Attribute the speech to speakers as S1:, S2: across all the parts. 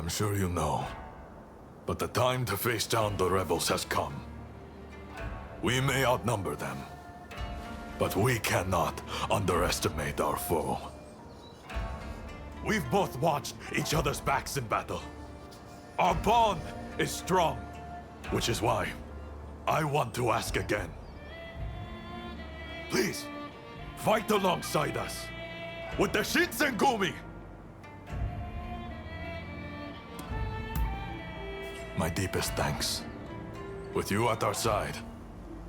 S1: I'm sure you know. But the time to face down the rebels has come. We may outnumber them, but we cannot underestimate our foe. We've both watched each other's backs in battle. Our bond is strong, which is why I want to ask again. Please, fight alongside us with the Shinsengumi! My deepest thanks. With you at our side,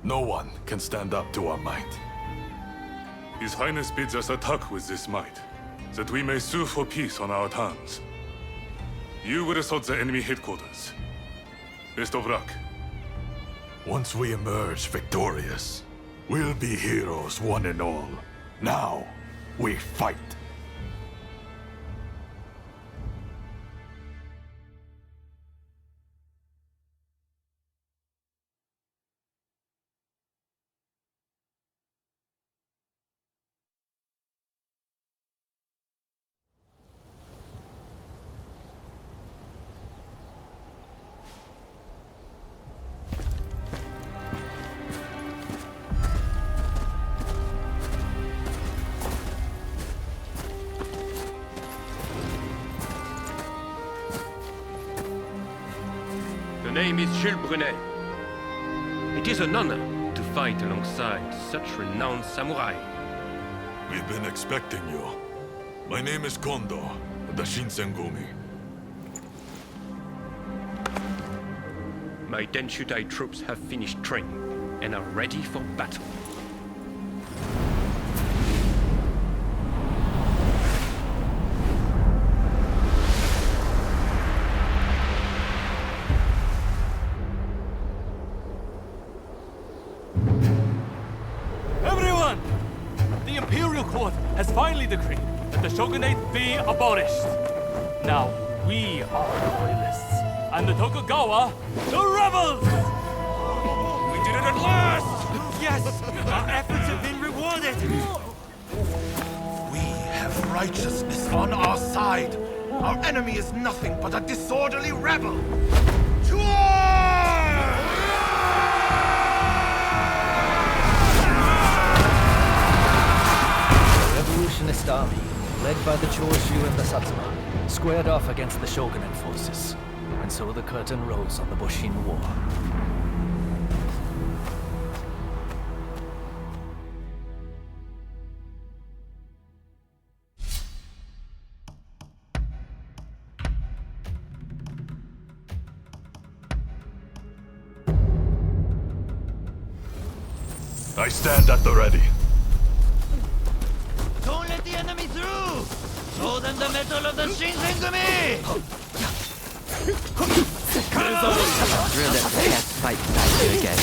S1: no one can stand up to our might.
S2: His Highness bids us attack with this might, that we may sue for peace on our terms. You will assault the enemy headquarters. Best of luck.
S1: Once we emerge victorious, we'll be heroes one and all. Now, we fight.
S3: The name is Jules Brunet. It is an honor to fight alongside such renowned samurai.
S1: We've been expecting you. My name is Kondo, of the Shinsengumi.
S3: My Denshutai troops have finished training and are ready for battle.
S4: Everyone! The Imperial Court has finally decreed that the Shogunate be abolished. Now, we are the loyalists, and the Tokugawa, the rebels!
S5: We did it at last! Yes! Our efforts have been rewarded!
S6: We have righteousness on our side. Our enemy is nothing but a disorderly rebel. To war!
S7: The revolutionist army, led by the Choshu and the Satsuma, squared off against the Shogunate forces. And so the curtain rose on the Bushin War.
S1: I stand at the ready.
S5: Don't let the enemy through! Show them the mettle of the Shinsengumi!
S8: Thrilled that the cat fight back you again.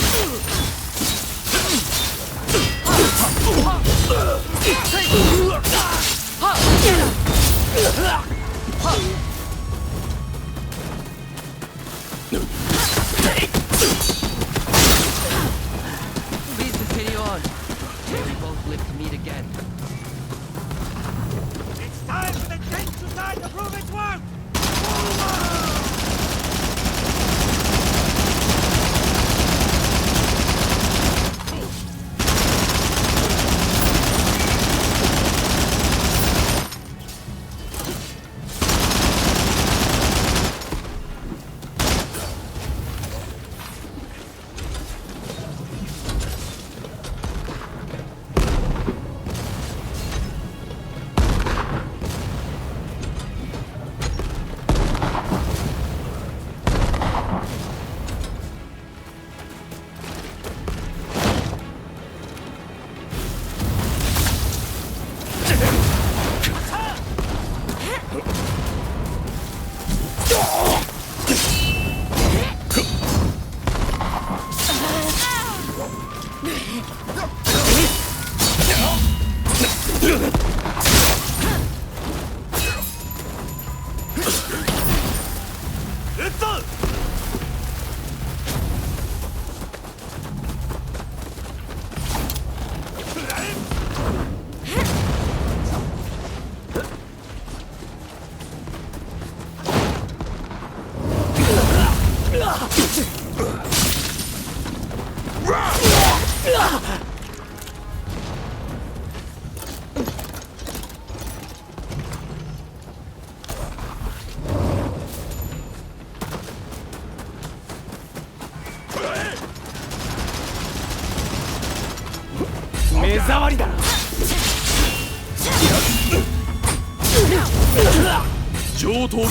S8: Please continue on. May we both live to meet again.
S5: It's time for the Denshutai to prove its worth!
S4: 目障りだ。
S1: 上等だ。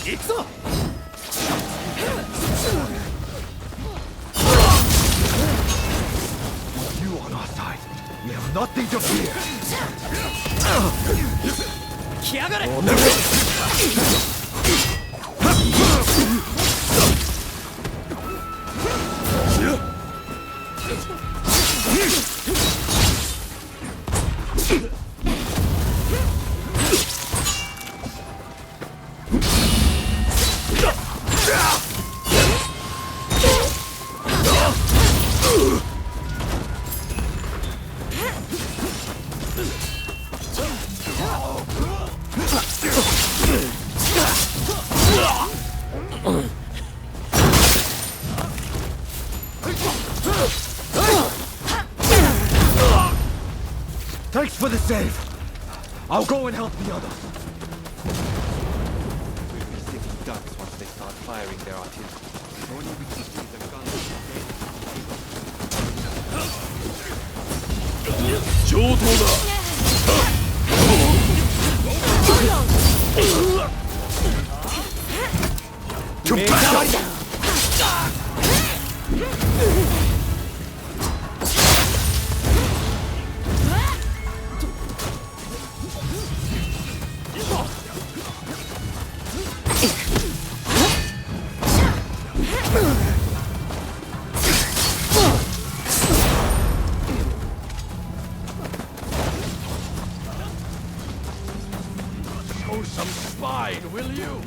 S4: 行くぞ。
S6: You on our side. We have nothing to fear.
S4: 来やがれ。
S6: Thanks for the save. I'll go and help the others.
S5: We'll be sitting ducks once they start firing their artillery. Only we can see the guns again.
S1: 上等だ。
S4: 目障りだ。
S1: Show some spine, will you?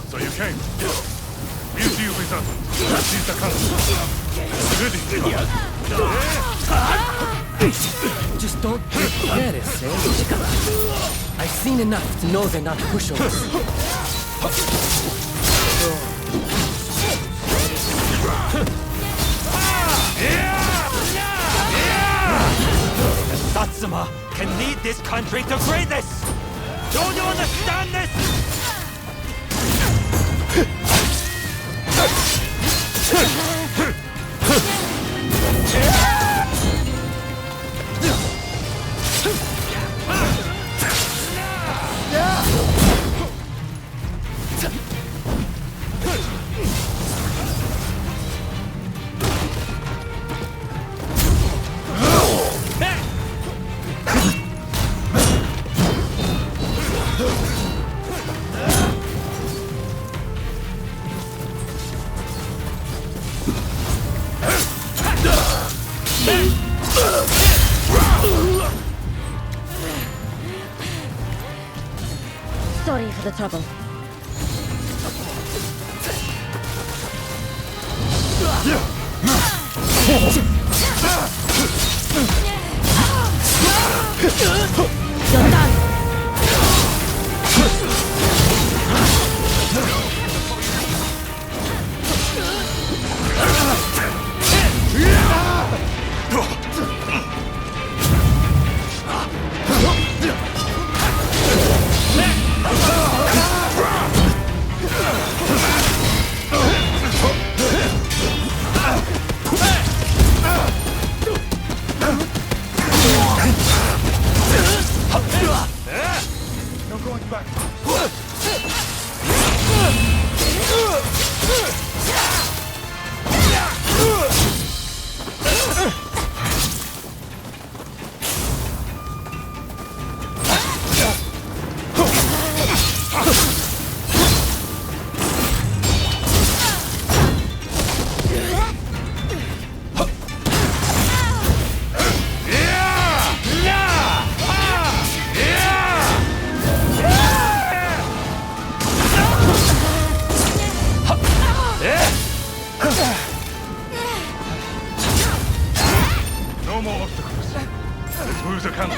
S2: So you came. We'll deal with that. Seize the council. Ready.
S8: Just don't get it, eh? I've seen enough to know they're not pushovers.
S5: Satsuma can lead this country to greatness! Don't you understand this?
S9: Sorry for the trouble. You're done.
S6: No going back.
S2: No more obstacles. Let's move the cannon.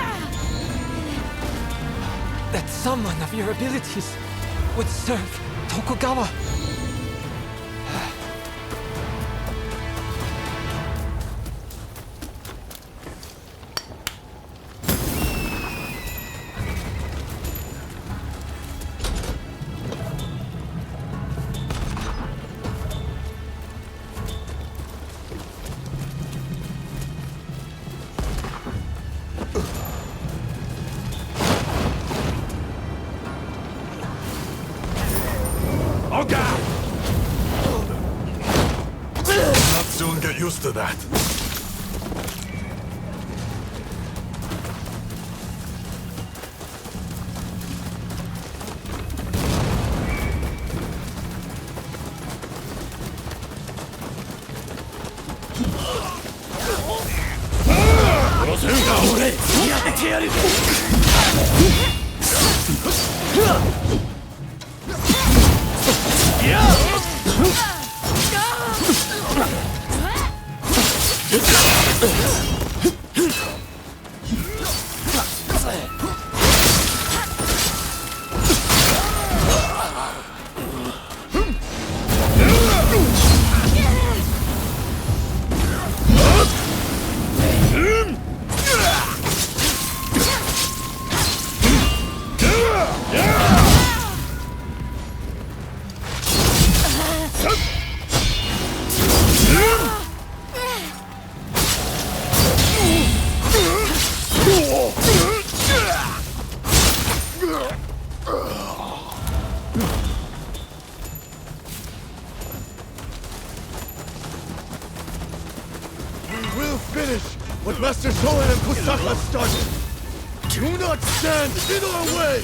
S8: That someone of your abilities would serve Tokugawa.
S1: Not soon get used to that.
S6: We'll finish what Master Shohan and Kusaka started. Do not stand in our way!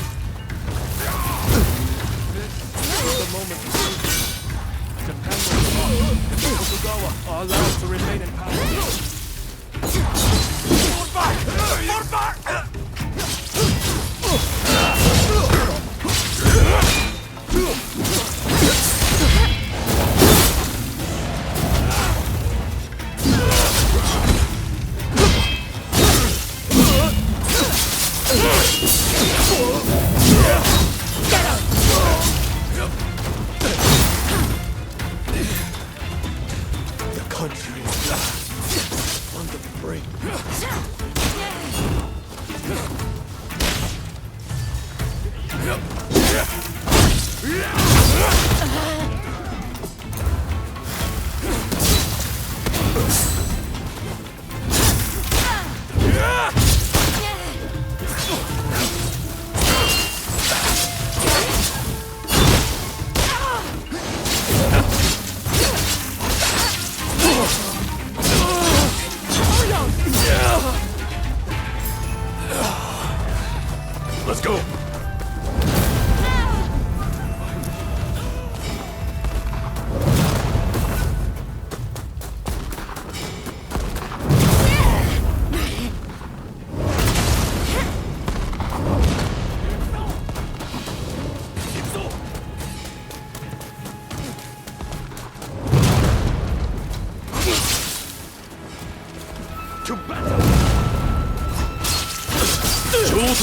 S6: This is the moment to save. Japan will fall if Tokugawa are allowed to remain in power. Fall back! Fall back! The country is on the brink.
S1: Let's go.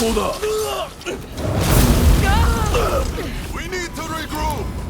S1: We need to regroup!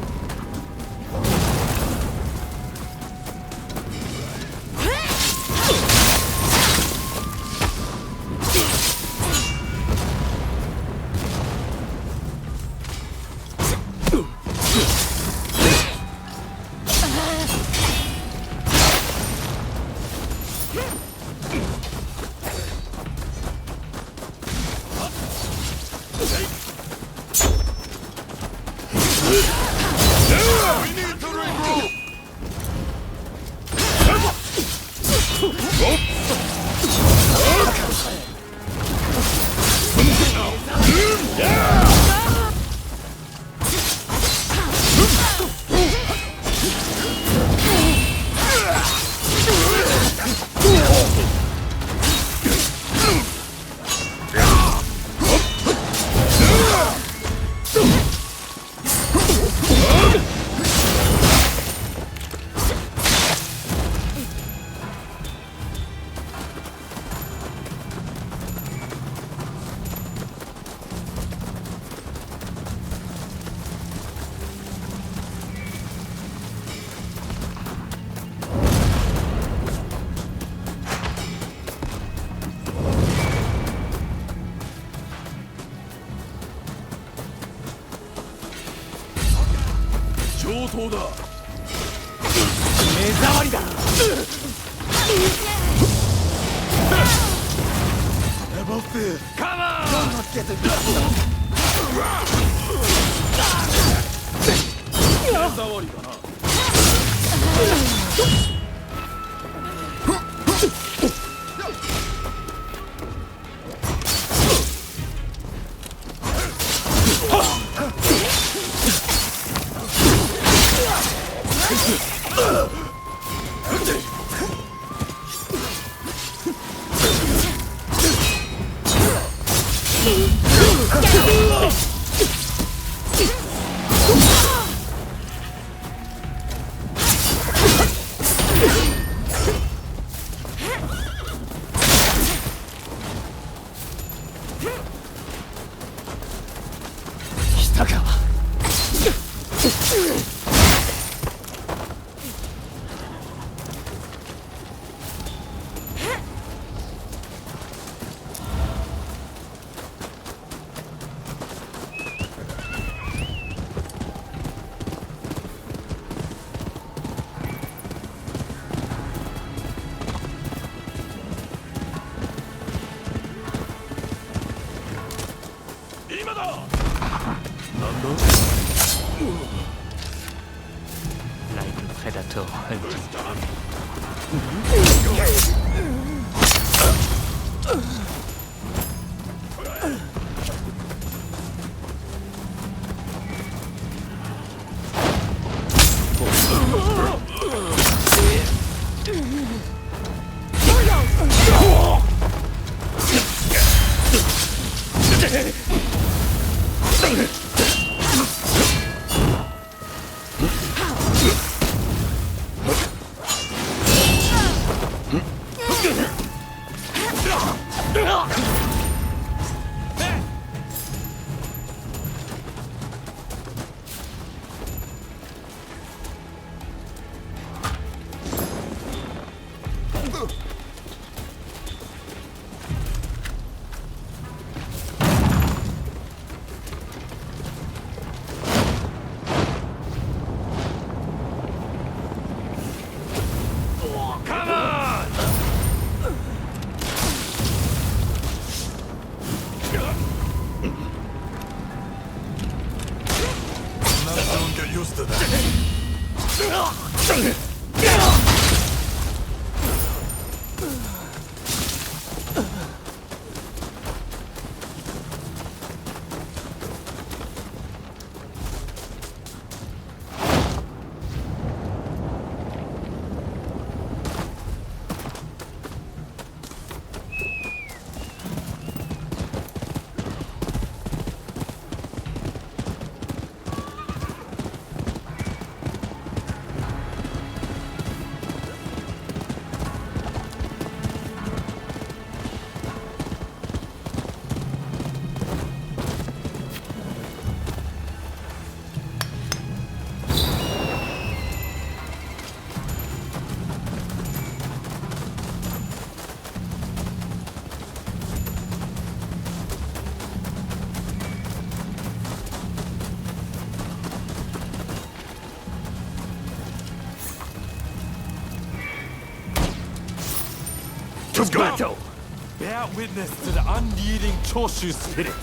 S7: Like a predator hunting.
S4: to battle! Bear witness to the unyielding Choshu spirit.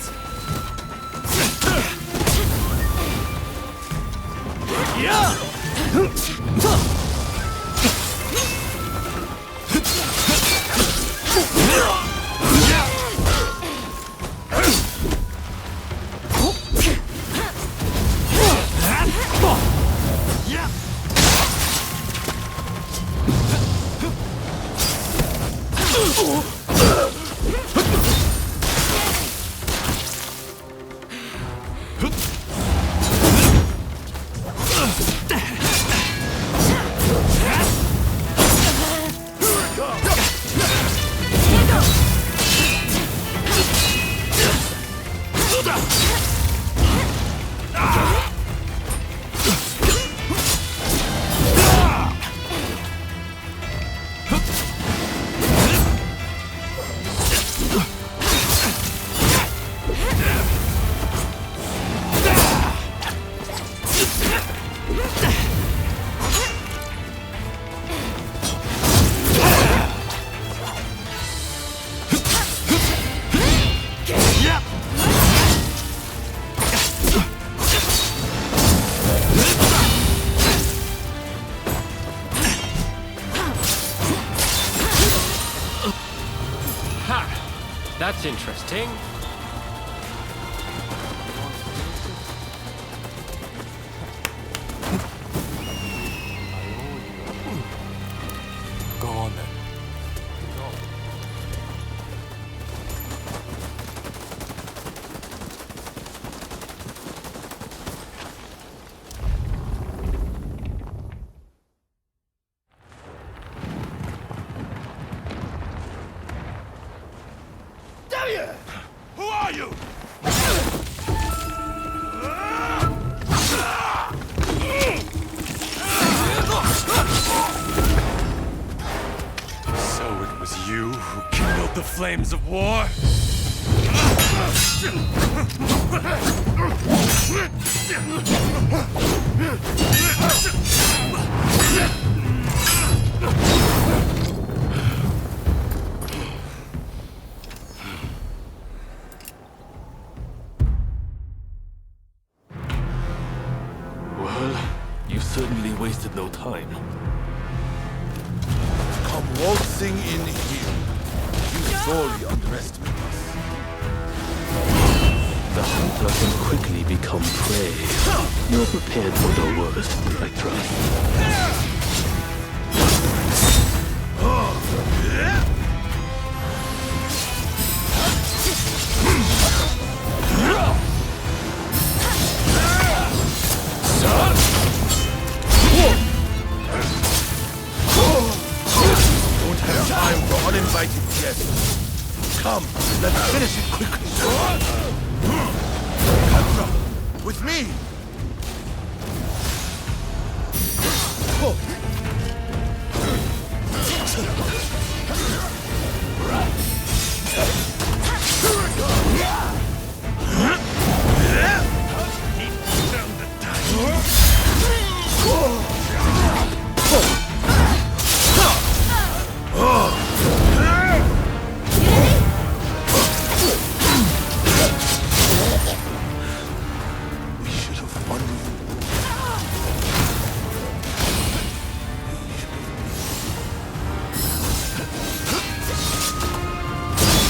S3: That's interesting.
S4: Go on then.
S6: Who are you?
S4: So it was you who kindled the flames of war?
S10: Well, you certainly wasted no time.
S6: Come waltzing in here. You sorely underestimate us.
S10: The hunter can quickly become prey. You're prepared for the worst, I trust.
S6: Don't have time for uninvited guests. Come, let's finish it quickly. Katra, with me. We should have won.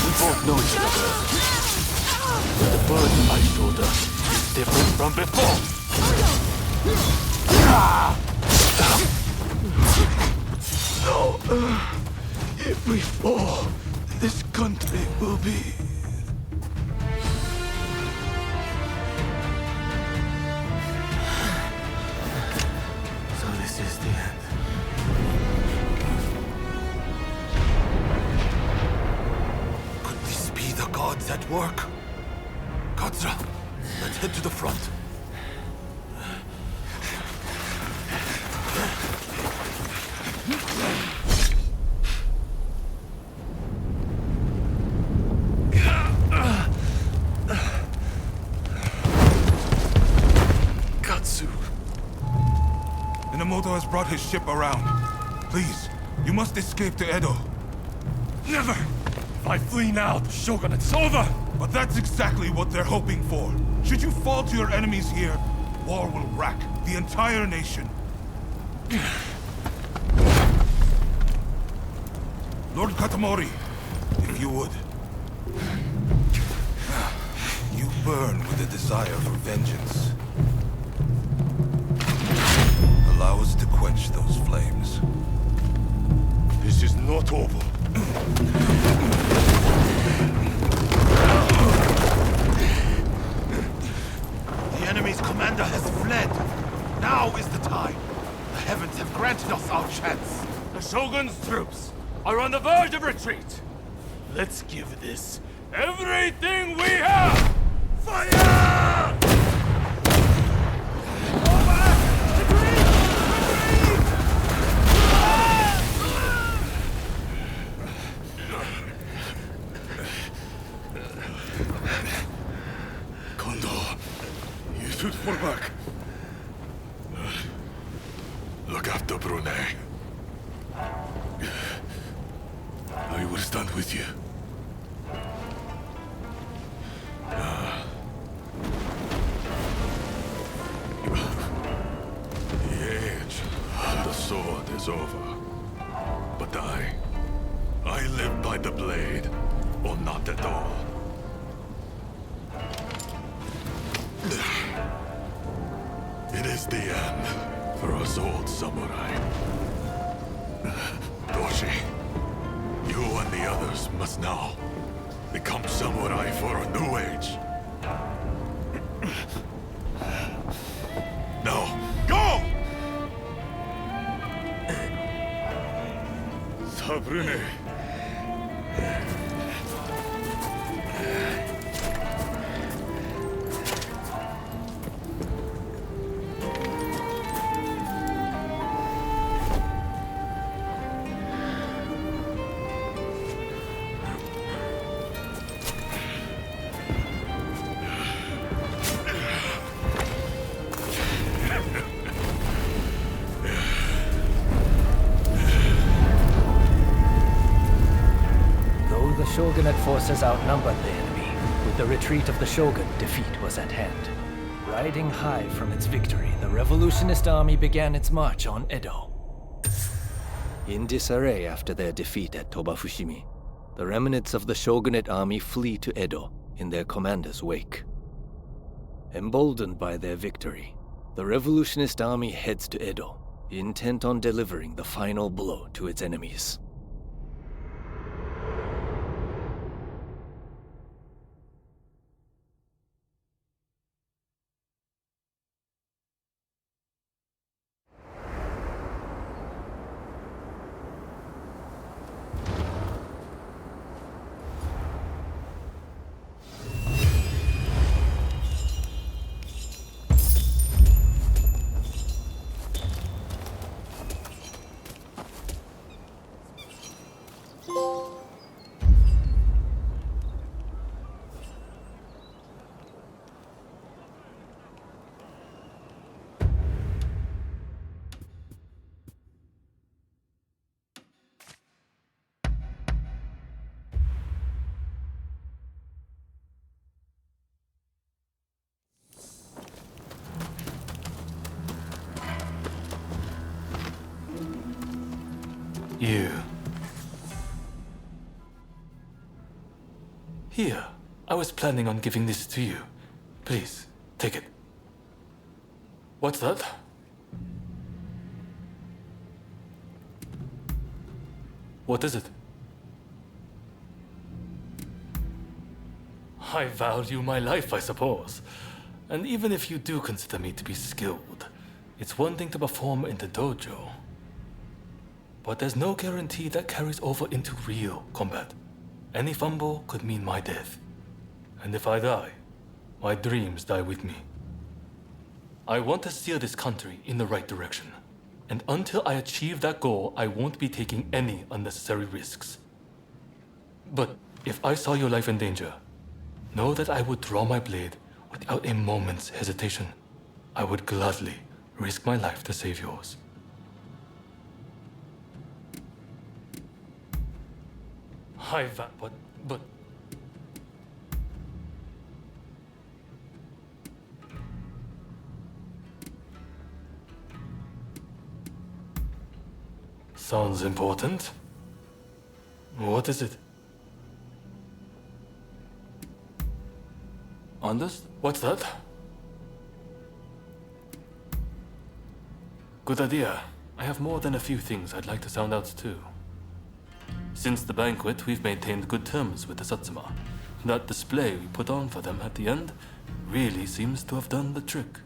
S10: We both know each other. But the burden on my shoulder is different from before. No. If we fall, this country will be... So this is the end.
S6: Could this be the gods at work? Katra, let's head to the front.
S10: Katsu.
S6: Minamoto has brought his ship around. Please, you must escape to Edo.
S2: Never! If I flee now, the Shogunate's over!
S6: But that's exactly what they're hoping for. Should you fall to your enemies here, war will rack the entire nation. Lord Katamori, if you would. You burn with a desire for vengeance. Allow us to quench those flames.
S2: This is not over.
S6: The enemy's commander has fled. Now is the time. The heavens have granted us our chance.
S4: The Shogun's troops are on the verge of retreat. Let's give this everything we have!
S6: Fire!
S2: Kondo, you should fall back.
S1: Look after Brunei.
S2: I will stand with you.
S1: The age of the sword is over. But I live by the blade, or not at all. It is the end for us old samurai. Doshi, you and the others must now become samurai for a new age. Now, go!
S2: Sabrune.
S7: The Shogunate forces outnumbered the enemy. With the retreat of the Shogun, defeat was at hand. Riding high from its victory, the revolutionist army began its march on Edo. In disarray after their defeat at Tobafushimi, the remnants of the Shogunate army flee to Edo in their commander's wake. Emboldened by their victory, the revolutionist army heads to Edo, intent on delivering the final blow to its enemies.
S10: You. Here. I was planning on giving this to you. Please, take it. What's that? What is it? I value my life, I suppose. And even if you do consider me to be skilled, it's one thing to perform in the dojo. But there's no guarantee that carries over into real combat. Any fumble could mean my death. And if I die, my dreams die with me. I want to steer this country in the right direction. And until I achieve that goal, I won't be taking any unnecessary risks. But if I saw your life in danger, know that I would draw my blade without a moment's hesitation. I would gladly risk my life to save yours. But... Sounds important. What is it? Anders? What's that? Good idea. I have more than a few things I'd like to sound out too. Since the banquet, we've maintained good terms with the Satsuma. That display we put on for them at the end really seems to have done the trick.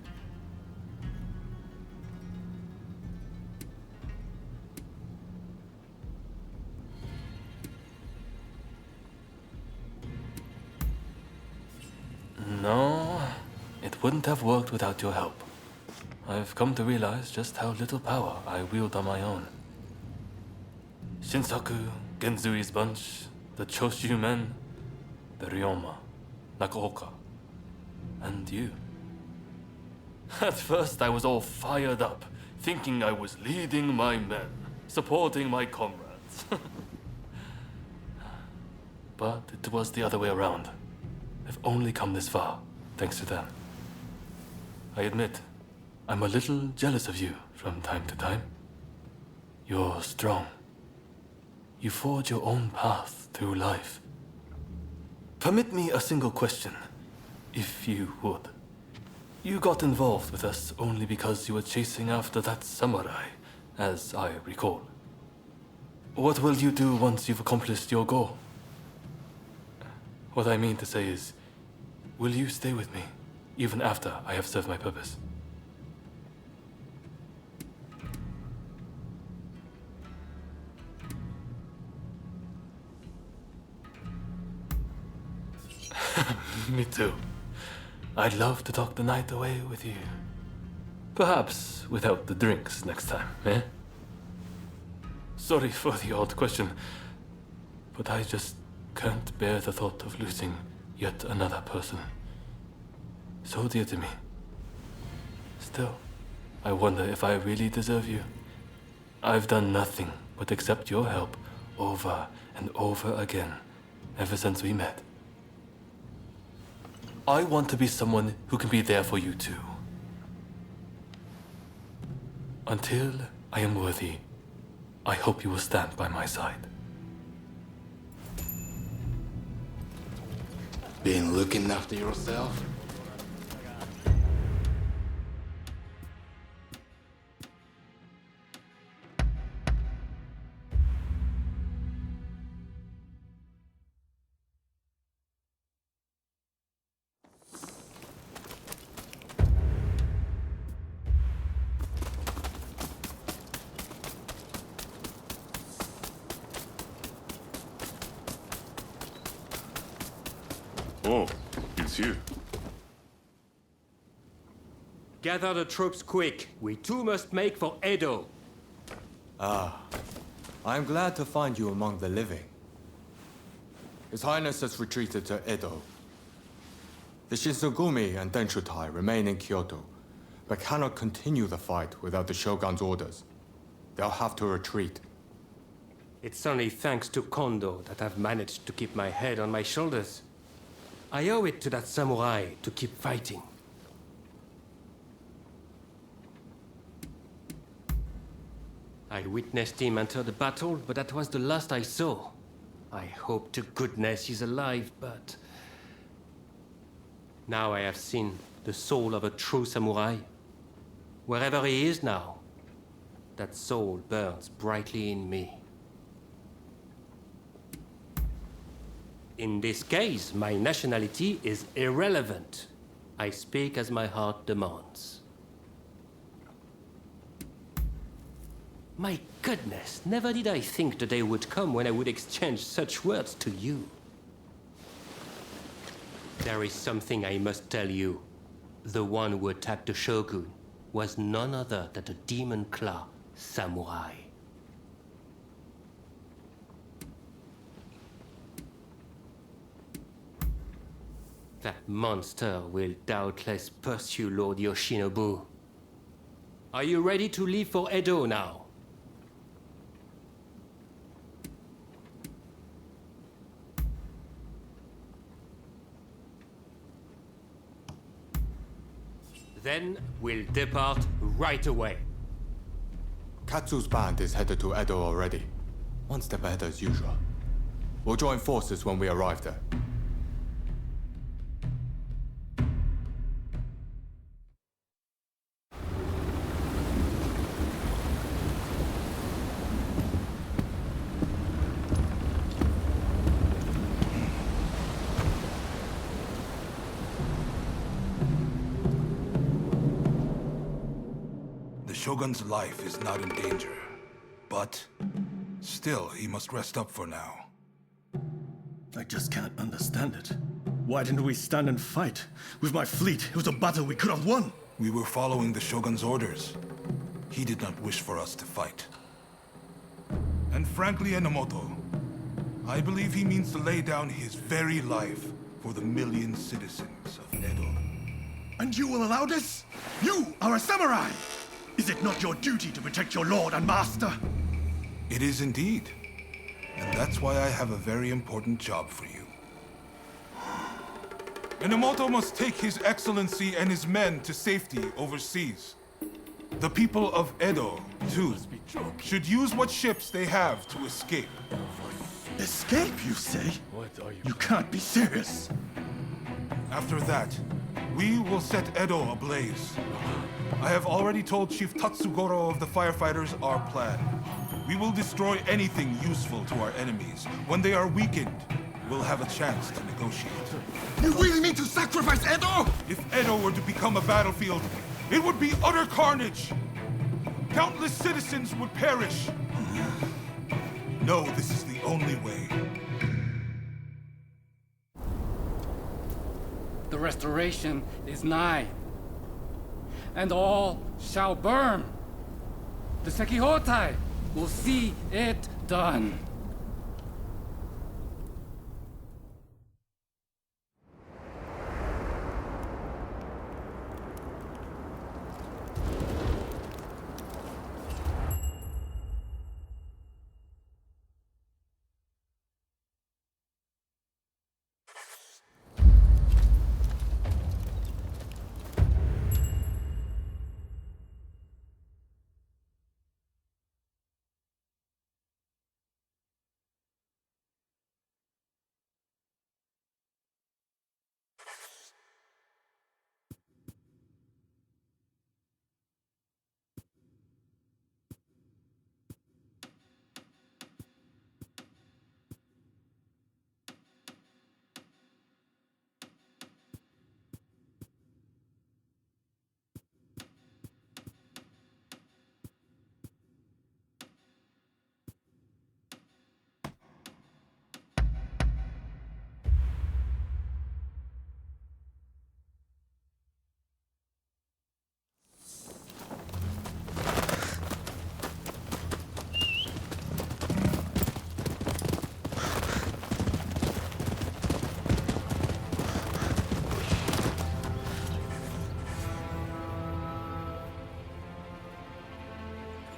S10: No, it wouldn't have worked without your help. I've come to realize just how little power I wield on my own. Shinsaku, Genzui's bunch, the Choshu men, the Ryoma, Nakaoka, and you. At first I was all fired up, thinking I was leading my men, supporting my comrades. But it was the other way around. I've only come this far, thanks to them. I admit, I'm a little jealous of you from time to time. You're strong. You forge your own path through life. Permit me a single question, if you would. You got involved with us only because you were chasing after that samurai, as I recall. What will you do once you've accomplished your goal? What I mean to say is, will you stay with me, even after I have served my purpose? Me too. I'd love to talk the night away with you. Perhaps without the drinks next time, eh? Sorry for the odd question, but I just can't bear the thought of losing yet another person. So dear to me. Still, I wonder if I really deserve you. I've done nothing but accept your help over and over again ever since we met. I want to be someone who can be there for you too. Until I am worthy, I hope you will stand by my side.
S6: Been looking after yourself?
S2: Oh, it's you.
S3: Gather the troops quick. We too must make for Edo.
S11: I'm glad to find you among the living. His Highness has retreated to Edo. The Shinsengumi and Denshutai remain in Kyoto, but cannot continue the fight without the Shogun's orders. They'll have to retreat.
S3: It's only thanks to Kondo that I've managed to keep my head on my shoulders. I owe it to that samurai to keep fighting. I witnessed him enter the battle, but that was the last I saw. I hope to goodness he's alive, but... Now I have seen the soul of a true samurai. Wherever he is now, that soul burns brightly in me. In this case, my nationality is irrelevant. I speak as my heart demands. My goodness, never did I think the day would come when I would exchange such words to you. There is something I must tell you. The one who attacked the Shogun was none other than the Demon Claw samurai. That monster will doubtless pursue Lord Yoshinobu. Are you ready to leave for Edo now? Then we'll depart right away.
S11: Katsu's band is headed to Edo already. One step ahead as usual. We'll join forces when we arrive there.
S6: The Shogun's life is not in danger, but still, he must rest up for now.
S12: I just can't understand it. Why didn't we stand and fight? With my fleet, it was a battle we could have won.
S6: We were following the Shogun's orders. He did not wish for us to fight. And frankly, Enomoto, I believe he means to lay down his very life for the million citizens of Edo.
S12: And you will allow this? You are a samurai! Is it not your duty to protect your lord and master?
S6: It is indeed. And that's why I have a very important job for you. Enomoto must take His Excellency and his men to safety overseas. The people of Edo, too, should use what ships they have to escape.
S12: Escape, you say? You can't be serious.
S6: After that, we will set Edo ablaze. I have already told Chief Tatsugoro of the firefighters our plan. We will destroy anything useful to our enemies. When they are weakened, we'll have a chance to negotiate.
S12: You really mean to sacrifice Edo?
S6: If Edo were to become a battlefield, it would be utter carnage. Countless citizens would perish. No, this is the only way.
S13: The restoration is nigh, and all shall burn. The Sekihotai will see it done.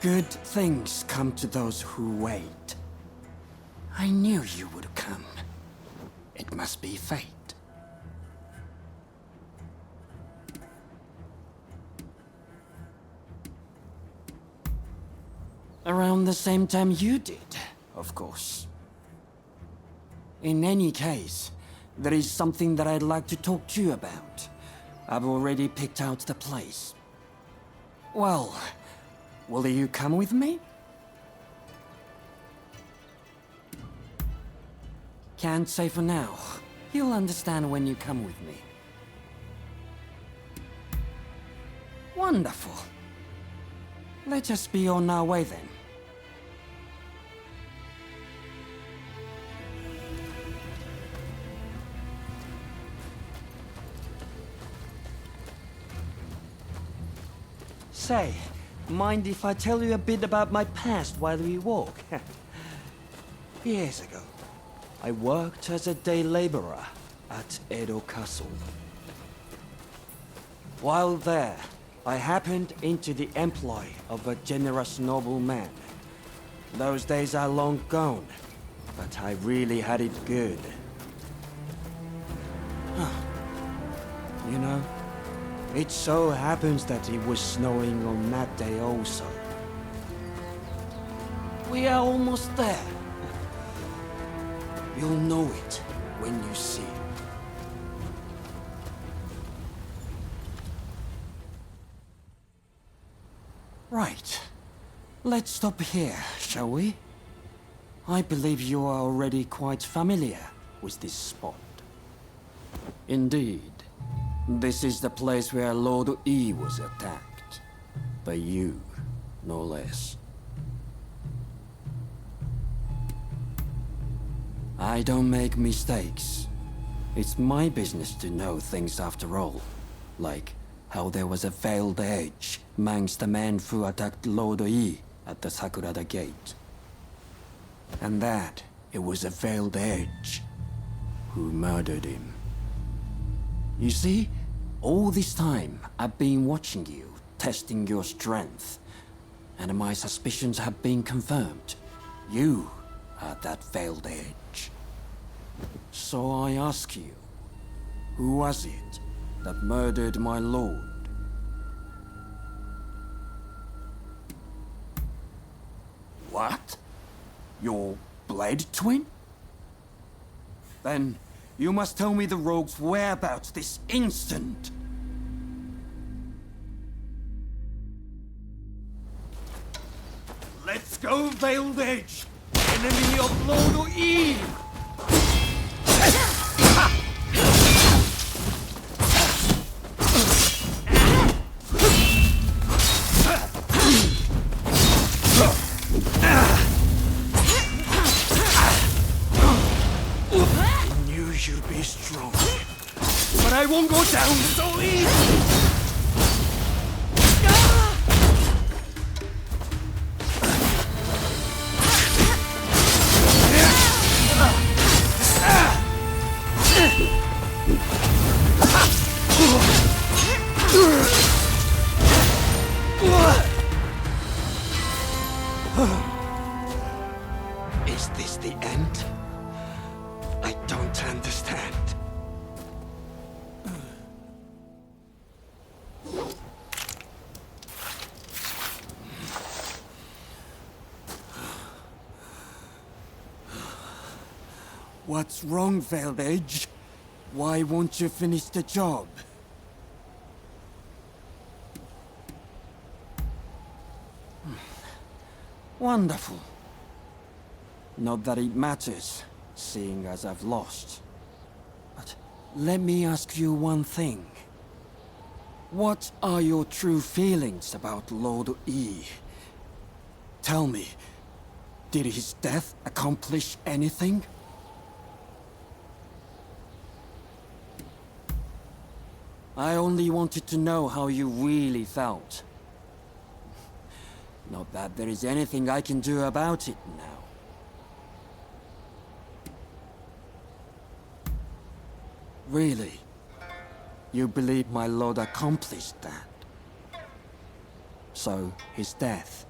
S14: Good things come to those who wait. I knew you would come. It must be fate. Around the same time you did, of course. In any case, there is something that I'd like to talk to you about. I've already picked out the place. Well, will you come with me? Can't say for now. You'll understand when you come with me. Wonderful. Let us be on our way then. Say, mind if I tell you a bit about my past while we walk? Years ago, I worked as a day laborer at Edo Castle. While there, I happened into the employ of a generous nobleman. Those days are long gone, but I really had it good. You know, It so happens that it was snowing on that day also. We are almost there. You'll know it when you see it. Right. Let's stop here, shall we? I believe you are already quite familiar with this spot. Indeed. This is the place where Lord E was attacked. By you, no less. I don't make mistakes. It's my business to know things after all. Like how there was a veiled edge amongst the men who attacked Lord E at the Sakurada Gate. And that it was a veiled edge who murdered him. You see, all this time I've been watching you, testing your strength, and my suspicions have been confirmed. You are that veiled edge. So I ask you, who was it that murdered my lord? What? Your blade twin? Then you must tell me the rogue's whereabouts this instant. Let's go, Veiled Edge! Enemy of Lord E! You'd be strong, but I won't go down so easy! Is this the end? I don't understand. What's wrong, Veiled Edge? Why won't you finish the job? Wonderful. Not that it matters, seeing as I've lost. But let me ask you one thing. What are your true feelings about Lord E? Tell me, did his death accomplish anything? I only wanted to know how you really felt. Not that there is anything I can do about it now. Really? You believe my lord accomplished that? So his death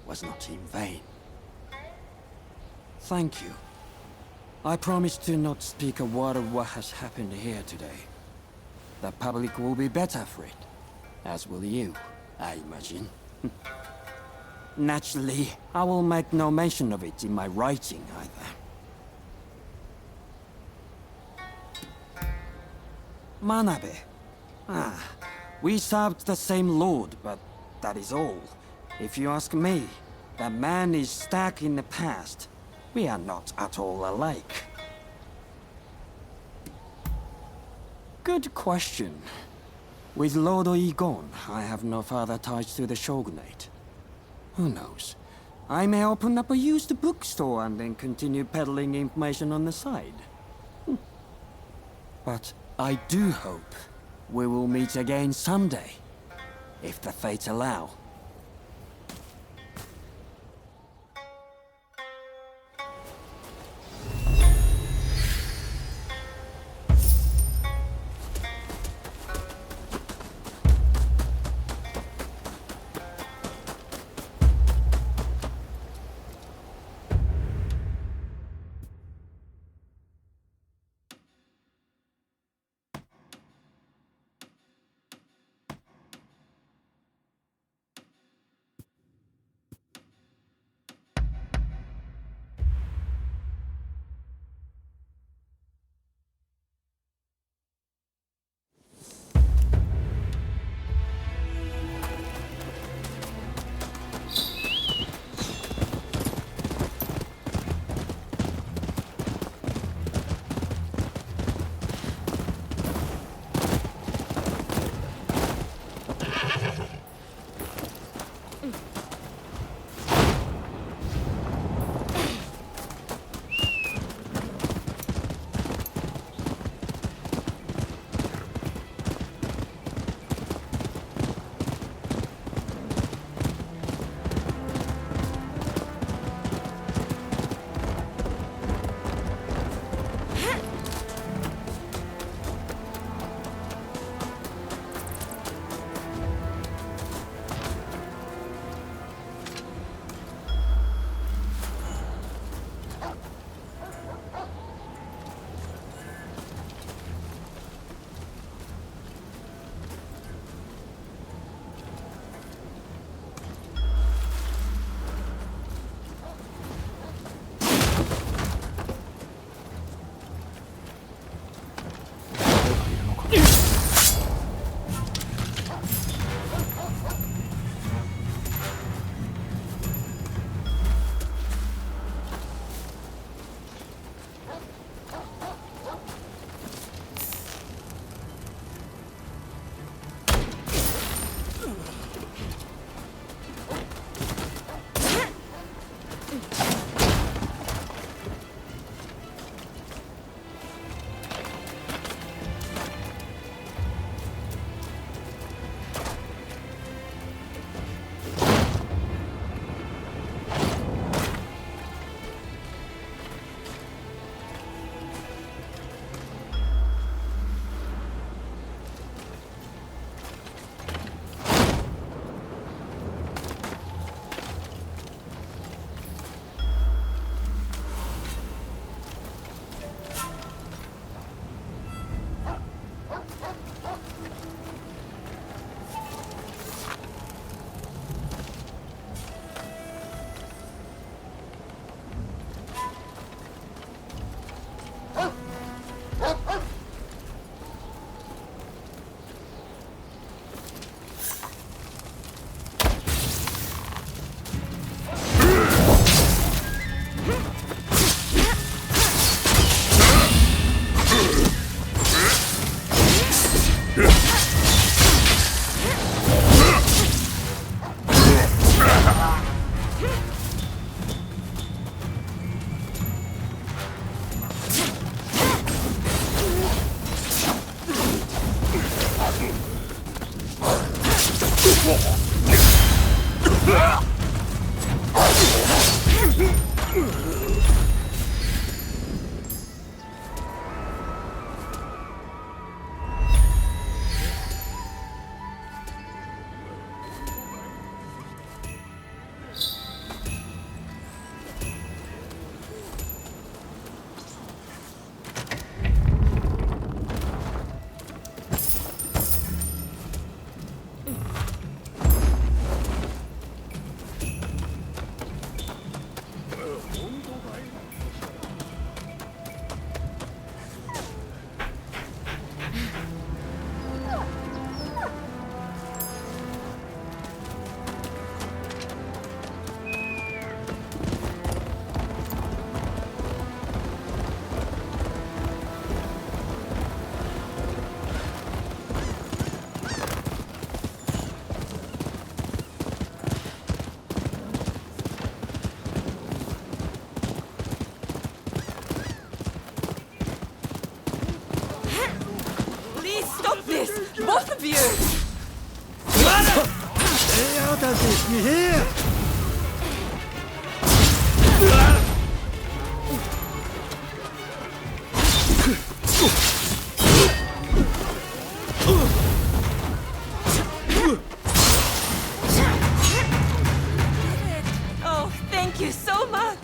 S14: was not in vain. Thank you. I promise to not speak a word of what has happened here today. The public will be better for it, as will you, I imagine. Naturally, I will make no mention of it in my writing either. Manabe. We served the same lord, but that is all. If you ask me, the man is stuck in the past. We are not at all alike. Good question. With Lord Oi gone, I have no further ties to the Shogunate. Who knows? I may open up a used bookstore and then continue peddling information on the side. But I do hope we will meet again someday, if the fates allow.
S9: Please stop this! Both of you!
S5: Stay out of this, you hear?
S9: Oh, thank you so much!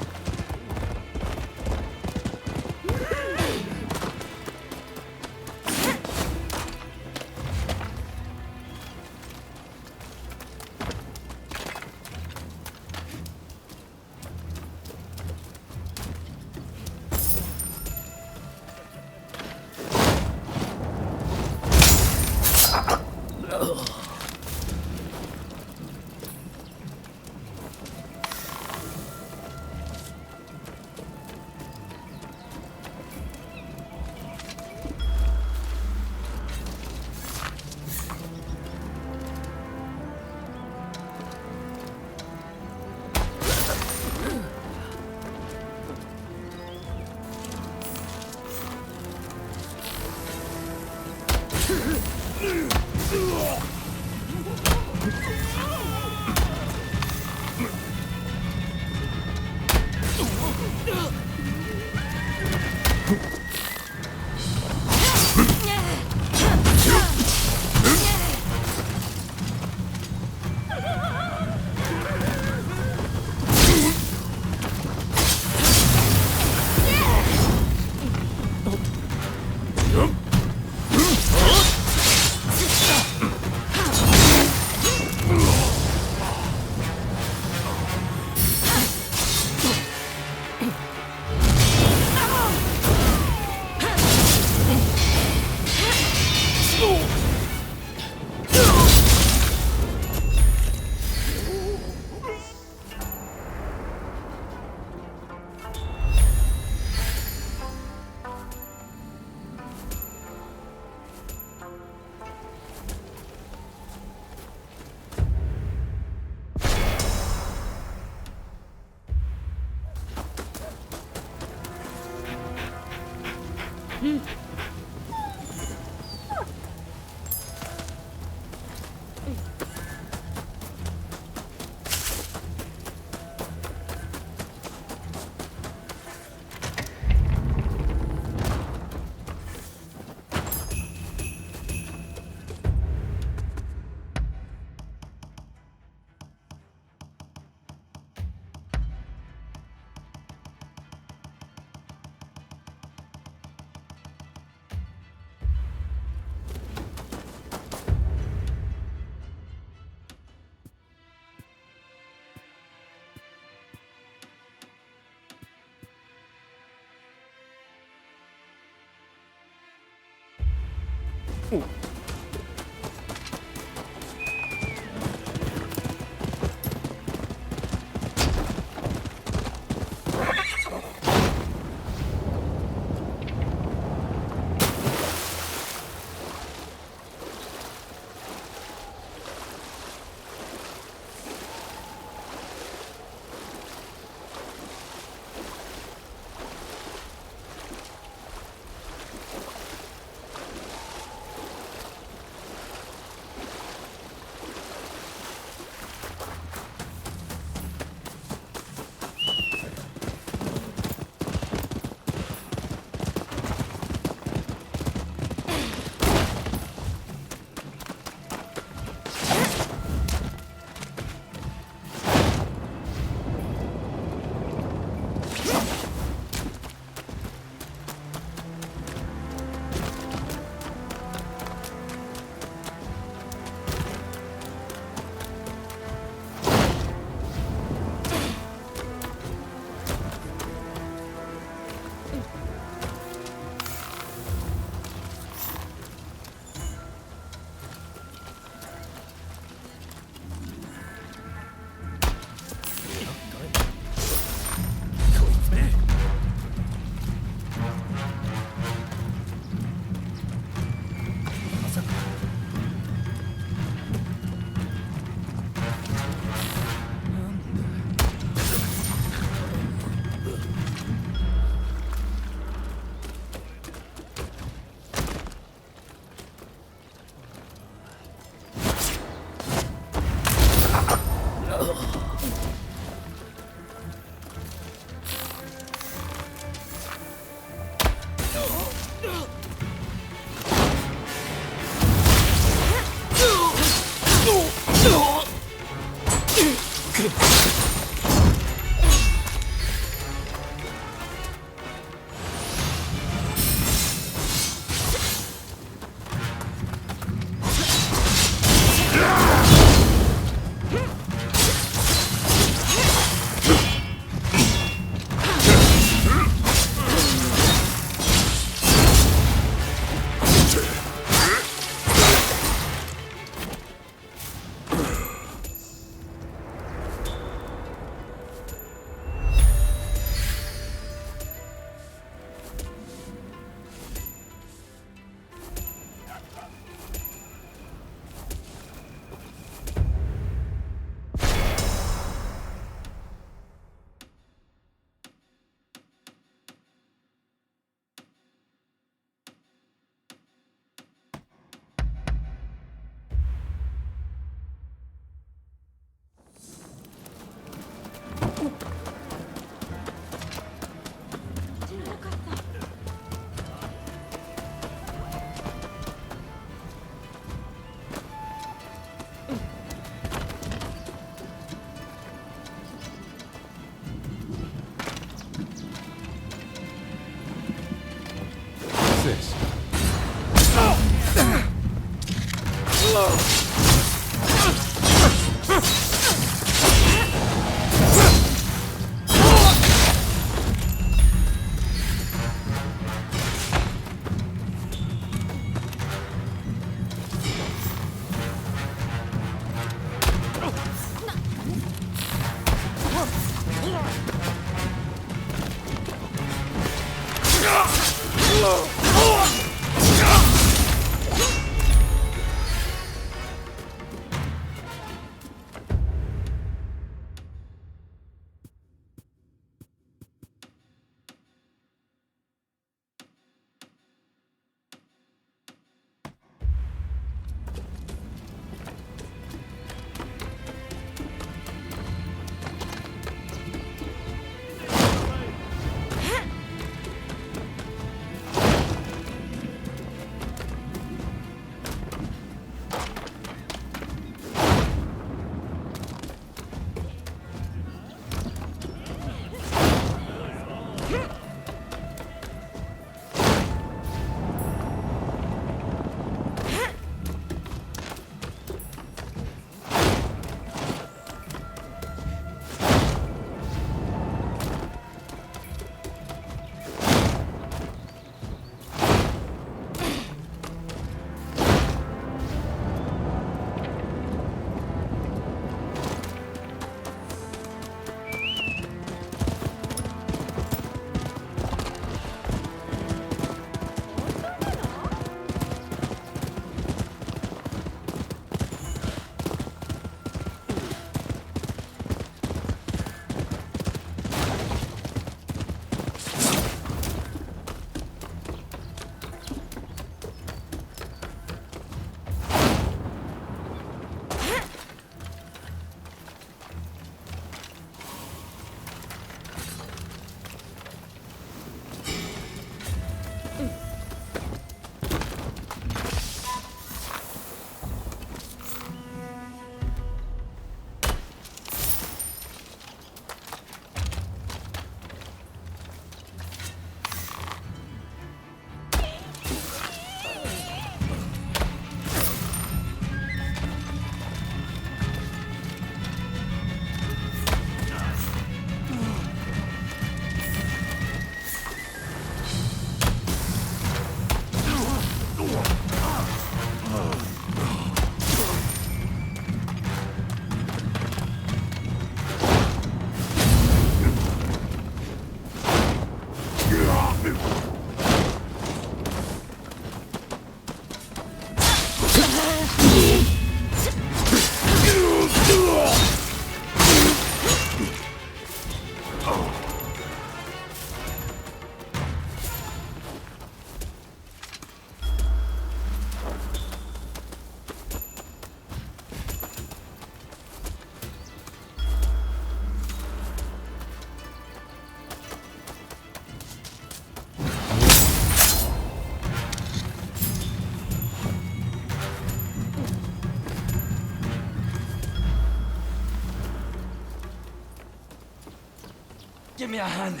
S5: Give me a hand.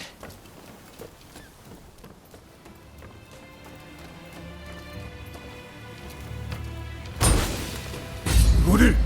S12: Ronin!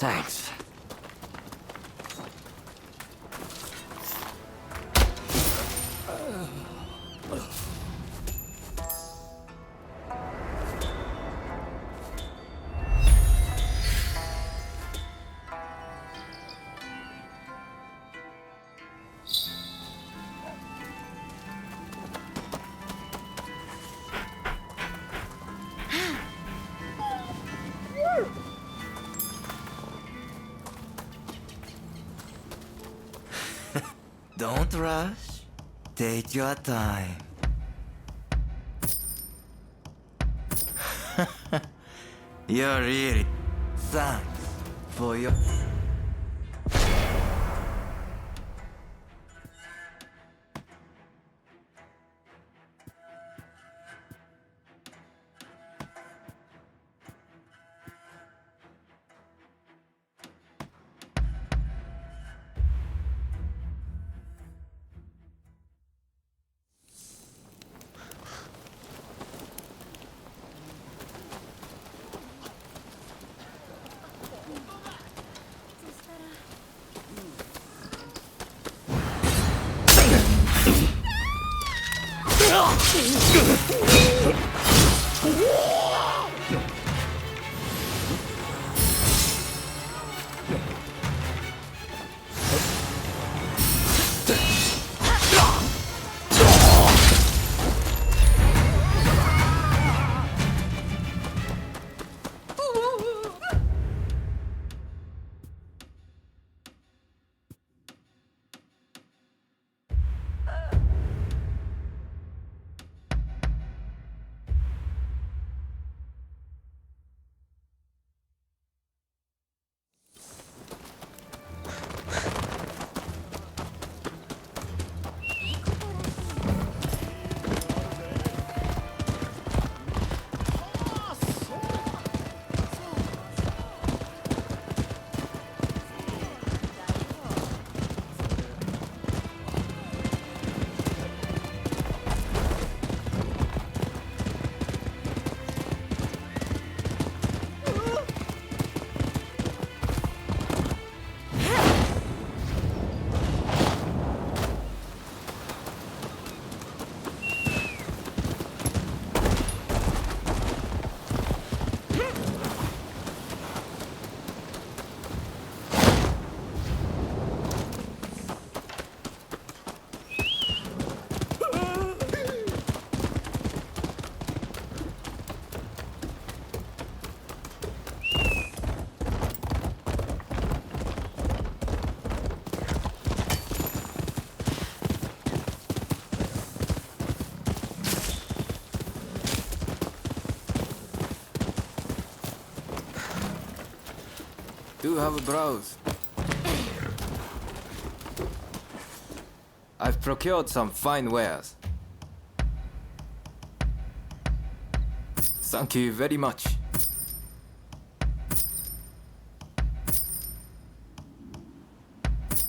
S14: Thanks.
S15: Don't rush. Take your time. You're really... Thanks for your...
S16: do have a browse. I've procured some fine wares. Thank you very much.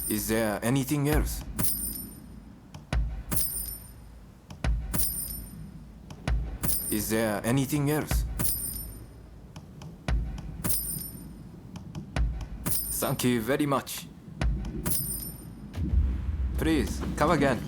S16: Is there anything else? Is there anything else? Thank you very much. Please, come again.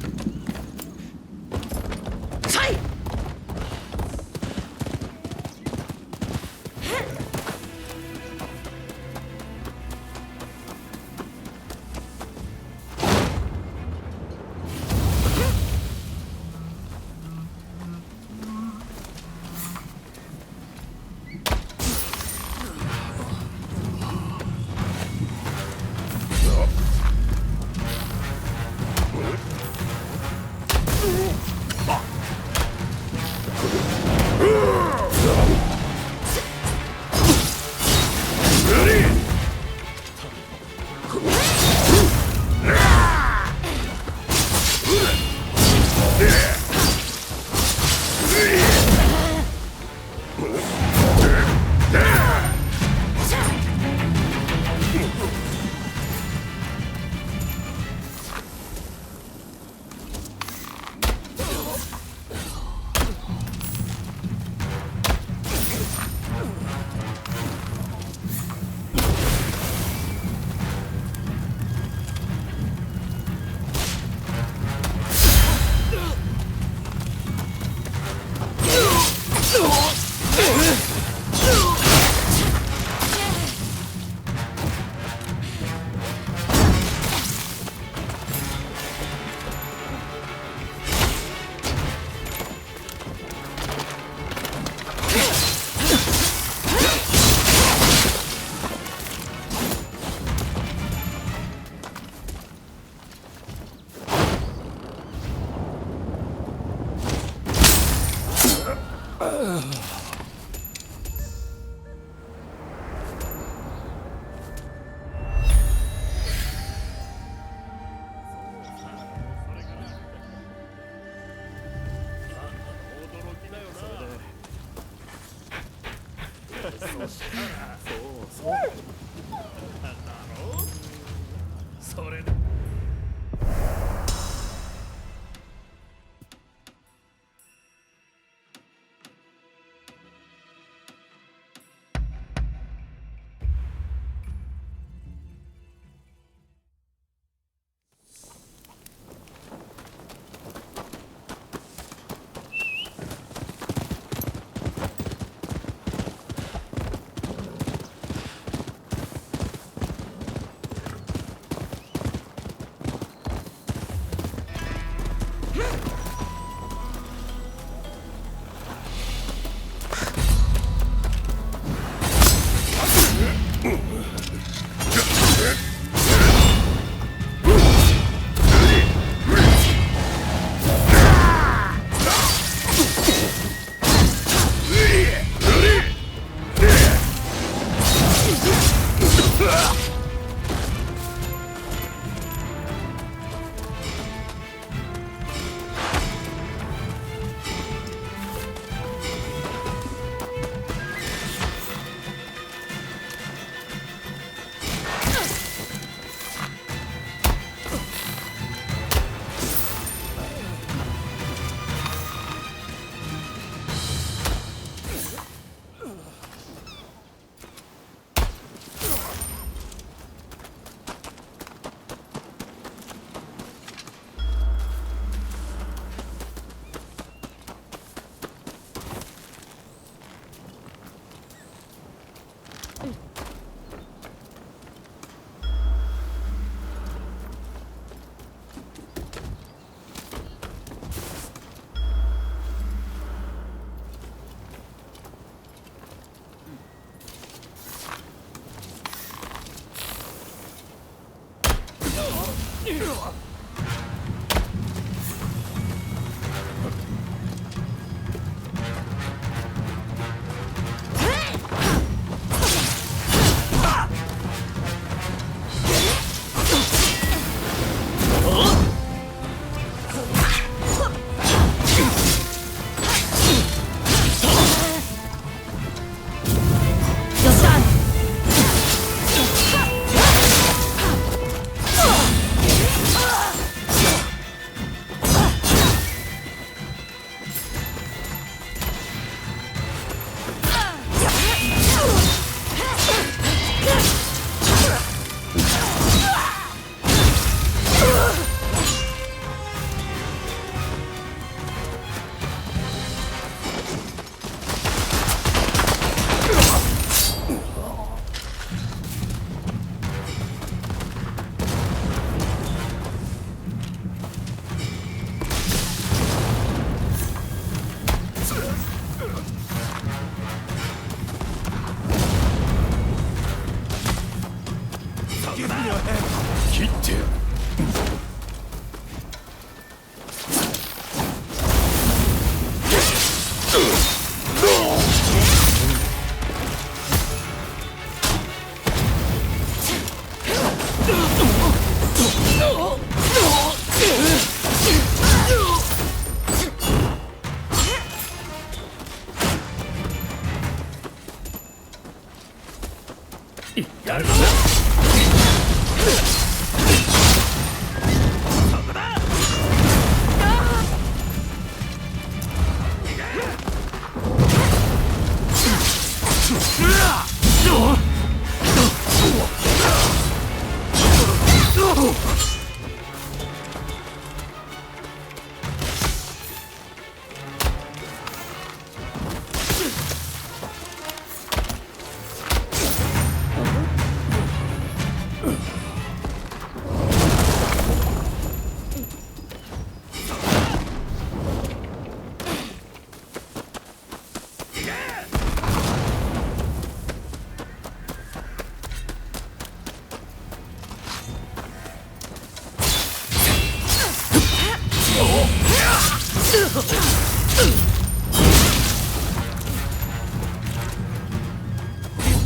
S5: Give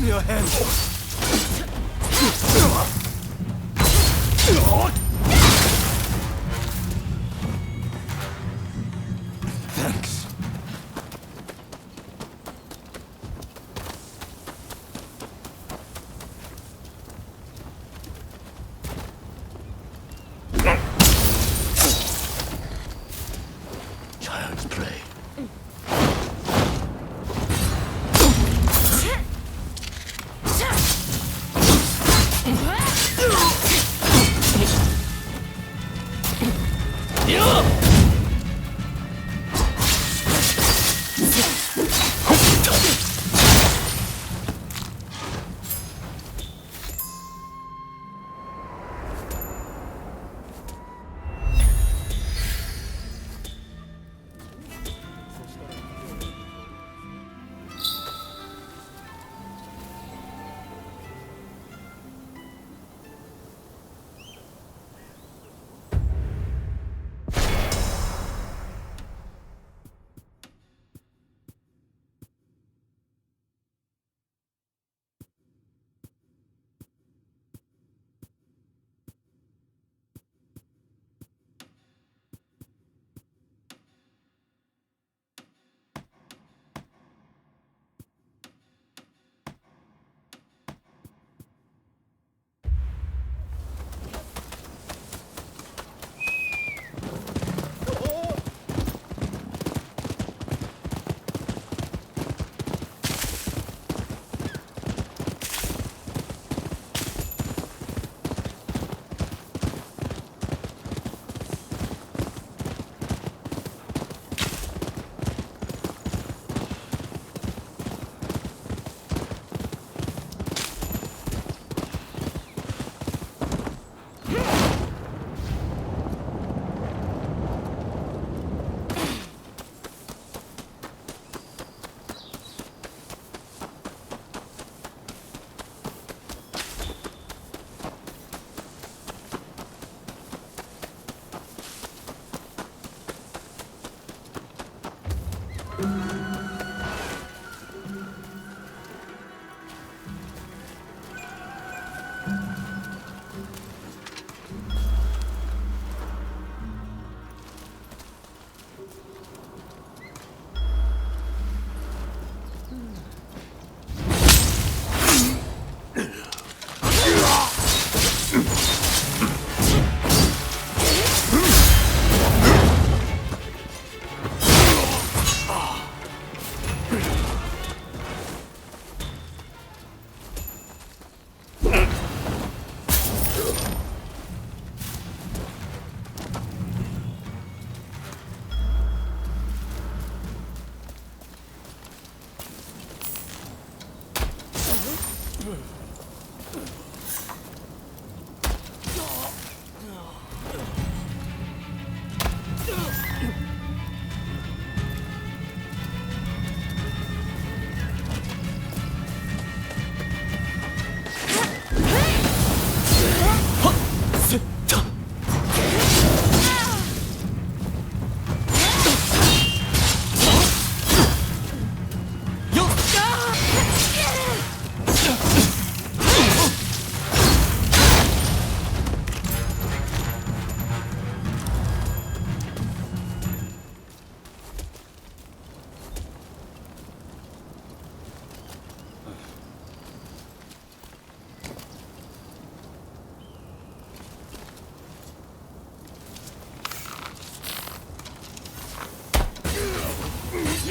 S5: me your hand. Thanks.
S12: Child's play.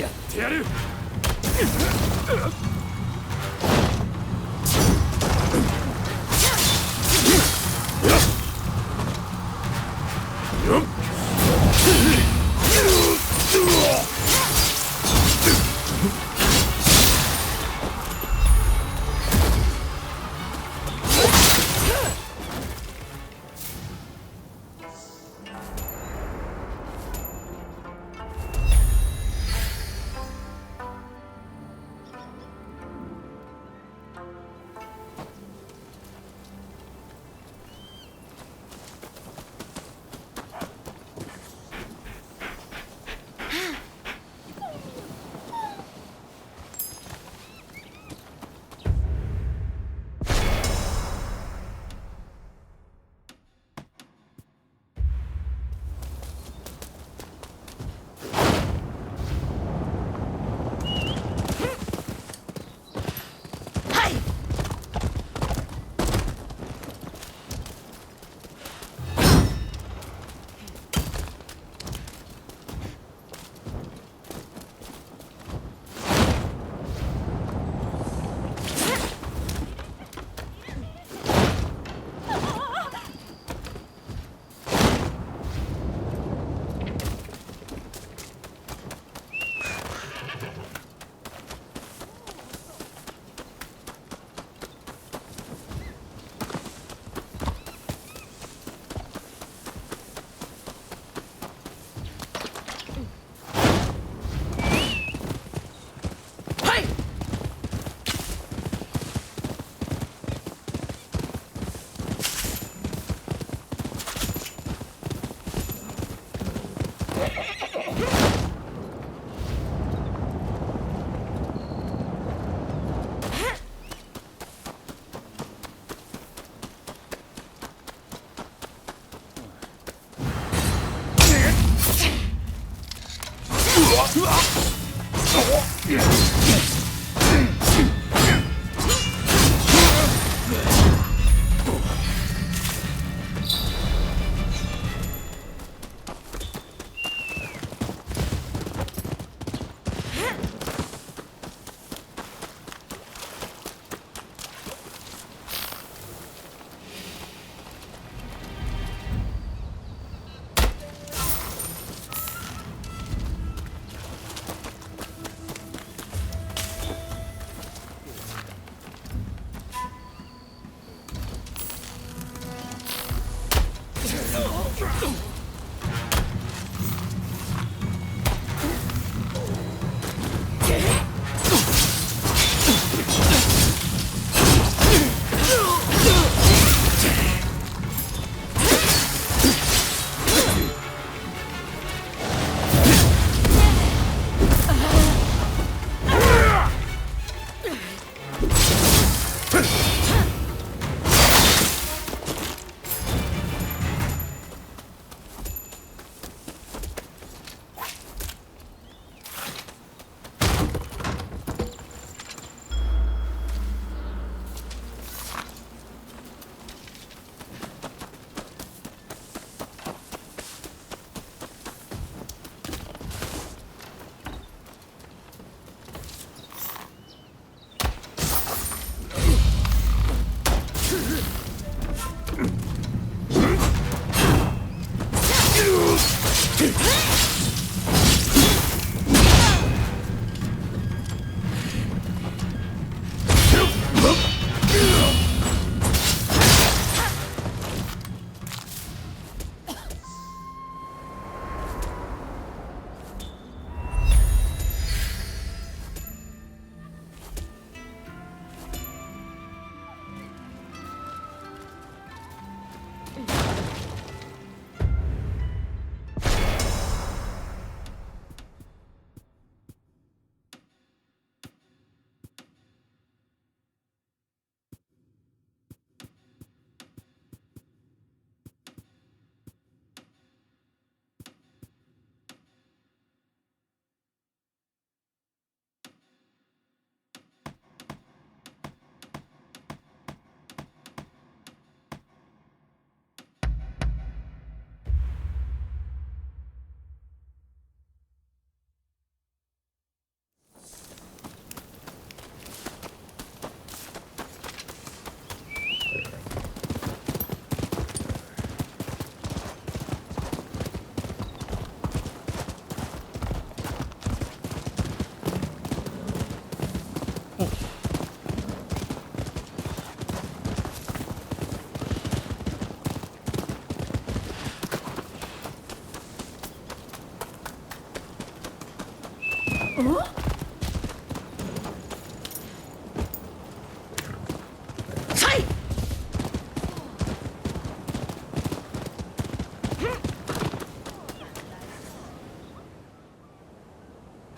S4: やってやる。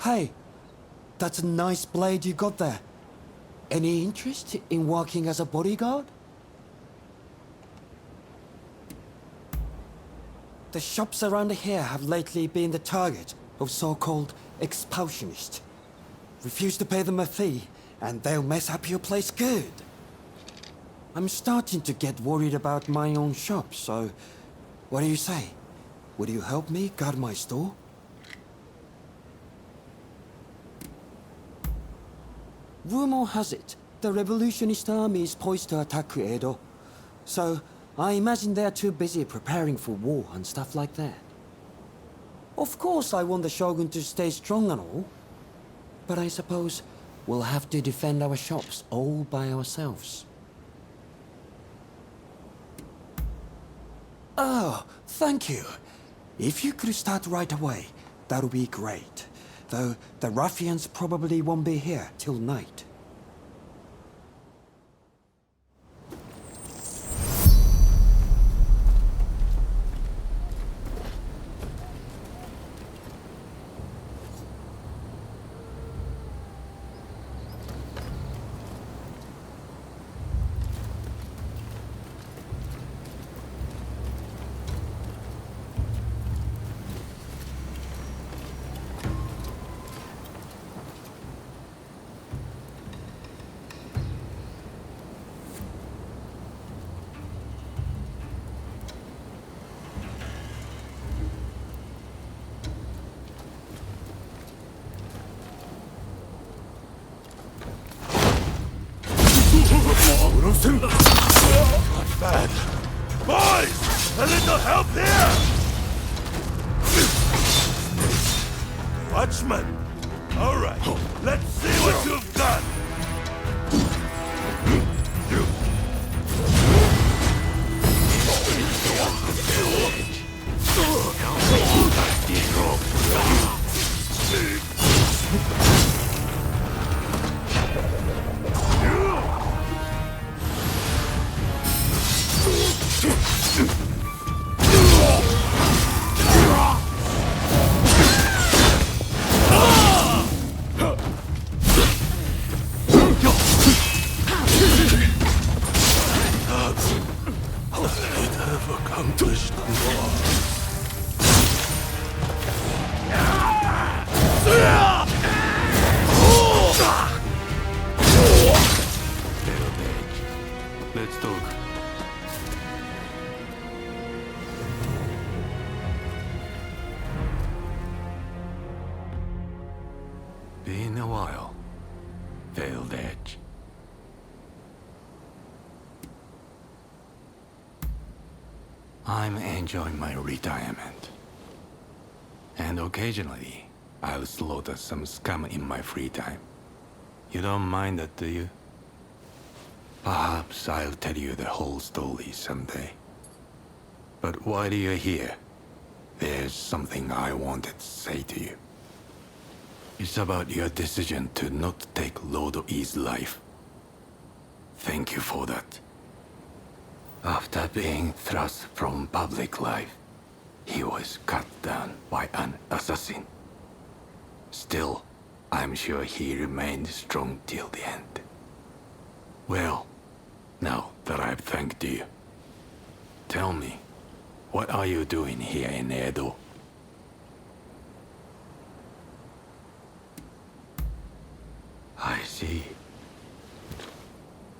S14: Hey, that's a nice blade you got there. Any interest in working as a bodyguard? The shops around here have lately been the target of so-called expulsionists. Refuse to pay them a fee, and they'll mess up your place good. I'm starting to get worried about my own shop, so what do you say? Would you help me guard my store? Rumor has it, the revolutionist army is poised to attack Edo. So, I imagine they're too busy preparing for war and stuff like that. Of course I want the Shogun to stay strong and all, but I suppose we'll have to defend our shops all by ourselves. Oh, thank you. If you could start right away, that would be great. Though the ruffians probably won't be here till night.
S17: Not bad. Boys! A little help here! Watchman! Alright, let's see what you've got! Accomplished more.
S10: Let's talk. Been a while. Veiled Edge. I'm enjoying my retirement. And occasionally, I'll slaughter some scum in my free time. You don't mind that, do you? Perhaps I'll tell you the whole story someday. But while you're here, there's something I wanted to say to you. It's about your decision to not take Lord E's life. Thank you for that. After being thrust from public life, he was cut down by an assassin. Still, I'm sure he remained strong till the end. Well, now that I've thanked you, tell me, what are you doing here in Edo? I see.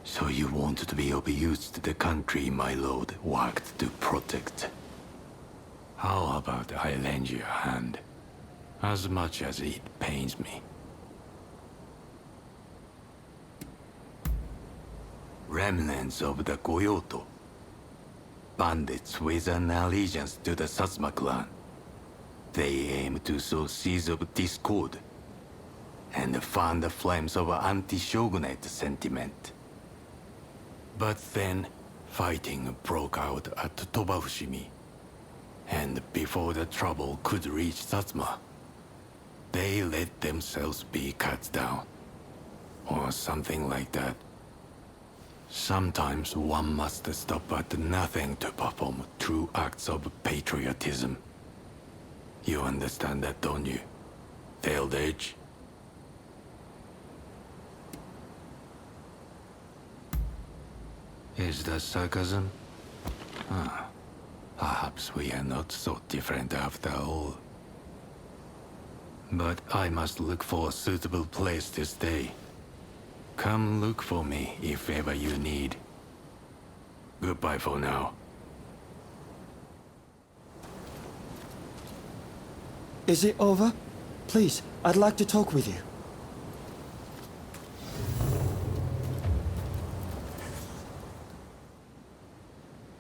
S10: So you wanted to be of use to the country my lord worked to protect. How about I lend you a hand, as much as it pains me? Remnants of the Goyoto, bandits with an allegiance to the Satsuma clan. They aim to sow seeds of discord and fan the flames of anti-shogunate sentiment. But then, fighting broke out at Tobafushimi, and before the trouble could reach Satsuma,
S18: They let themselves be cut down. Or something like that. Sometimes one must stop at nothing to perform true acts of patriotism. You understand that, don't you? Failed age? Is that sarcasm? Ah, perhaps we are not so different after all. But I must look for a suitable place to stay. Come look for me if ever you need. Goodbye for now.
S14: Is it over? Please, I'd like to talk with you.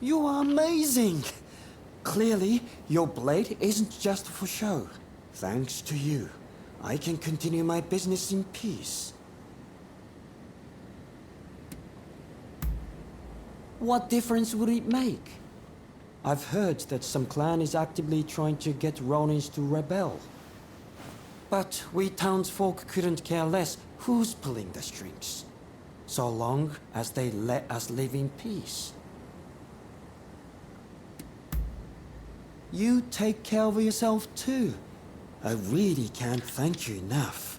S14: You are amazing! Clearly, your blade isn't just for show. Thanks to you, I can continue my business in peace. What difference would it make? I've heard that some clan is actively trying to get Ronins to rebel. But we townsfolk couldn't care less who's pulling the strings, so long as they let us live in peace. You take care of yourself too. I really can't thank you enough.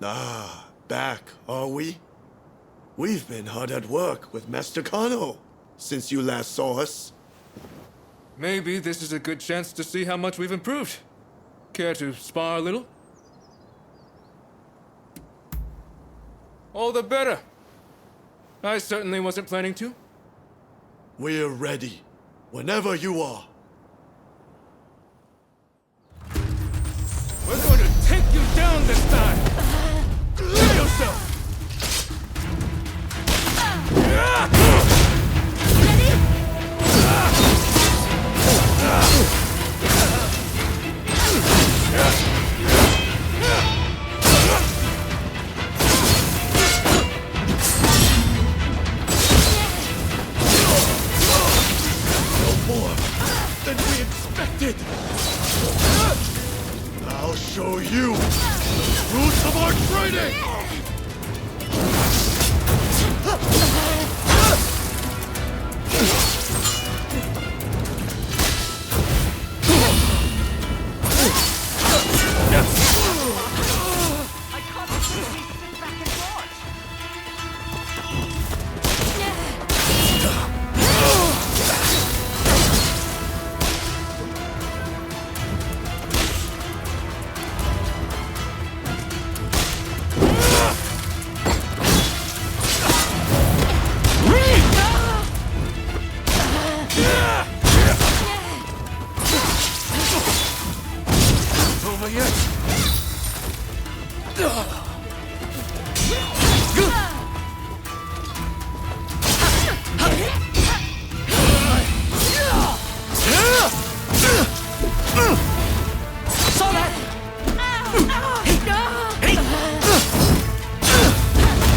S17: Ah, back, are we? We've been hard at work with Master Kano since you last saw us.
S19: Maybe this is a good chance to see how much we've improved. Care to spar a little? All the better. I certainly wasn't planning to.
S17: We're ready, whenever you are.
S19: We're going to take you down this time! Kill yourself!
S17: No more than we expected! I'll show you the fruits of our training!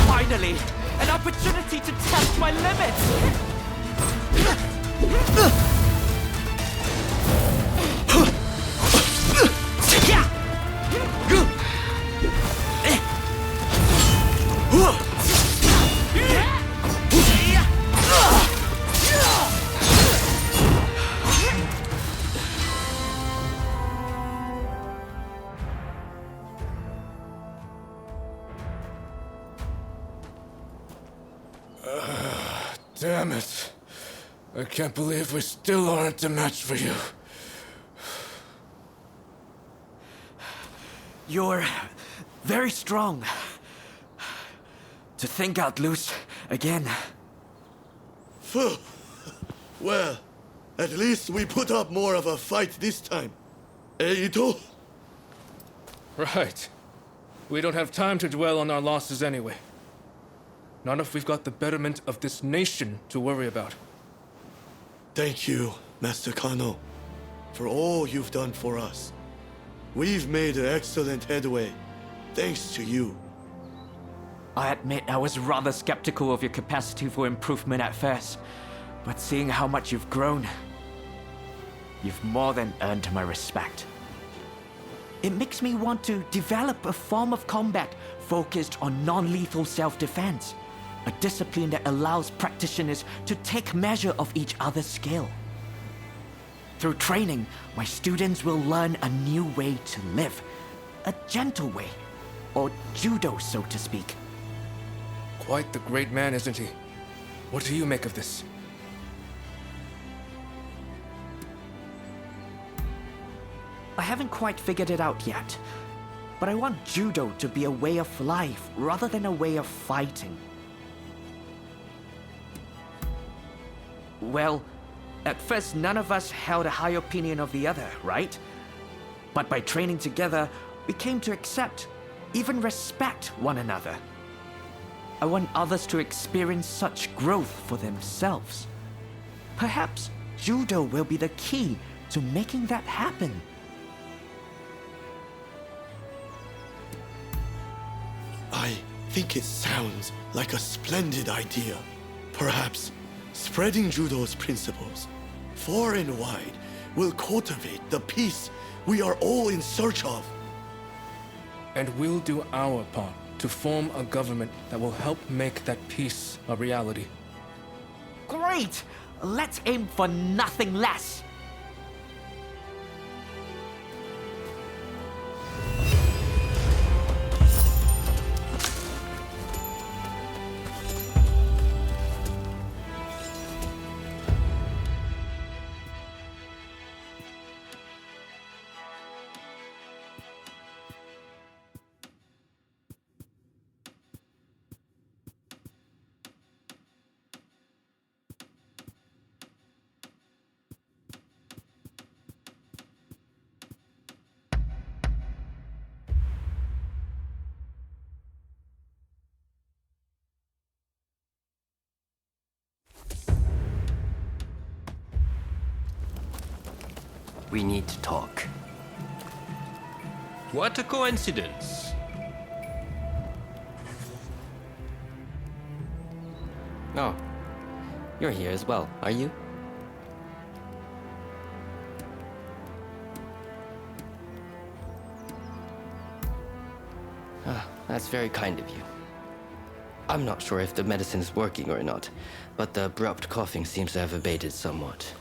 S5: Finally, an opportunity to test my limits!
S19: Damn it. I can't believe we still aren't a match for you.
S14: You're very strong. To think I'd lose again.
S17: Phew. Well, at least we put up more of a fight this time. Ito?
S19: Right. We don't have time to dwell on our losses anyway. Not if we've got the betterment of this nation to worry about.
S17: Thank you, Master Kano, for all you've done for us. We've made excellent headway, thanks to you.
S14: I admit I was rather skeptical of your capacity for improvement at first, but seeing how much you've grown, you've more than earned my respect. It makes me want to develop a form of combat focused on non-lethal self-defense, a discipline that allows practitioners to take measure of each other's skill. Through training, my students will learn a new way to live, a gentle way, or judo, so to speak.
S19: Quite the great man, isn't he? What do you make of this?
S14: I haven't quite figured it out yet, but I want judo to be a way of life rather than a way of fighting. Well, at first none of us held a high opinion of the other, right? But by training together, we came to accept, even respect one another. I want others to experience such growth for themselves. Perhaps judo will be the key to making that happen.
S17: I think it sounds like a splendid idea. Perhaps spreading judo's principles far and wide will cultivate the peace we are all in search of.
S19: And we'll do our part to form a government that will help make that peace a reality.
S14: Great! Let's aim for nothing less.
S8: We need to talk.
S3: What a coincidence.
S8: Oh, you're here as well, are you? Ah, that's very kind of you. I'm not sure if the medicine is working or not, but the abrupt coughing seems to have abated somewhat.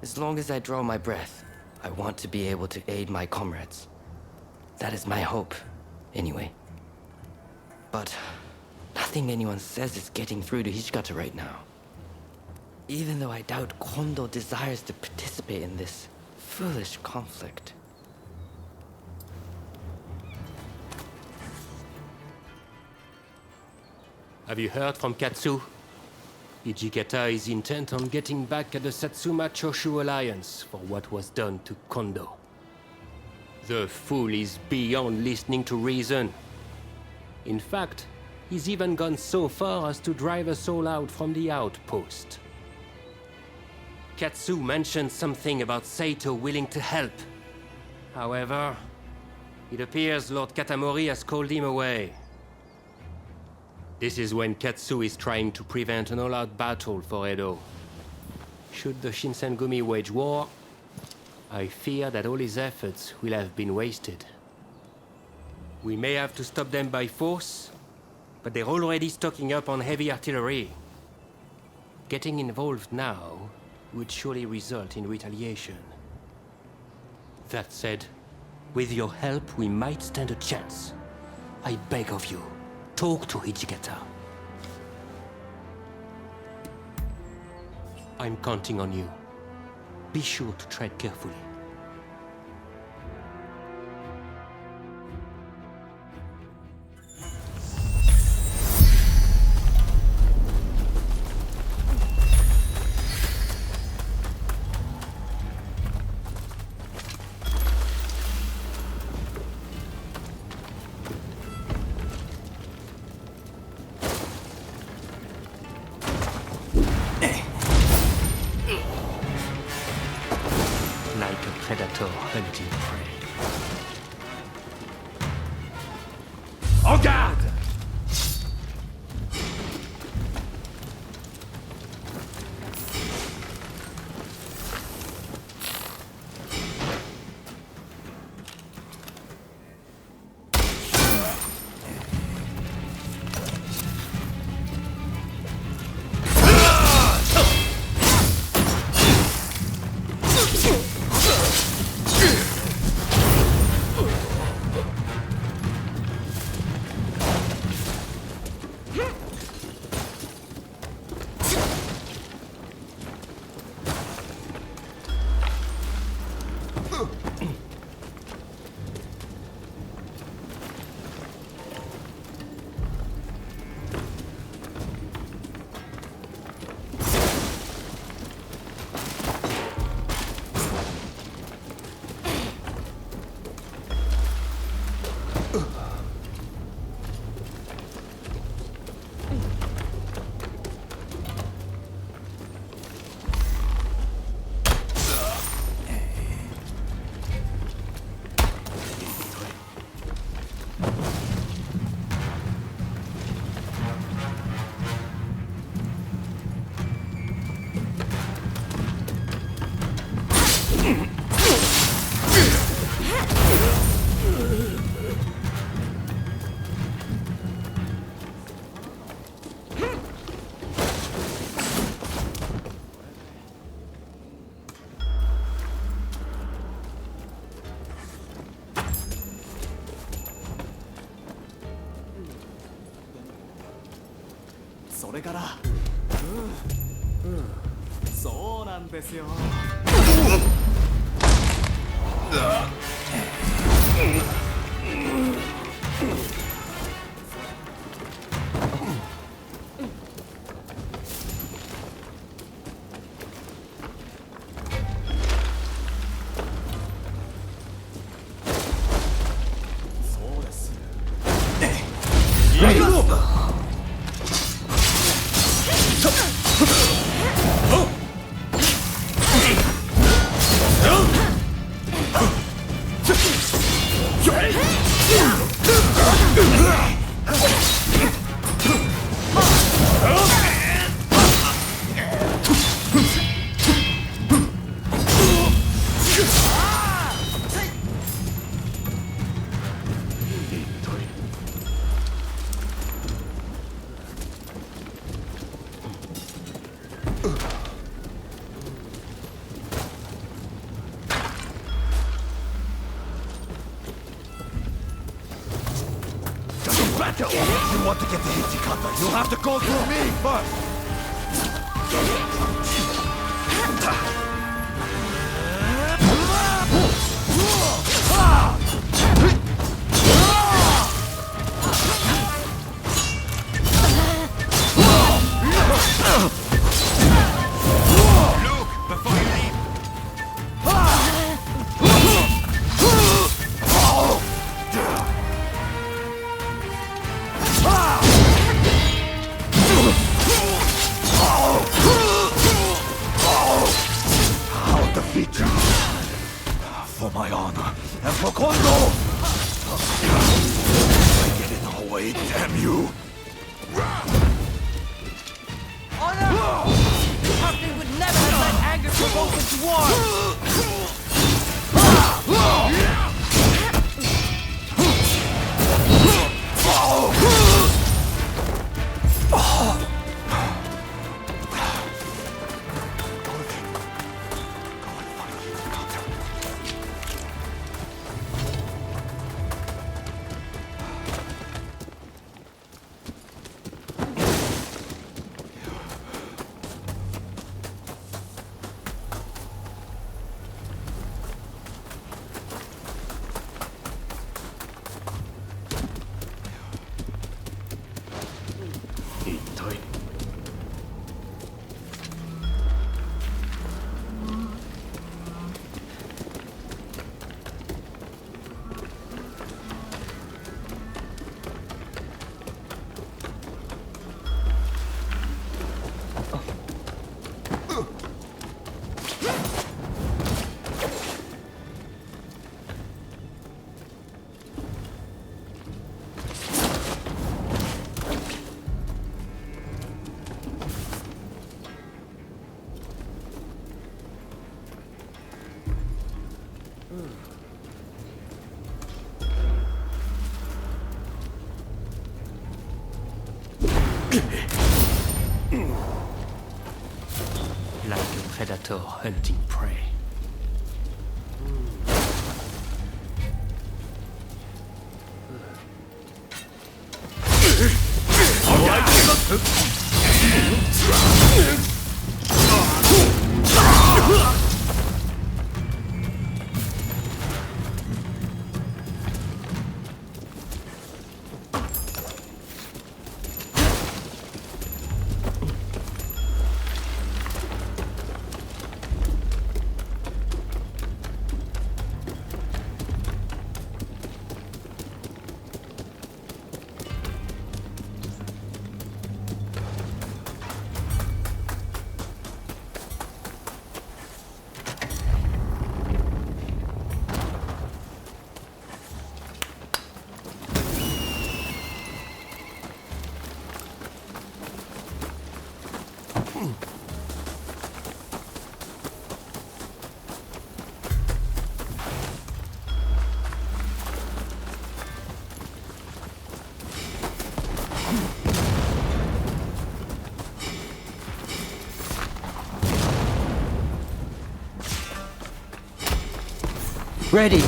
S8: As long as I draw my breath, I want to be able to aid my comrades. That is my hope, anyway. But nothing anyone says is getting through to Hijikata right now. Even though I doubt Kondo desires to participate in this foolish conflict.
S3: Have you heard from Katsu? Hijikata is intent on getting back at the Satsuma Choshu Alliance for what was done to Kondo. The fool is beyond listening to reason. In fact, he's even gone so far as to drive us all out from the outpost. Katsu mentioned something about Saito willing to help. However, it appears Lord Katamori has called him away. This is when Katsu is trying to prevent an all-out battle for Edo. Should the Shinsengumi wage war, I fear that all his efforts will have been wasted. We may have to stop them by force, but they're already stocking up on heavy artillery. Getting involved now would surely result in retaliation. That said, with your help, we might stand a chance. I beg of you. Talk to Hijikata. I'm counting on you. Be sure to tread carefully. Like a predator hunting prey.
S5: En garde!
S20: If you want to get the Hichikata, you'll have to go through me first! For my honor, and for Kondo! Get in our way, damn you!
S9: Honor! Hoffman would never have let anger provoke into war!
S3: predator hunting prey.
S14: Ready.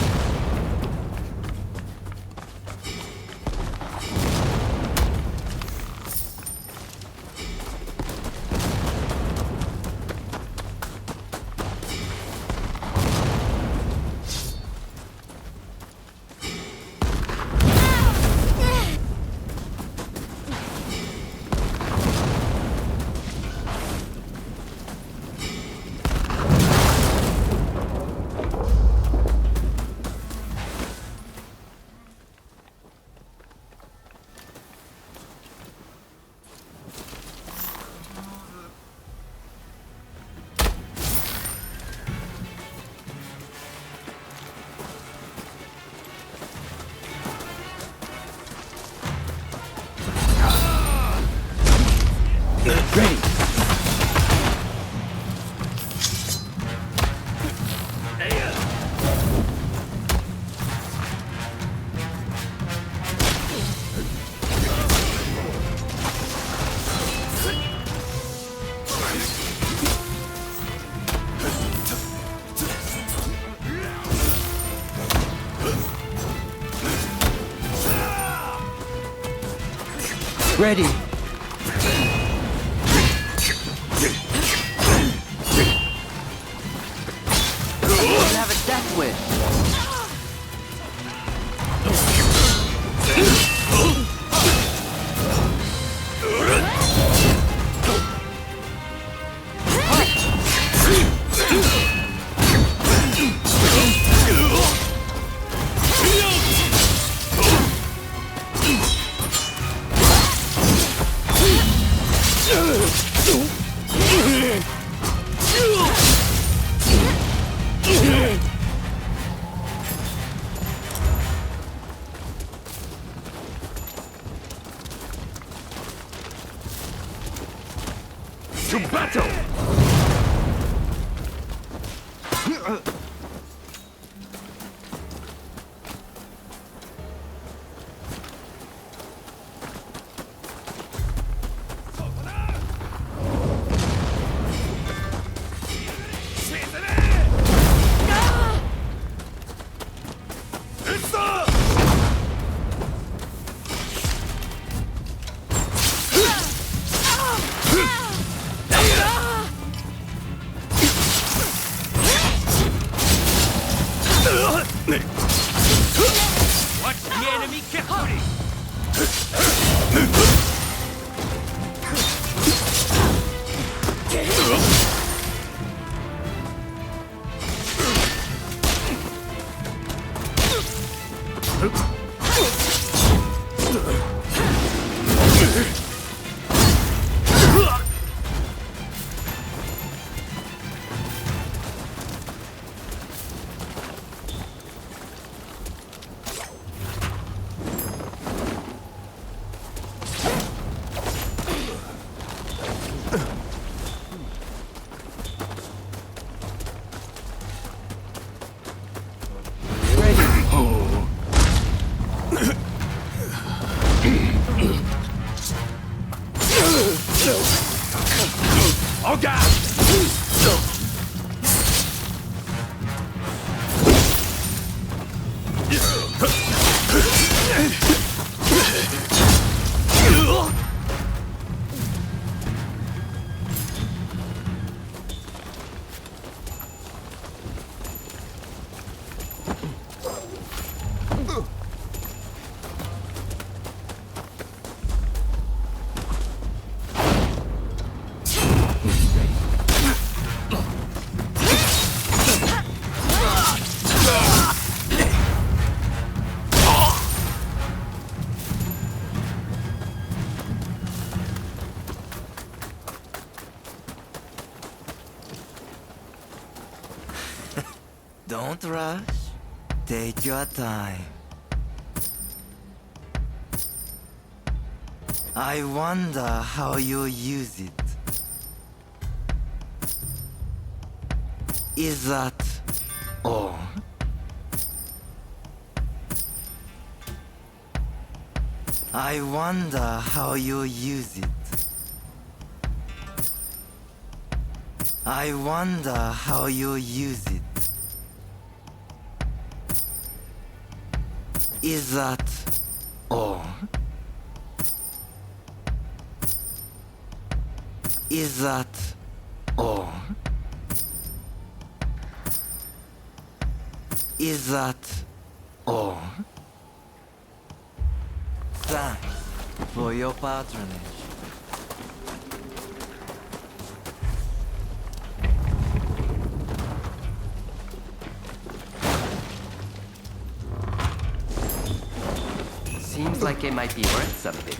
S14: Ready. Ready.
S9: We'll have a death wish.
S20: To battle!
S5: Watch the enemy get ready!
S15: Don't rush. Take your time. I wonder how you'll use it. Is that all? I wonder how you'll use it. I wonder how you'll use it. Is that all? Is that all? Is that all? Thanks for your patronage.
S8: Seems like it might be worth something.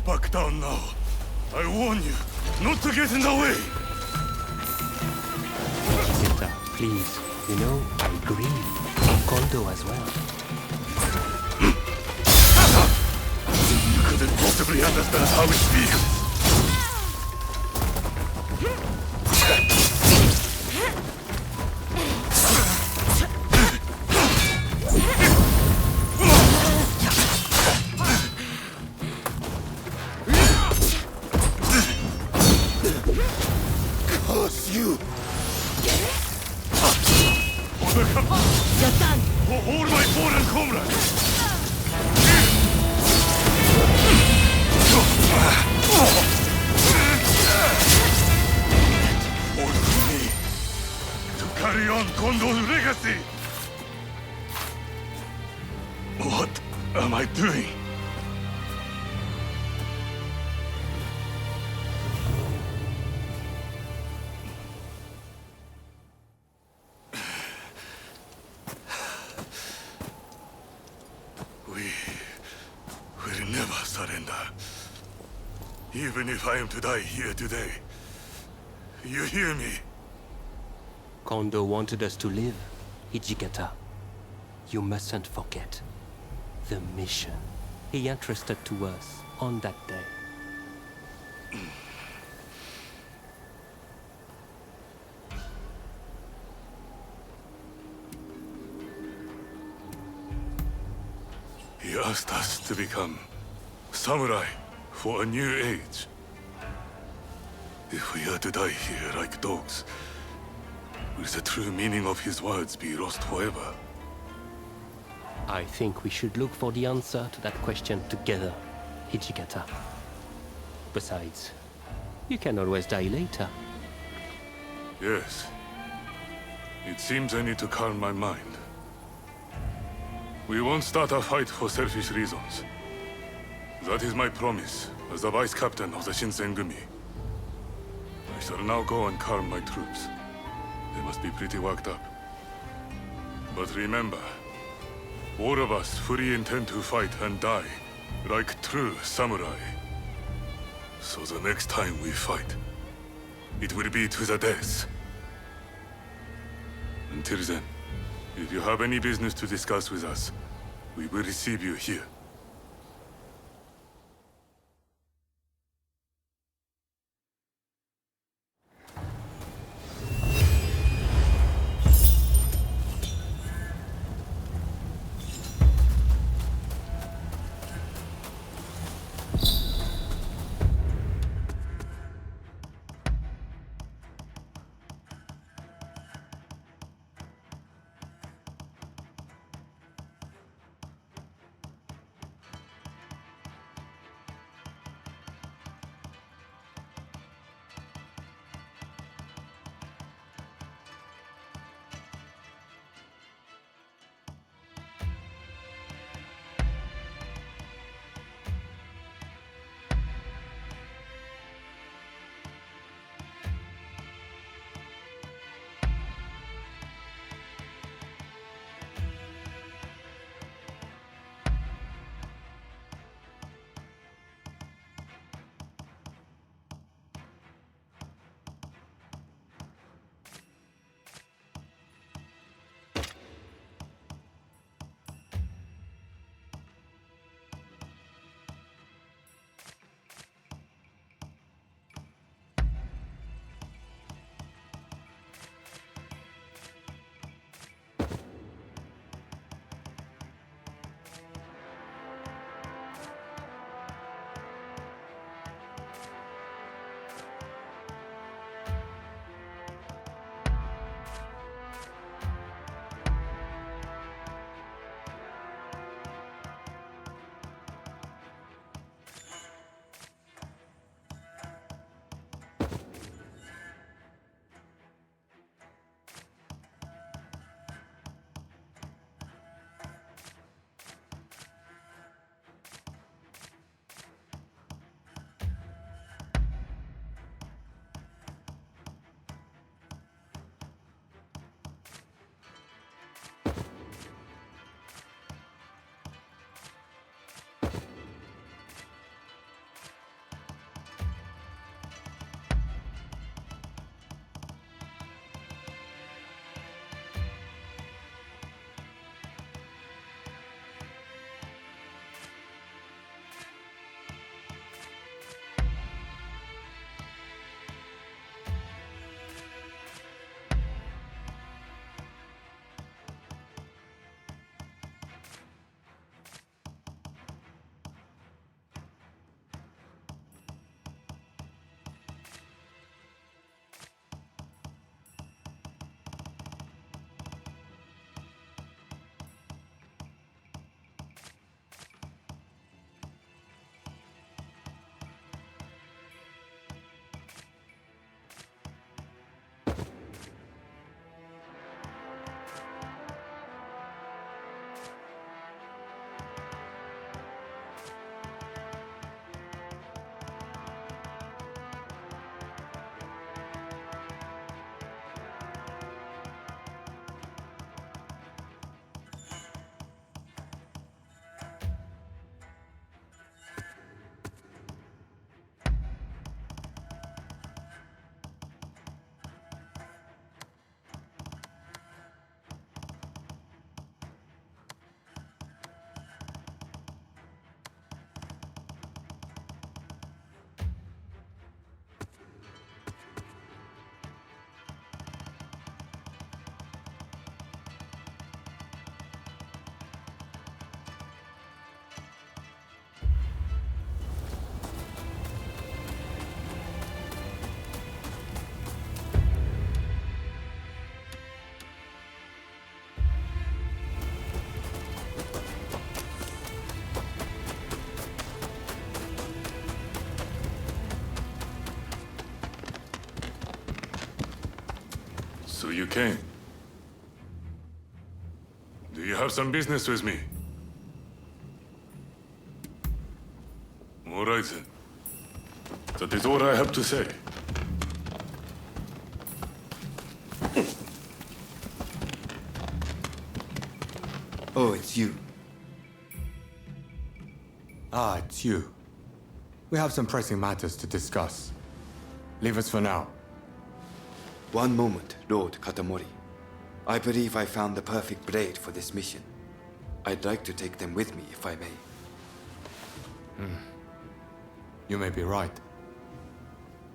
S2: Back down now. I warn you, not to get in the way.
S3: Sita, please. You know, I grieve. Kondo as well.
S2: You couldn't possibly understand how it feels.
S17: You!
S2: For all my fallen comrades! Order me to carry on Kondo's legacy! What am I doing? We'll never surrender. Even if I am to die here today. You hear me?
S3: Kondo wanted us to live, Hijikata. You mustn't forget the mission he entrusted to us on that day.
S2: He asked us to become samurai for a new age. If we are to die here like dogs, will the true meaning of his words be lost forever?
S3: I think we should look for the answer to that question together, Hijikata. Besides, you can always die later.
S2: Yes. It seems I need to calm my mind. We won't start a fight for selfish reasons. That is my promise as the vice captain of the Shinsengumi. I shall now go and calm my troops. They must be pretty worked up. But remember, all of us fully intend to fight and die like true samurai. So the next time we fight, it will be to the death. Until then, if you have any business to discuss with us, we will receive you here. So you came. Do you have some business with me? All right then. That is all I have to say.
S11: Oh, it's you. Ah, it's you. We have some pressing matters to discuss. Leave us for now.
S21: One moment, Lord Katamori. I believe I found the perfect blade for this mission. I'd like to take them with me, if I may.
S11: You may be right.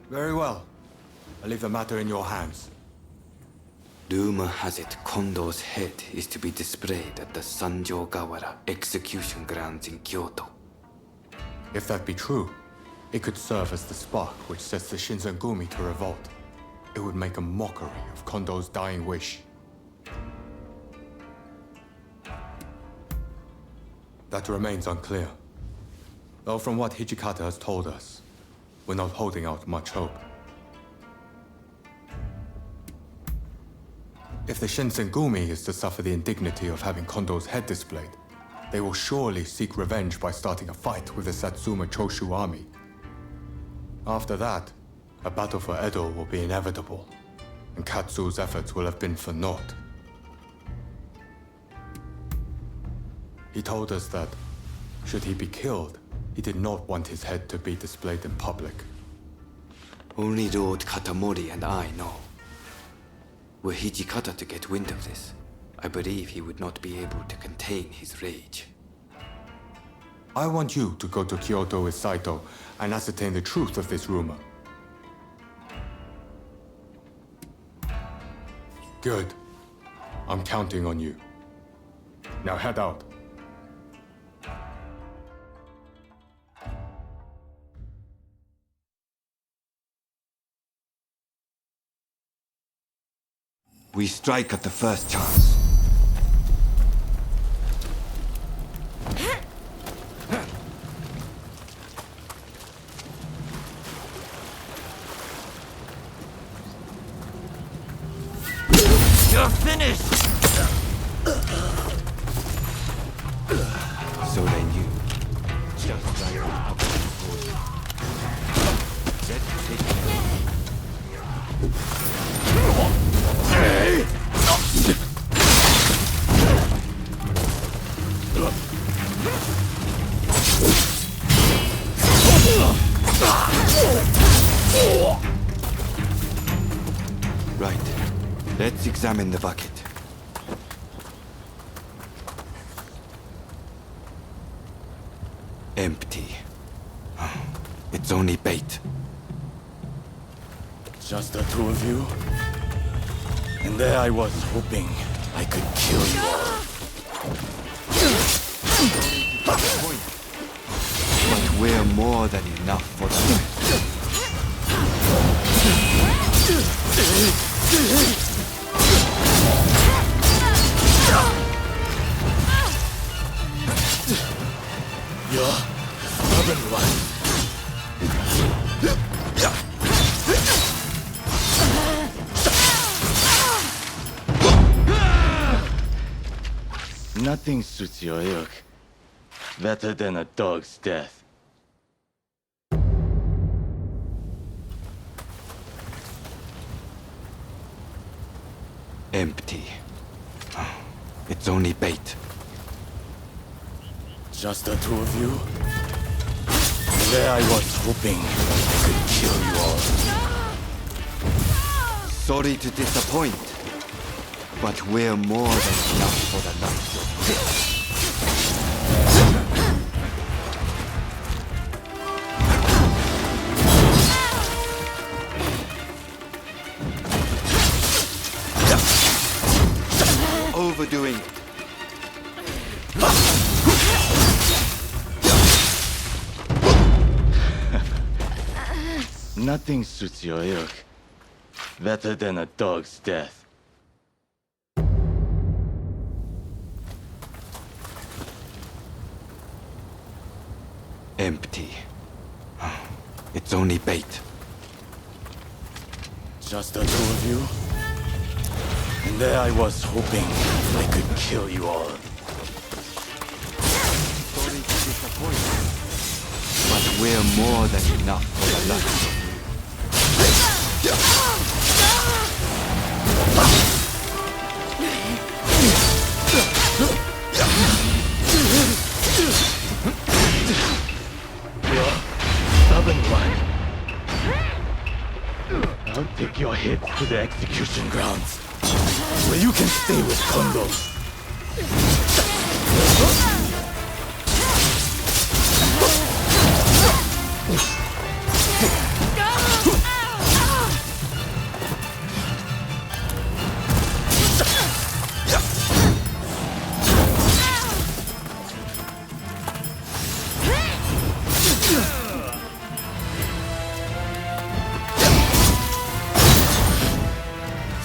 S11: Very well. I'll leave the matter in your hands.
S21: Rumor has it Kondo's head is to be displayed at the Sanjo-gawara execution grounds in Kyoto.
S11: If that be true, it could serve as the spark which sets the Shinsengumi to revolt. It would make a mockery of Kondo's dying wish. That remains unclear. Though from what Hijikata has told us, we're not holding out much hope. If the Shinsengumi is to suffer the indignity of having Kondo's head displayed, they will surely seek revenge by starting a fight with the Satsuma Choshu army. After that, a battle for Edo will be inevitable, and Katsu's efforts will have been for naught. He told us that, should he be killed, he did not want his head to be displayed in public.
S21: Only Lord Katamori and I know. Were Hijikata to get wind of this, I believe he would not be able to contain his rage.
S11: I want you to go to Kyoto with Saito and ascertain the truth of this rumor. Good. I'm counting on you. Now head out.
S21: We strike at the first chance.
S9: You're finished!
S21: So they knew. Just like the public told you. Let's take care. Right. Let's examine the bucket. Empty. It's only bait.
S20: Just the two of you? And there I was hoping I could kill you all.
S21: But we're more than enough for them.
S20: You're stubborn one.
S22: Nothing suits your ilk better than a dog's death.
S21: Empty. It's only bait.
S20: Just the two of you? And there I was hoping I could kill you all.
S21: Sorry to disappoint, but we're more than enough for the night of this. Overdoing it.
S22: Nothing suits your ilk better than a dog's death.
S21: Empty. It's only bait.
S20: Just the two of you?
S22: And there I was hoping I could kill you all.
S21: Sorry to disappoint you, but we're more than enough for the likes of you.
S22: You're stubborn one. I'll take your head to the execution grounds, where you can stay with Kondo.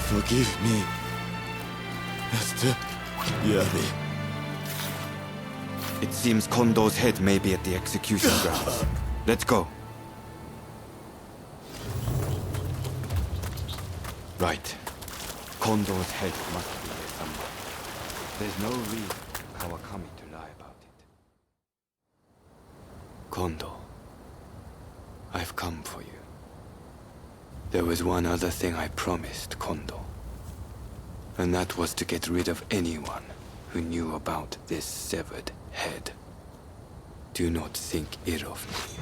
S22: Forgive me, Master Yari.
S21: It seems Kondo's head may be at the execution grounds. Let's go. Right. Kondo's head must be there somewhere. There's no reason Kawakami to lie about it. Kondo, I've come for you. There was one other thing I promised Kondo. And that was to get rid of anyone who knew about this severed head. Do not think ill of me.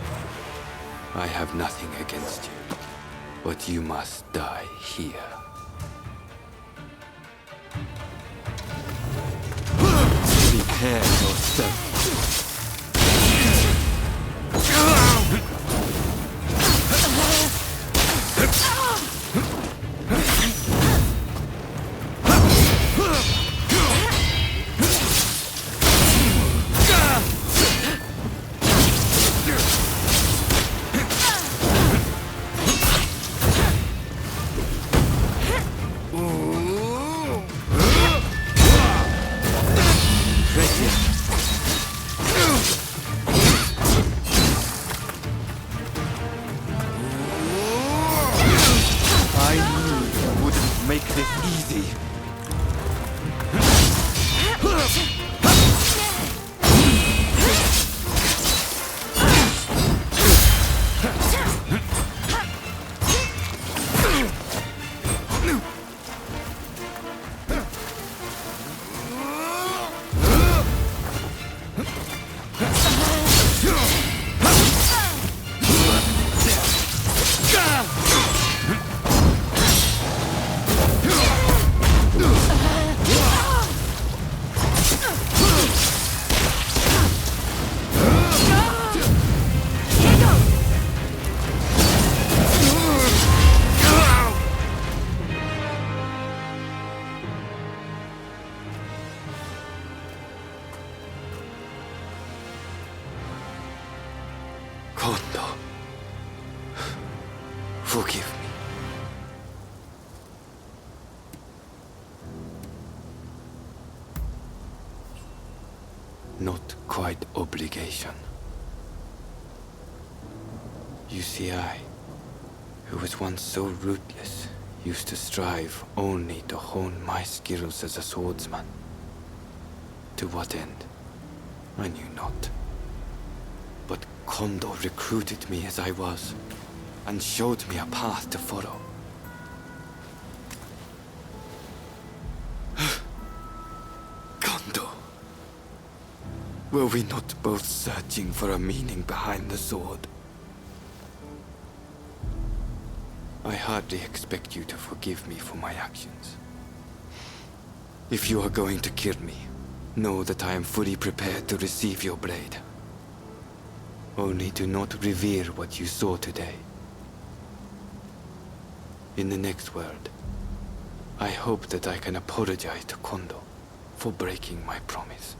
S21: I have nothing against you, but you must die here. Prepare yourself. Kondo, forgive me. Not quite obligation. You see, I, who was once so ruthless, used to strive only to hone my skills as a swordsman. To what end? I knew not. But Kondo recruited me as I was, and showed me a path to follow. Kondo, were we not both searching for a meaning behind the sword? I hardly expect you to forgive me for my actions. If you are going to kill me, know that I am fully prepared to receive your blade. Only do not revere what you saw today. In the next world, I hope that I can apologize to Kondo for breaking my promise.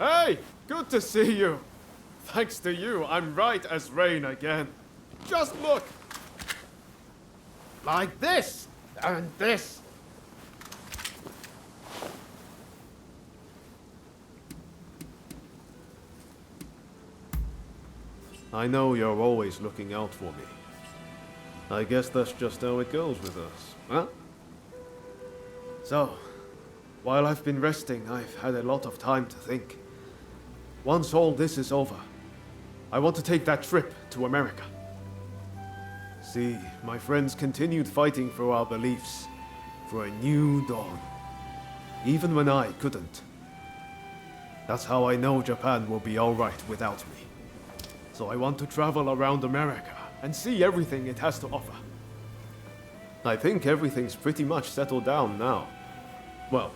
S1: Hey! Good to see you! Thanks to you, I'm right as rain again. Just look! Like this! And this! I know you're always looking out for me. I guess that's just how it goes with us, huh? So, while I've been resting, I've had a lot of time to think. Once all this is over, I want to take that trip to America. See, my friends continued fighting for our beliefs, for a new dawn, even when I couldn't. That's how I know Japan will be all right without me. So I want to travel around America and see everything it has to offer. I think everything's pretty much settled down now. Well,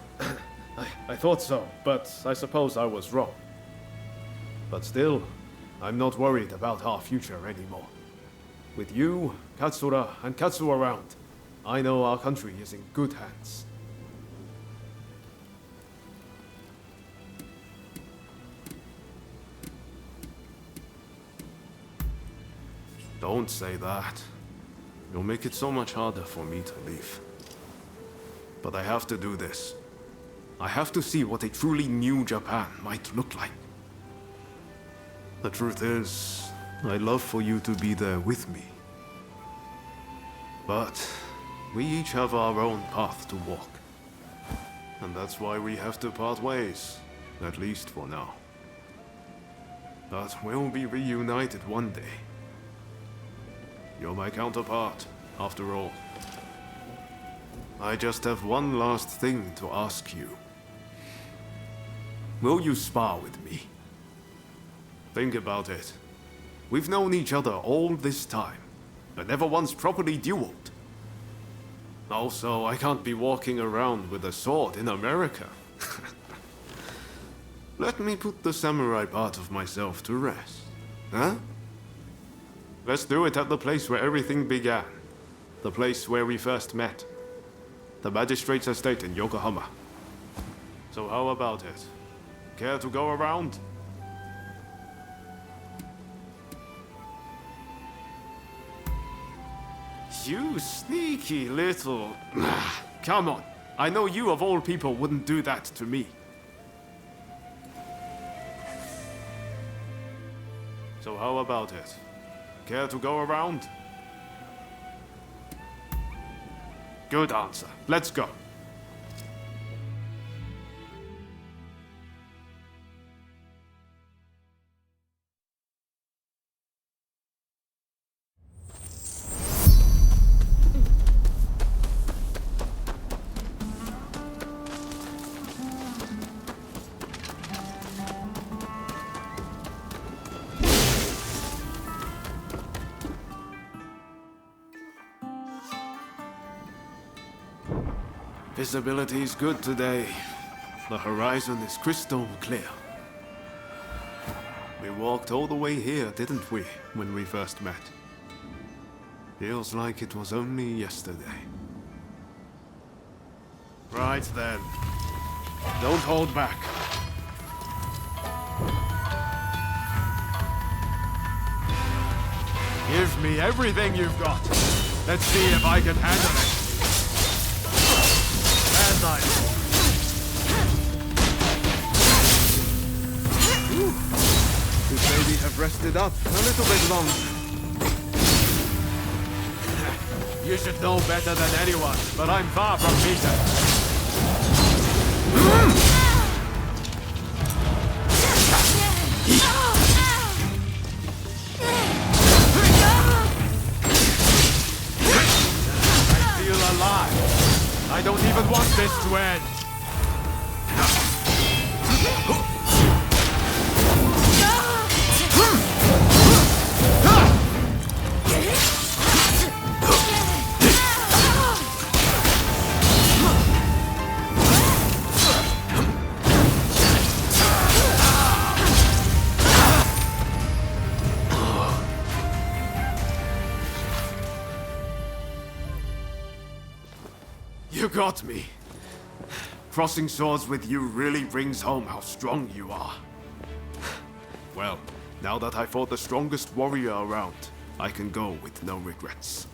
S1: I thought so, but I suppose I was wrong. But still, I'm not worried about our future anymore. With you, Katsura, and Katsu around, I know our country is in good hands. Don't say that. You'll make it so much harder for me to leave. But I have to do this. I have to see what a truly new Japan might look like. The truth is, I'd love for you to be there with me. But we each have our own path to walk. And that's why we have to part ways, at least for now. But we'll be reunited one day. You're my counterpart, after all. I just have one last thing to ask you. Will you spar with me? Think about it. We've known each other all this time, but never once properly dueled. Also, I can't be walking around with a sword in America. Let me put the samurai part of myself to rest. Huh? Let's do it at the place where everything began. The place where we first met. The magistrate's estate in Yokohama. So how about it? Care to go around? You sneaky little... Come on. I know you of all people wouldn't do that to me. So how about it? Care to go around? Good answer. Let's go. Visibility is good today. The horizon is crystal clear. We walked all the way here, didn't we, when we first met? Feels like it was only yesterday. Right then. Don't hold back. Give me everything you've got. Let's see if I can handle it. Could maybe have rested up a little bit longer. You should know better than anyone, but I'm far from Peter. I feel alive. I don't even want this to end. You got me. Crossing swords with you really brings home how strong you are. Well, now that I fought the strongest warrior around, I can go with no regrets.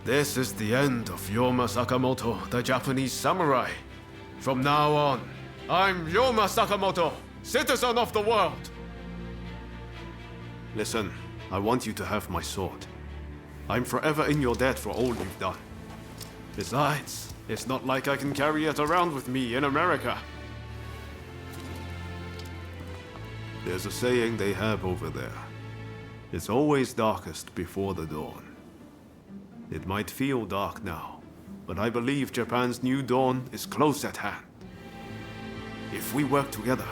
S1: This is the end of Yoma Sakamoto, the Japanese samurai. From now on, I'm Yoma Sakamoto, citizen of the world! Listen, I want you to have my sword. I'm forever in your debt for all you've done. Besides, it's not like I can carry it around with me in America. There's a saying they have over there. It's always darkest before the dawn. It might feel dark now, but I believe Japan's new dawn is close at hand. If we work together,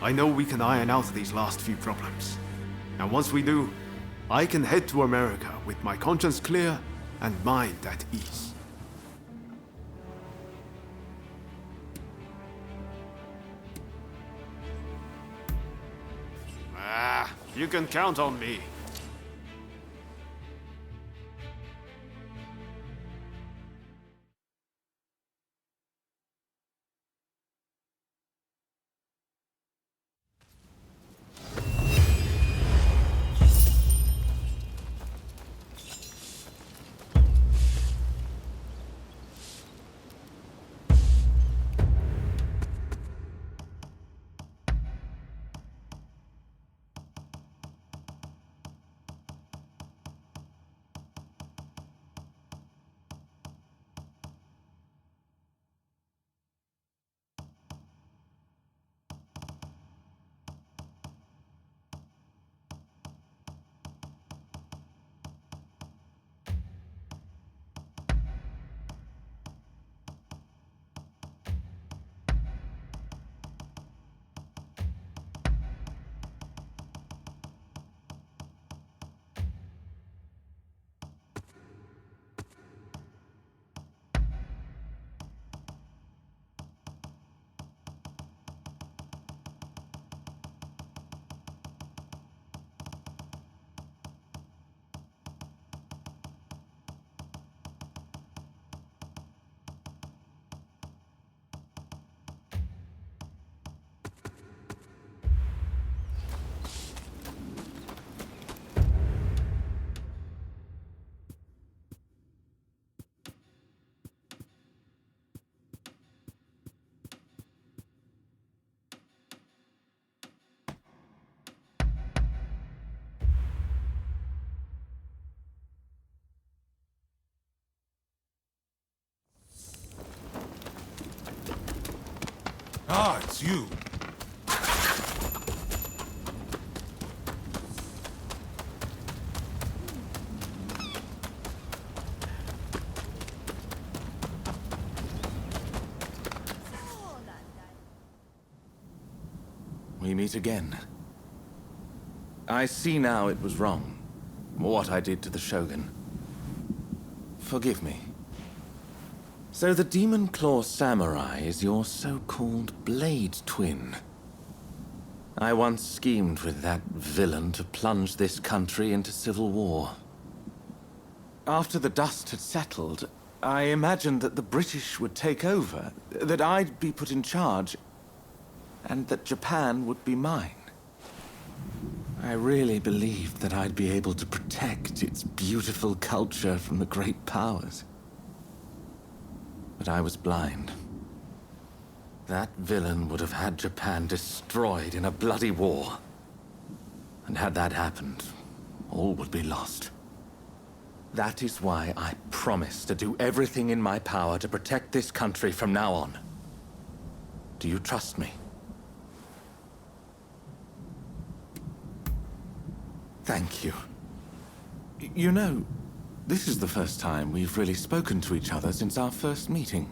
S1: I know we can iron out these last few problems. And once we do, I can head to America with my conscience clear and mind at ease. You can count on me.
S6: Ah, it's you.
S7: We meet again. I see now it was wrong, what I did to the Shogun. Forgive me. So the Demon Claw Samurai is your so-called blade twin. I once schemed with that villain to plunge this country into civil war. After the dust had settled, I imagined that the British would take over, that I'd be put in charge, and that Japan would be mine. I really believed that I'd be able to protect its beautiful culture from the great powers. But I was blind. That villain would have had Japan destroyed in a bloody war. And had that happened, all would be lost. That is why I promise to do everything in my power to protect this country from now on. Do you trust me? Thank you. You know, this is the first time we've really spoken to each other since our first meeting.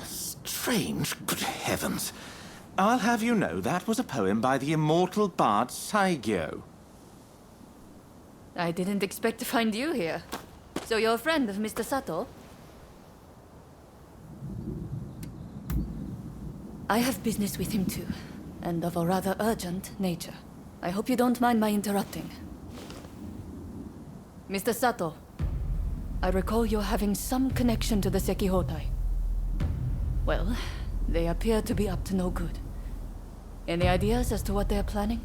S7: Strange, good heavens. I'll have you know that was a poem by the immortal bard Saigyo.
S23: I didn't expect to find you here. So you're a friend of Mr. Sato? I have business with him too, and of a rather urgent nature. I hope you don't mind my interrupting. Mr. Sato, I recall you're having some connection to the Sekihotai. Well, they appear to be up to no good. Any ideas as to what they're planning?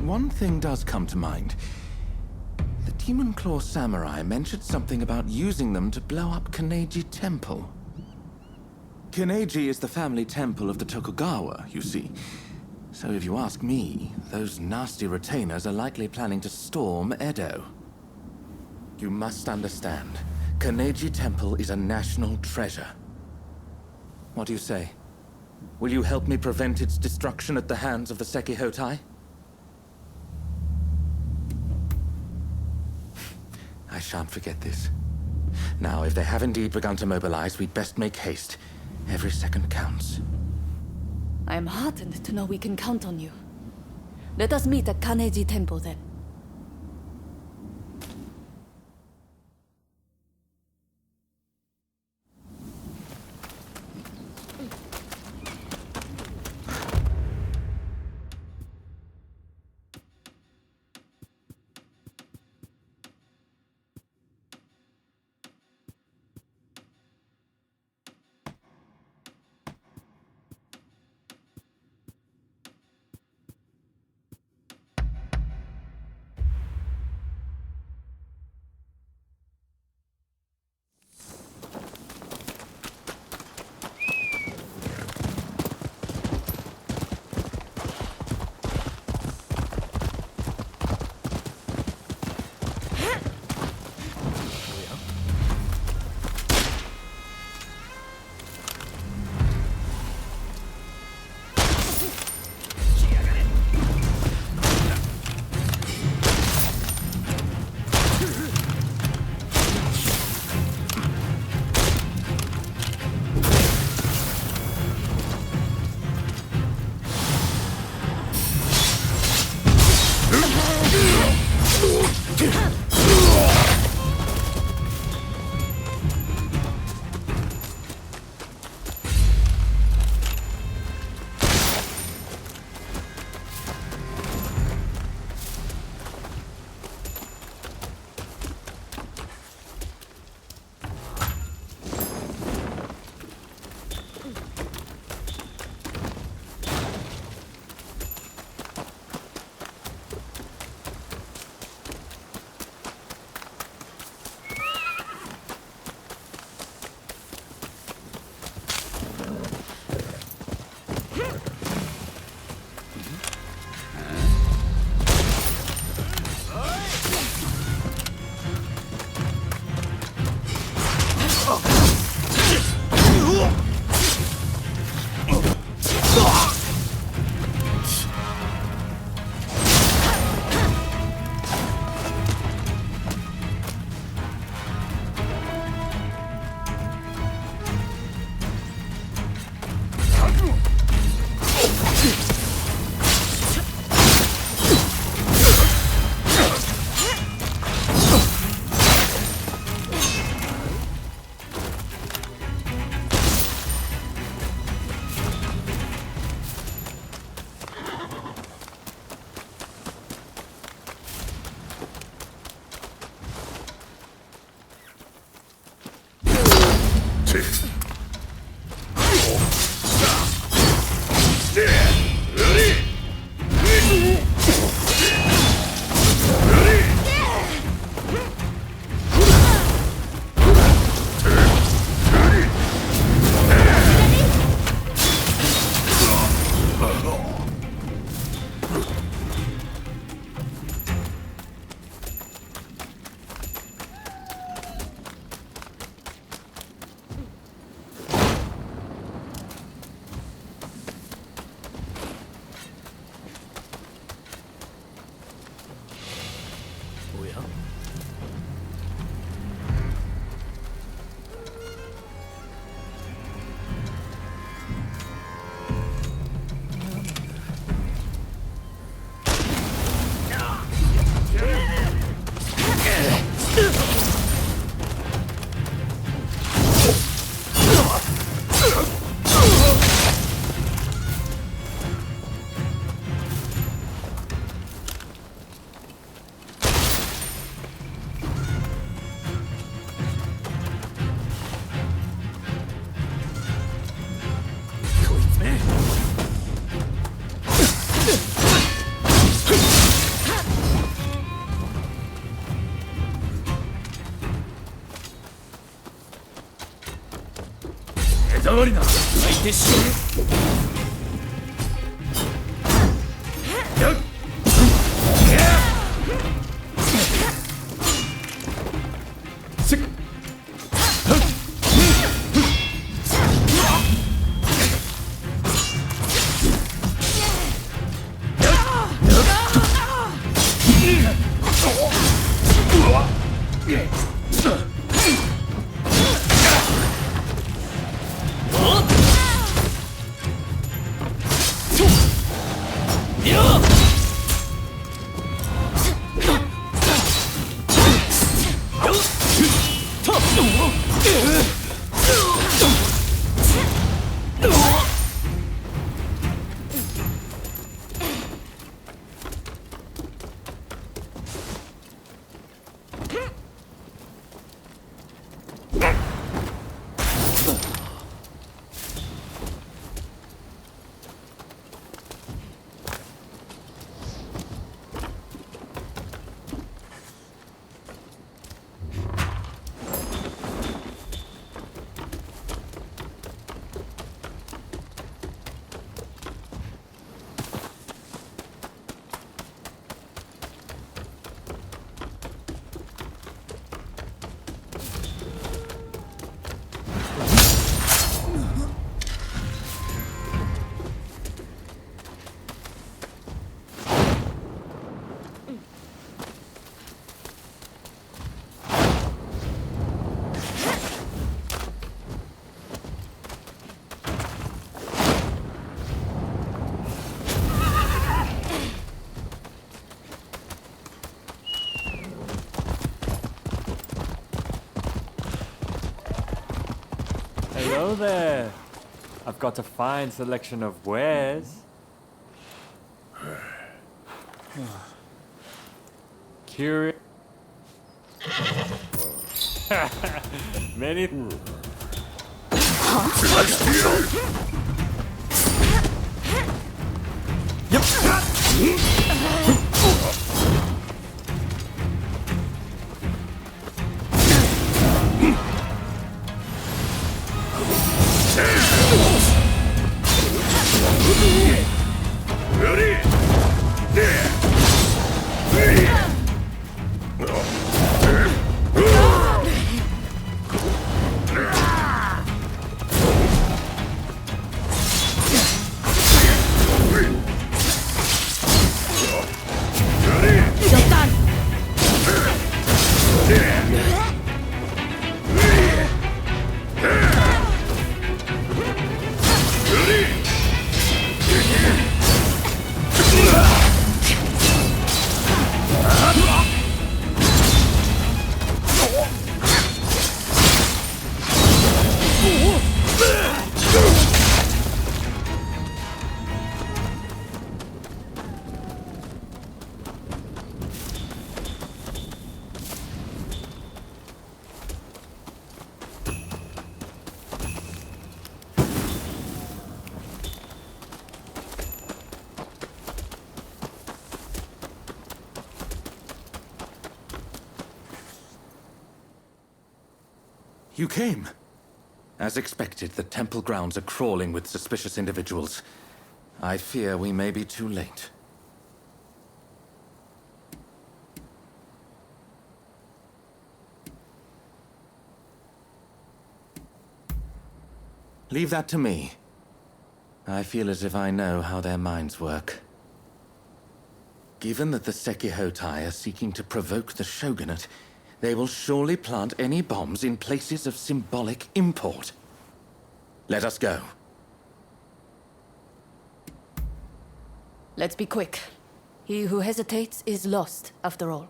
S7: One thing does come to mind. The Demon Claw Samurai mentioned something about using them to blow up Kaneji Temple. Kaneji is the family temple of the Tokugawa, you see. So if you ask me, those nasty retainers are likely planning to storm Edo. You must understand, Kaneji Temple is a national treasure. What do you say? Will you help me prevent its destruction at the hands of the Sekihotai? I shan't forget this. Now, if they have indeed begun to mobilize, we'd best make haste. Every second counts.
S23: I am heartened to know we can count on you. Let us meet at Kaneji Temple then.
S19: りな。相手しろ。
S6: Hello there. I've got a fine selection of wares. Curious. Many.
S7: You came. As expected, the temple grounds are crawling with suspicious individuals. I fear we may be too late. Leave that to me. I feel as if I know how their minds work. Given that the Sekihotai are seeking to provoke the Shogunate, they will surely plant any bombs in places of symbolic import. Let us go.
S23: Let's be quick. He who hesitates is lost, after all.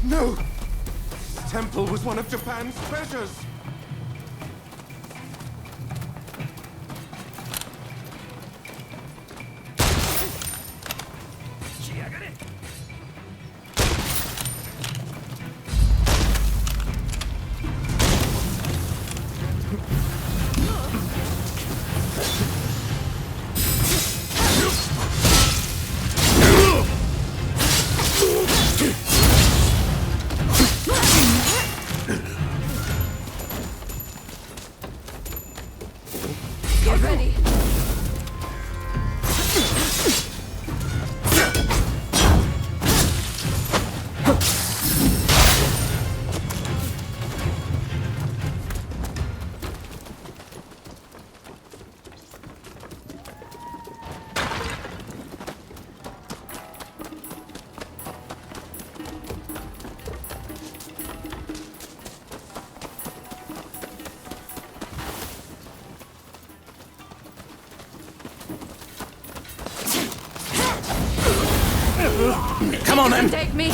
S7: No! This temple was one of Japan's treasures! Come on, then!
S23: Take me!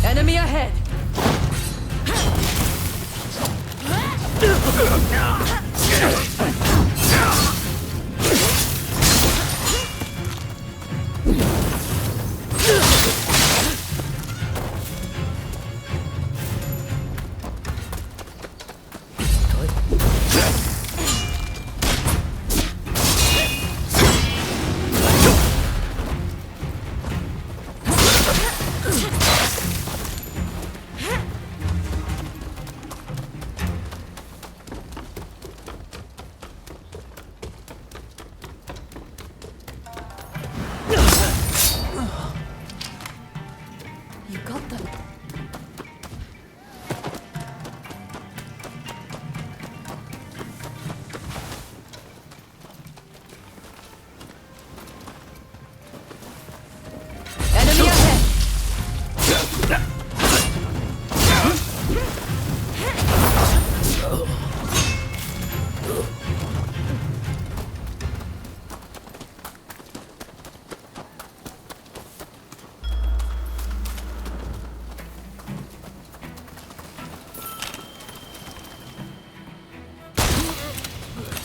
S23: Enemy ahead! You got them. Enemy ahead!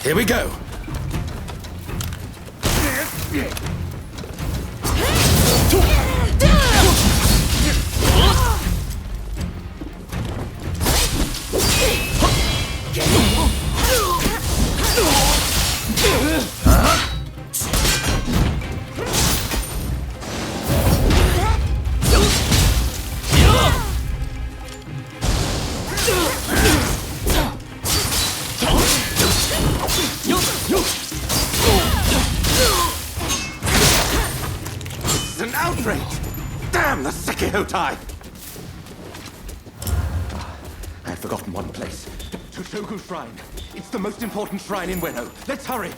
S7: Here we go! It's an outrage! Damn the Sekihotai! I had forgotten one place. Toshoku Shrine. It's the most important shrine in Ueno. Let's hurry!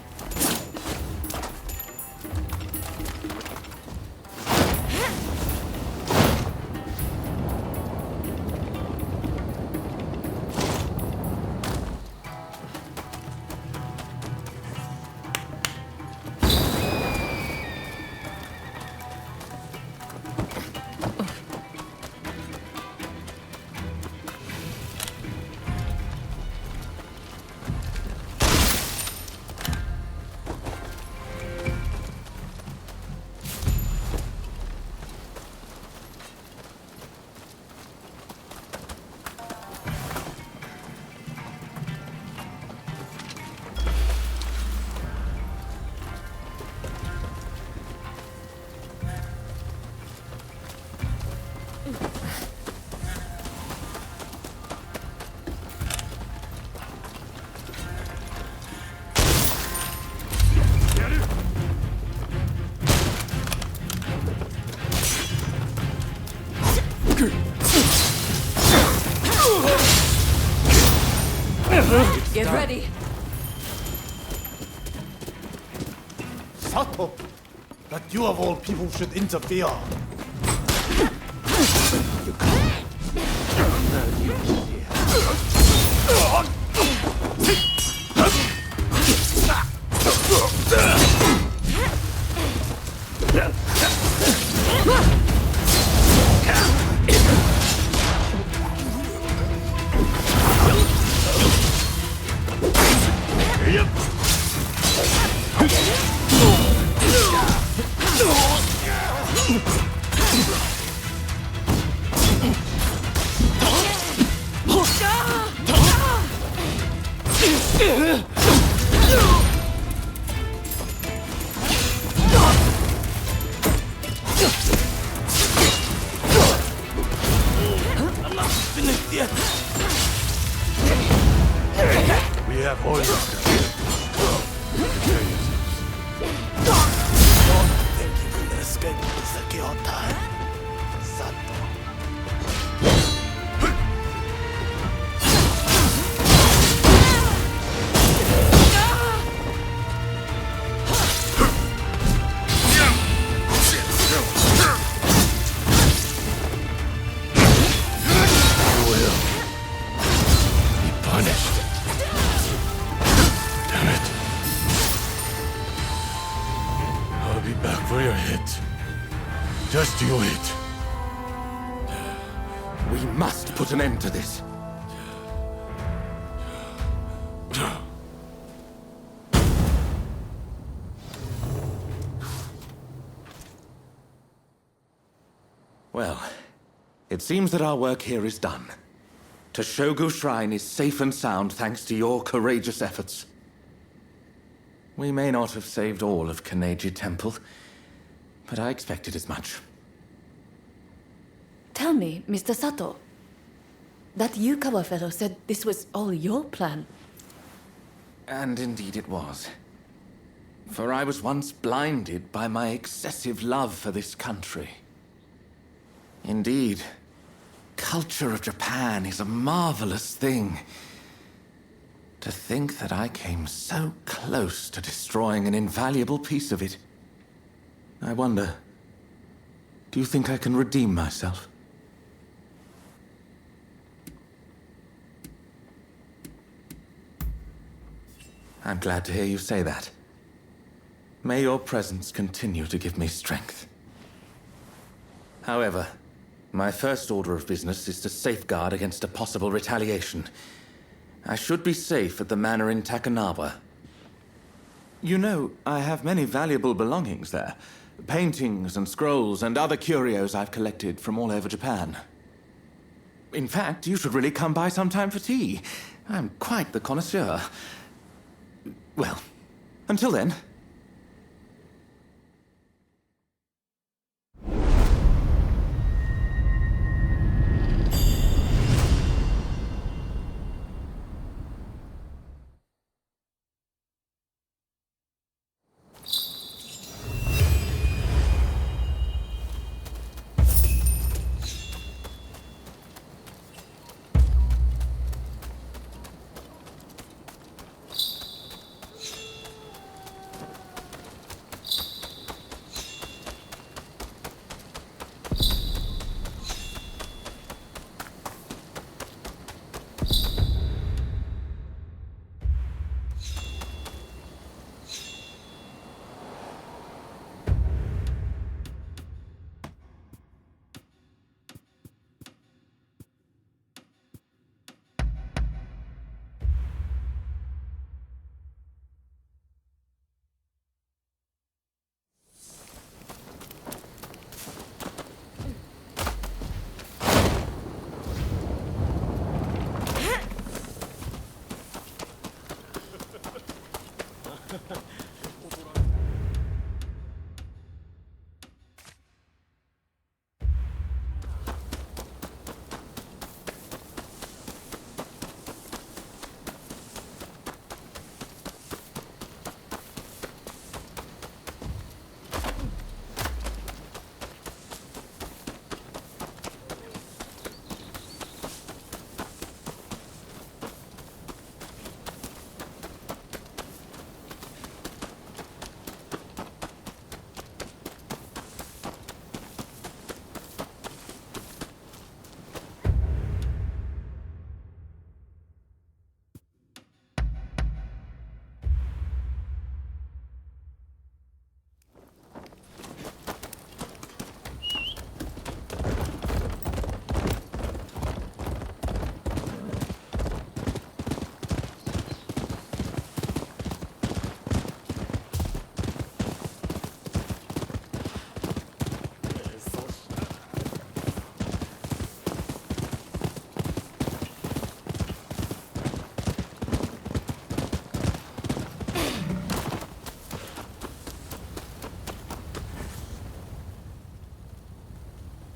S23: Get ready.
S1: Sato! That
S20: You of all people should interfere.
S17: I'm not finished yet.
S20: We have oil.
S17: Don't think you can escape the Sekihotai, Sato.
S2: For your hit. Just you wait.
S7: We must put an end to this. Well, it seems that our work here is done. Toshogu Shrine is safe and sound thanks to your courageous efforts. We may not have saved all of Kaneji Temple, but I expected as much.
S23: Tell me, Mr. Sato. That Yukawa fellow said this was all your plan.
S7: And indeed it was. For I was once blinded by my excessive love for this country. Indeed, culture of Japan is a marvelous thing. To think that I came so close to destroying an invaluable piece of it. I wonder, do you think I can redeem myself? I'm glad to hear you say that. May your presence continue to give me strength. However, my first order of business is to safeguard against a possible retaliation. I should be safe at the manor in Takanawa. You know, I have many valuable belongings there. Paintings and scrolls and other curios I've collected from all over Japan. In fact, you should really come by sometime for tea. I'm quite the connoisseur. Well, until then.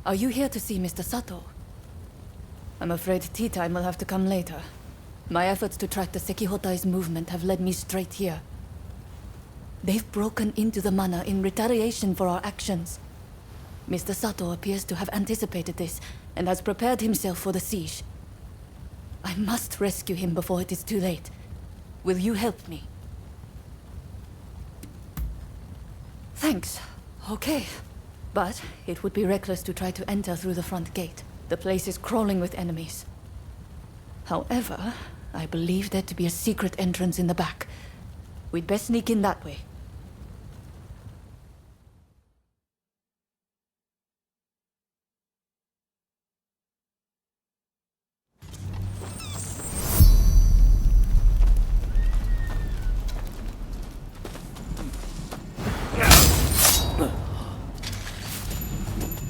S23: Are you here to see Mr. Sato? I'm afraid tea time will have to come later. My efforts to track the Sekihotai's movement have led me straight here. They've broken into the mana in retaliation for our actions. Mr. Sato appears to have anticipated this and has prepared himself for the siege. I must rescue him before it is too late. Will you help me? Thanks. Okay. But it would be reckless to try to enter through the front gate. The place is crawling with enemies. However, I believe there to be a secret entrance in the back. We'd best sneak in that way.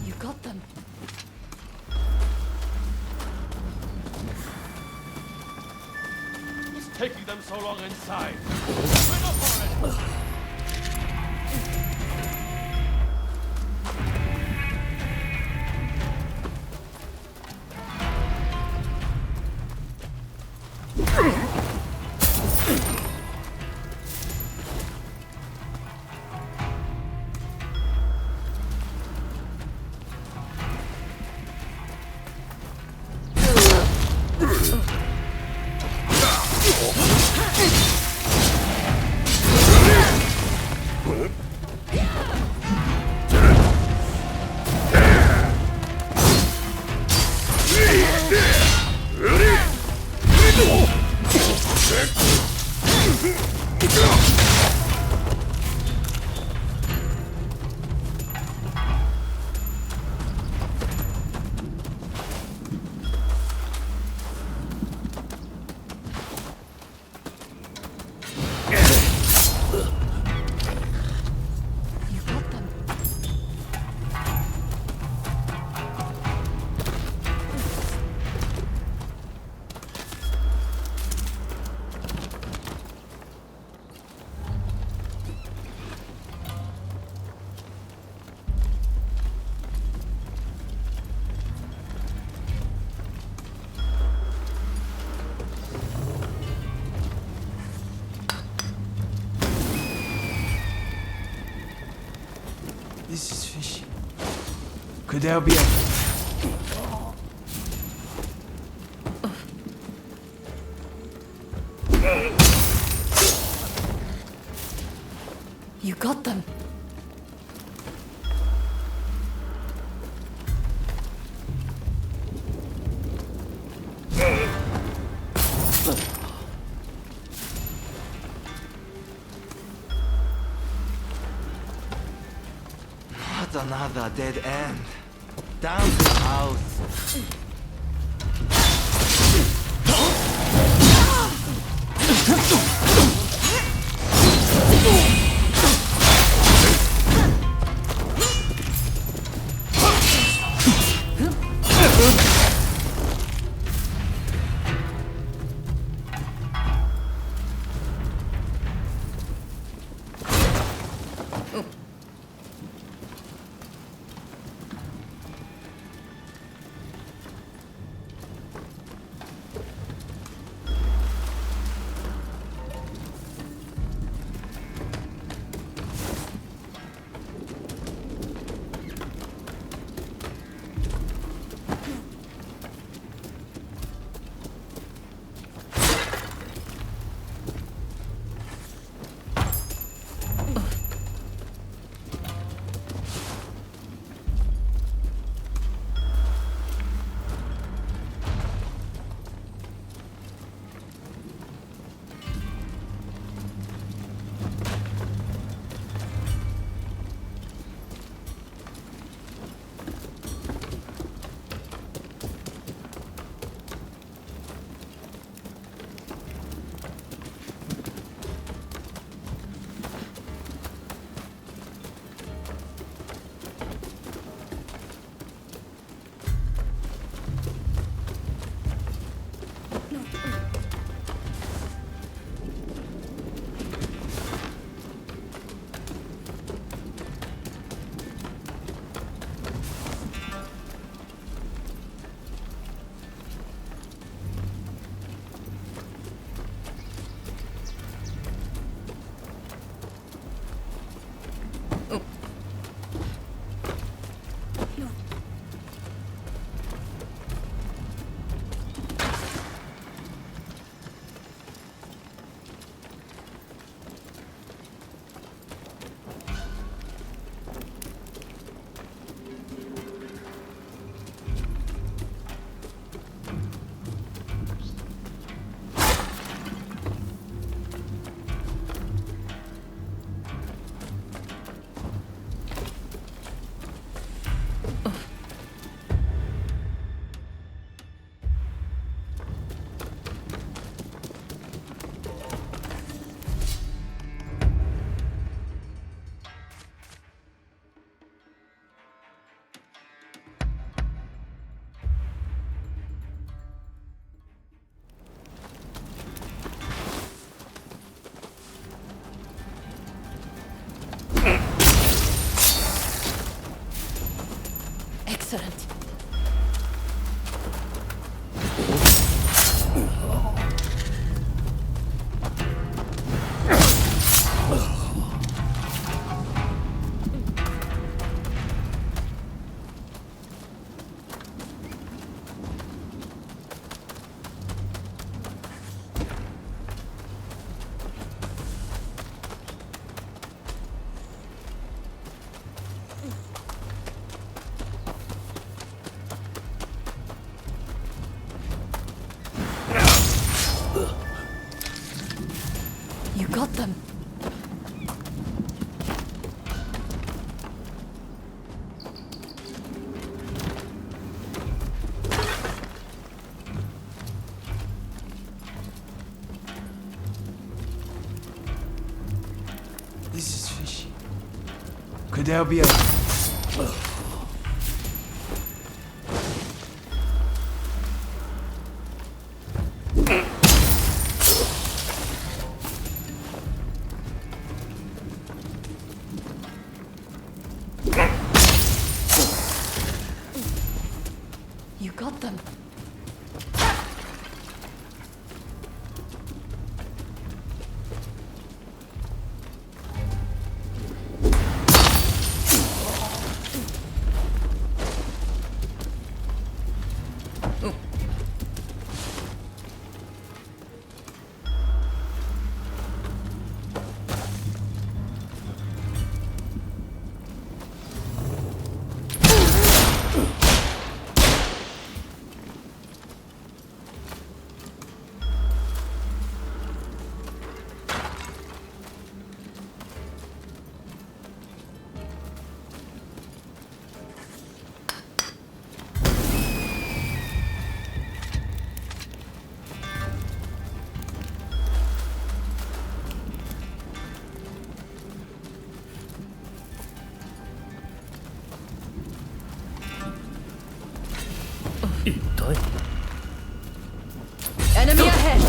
S23: You got them.
S20: What's taking them so long inside? Bring up already!
S5: This is fishy. Could there be a...
S23: You got them.
S15: Not another dead end. Down to the house.
S23: Excellent. You got them.
S12: This is fishy. Could there be a...
S23: You got them. Enemy ahead!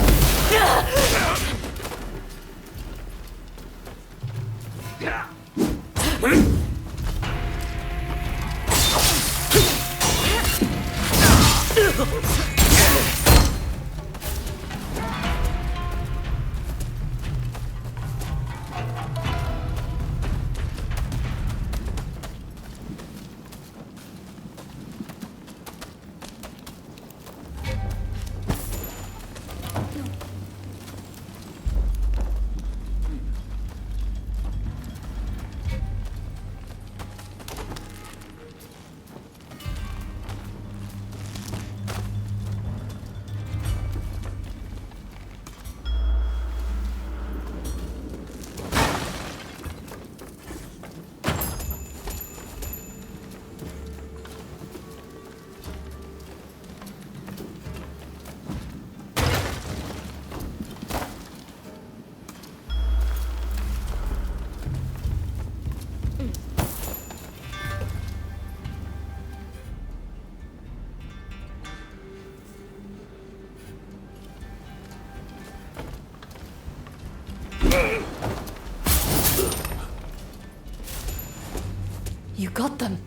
S23: You got them.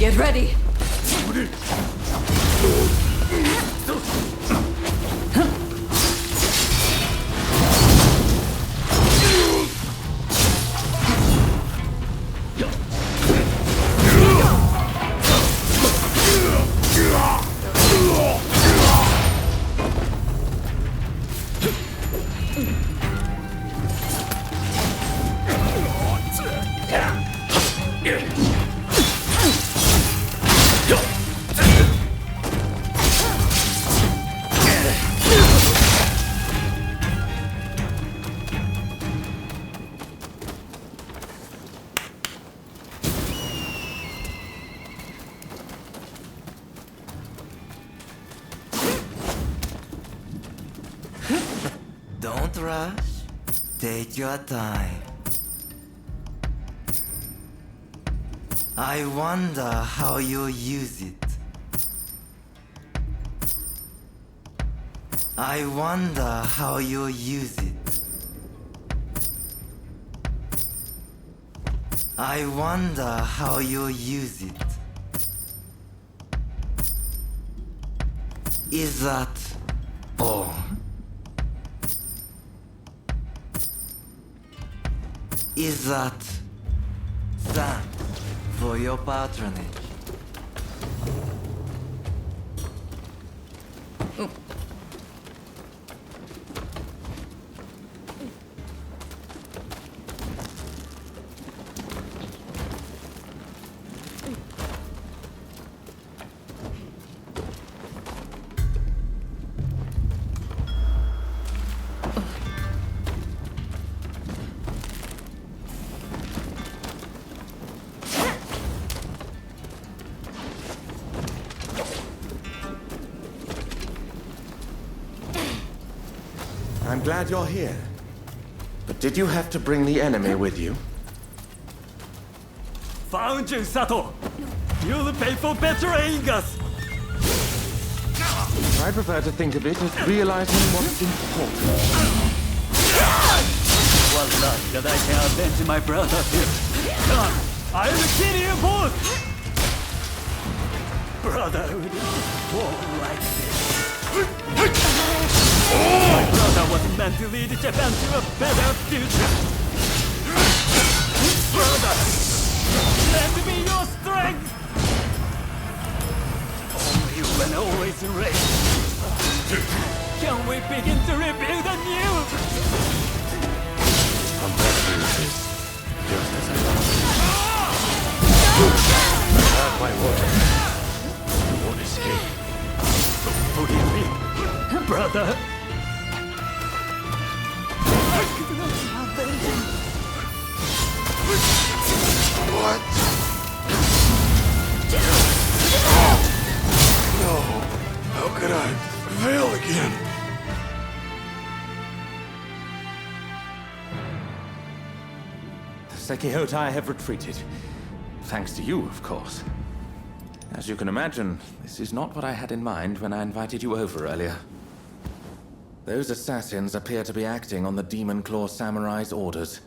S23: Get ready!
S15: Don't rush. Take your time. I wonder how you'll use it. I wonder how you'll use it. I wonder how you'll use it. Is that all? Is that thanks for your patronage?
S7: I'm glad you're here. But did you have to bring the enemy with you?
S6: Found you, Sato! You'll pay for betraying us!
S7: I prefer to think of it as realizing what's important.
S6: What luck that I can avenge my brother here. Come, I will kill you both! Brotherhood is all like this. My brother wasn't meant to lead Japan to a better future. Brother, lend me your strength! Only when always erased can we begin to rebuild anew!
S18: I'm back to this, just as I have my word. You won't escape.
S6: Forgive me, brother.
S18: What? No. How could I fail again?
S7: The Sekihotai have retreated. Thanks to you, of course. As you can imagine, this is not what I had in mind when I invited you over earlier. Those assassins appear to be acting on the Demon Claw Samurai's orders.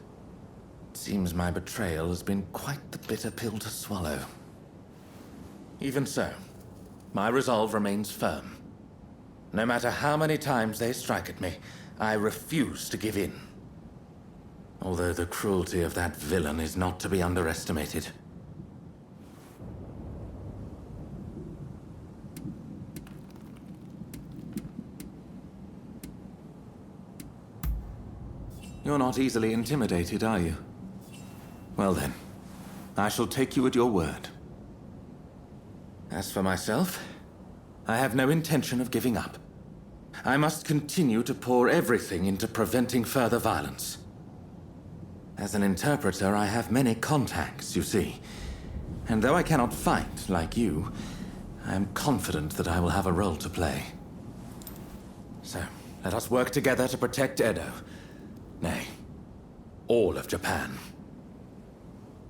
S7: It seems my betrayal has been quite the bitter pill to swallow. Even so, my resolve remains firm. No matter how many times they strike at me, I refuse to give in. Although the cruelty of that villain is not to be underestimated. You're not easily intimidated, are you? Well then, I shall take you at your word. As for myself, I have no intention of giving up. I must continue to pour everything into preventing further violence. As an interpreter, I have many contacts, you see. And though I cannot fight like you, I am confident that I will have a role to play. So, let us work together to protect Edo. Nay, all of Japan.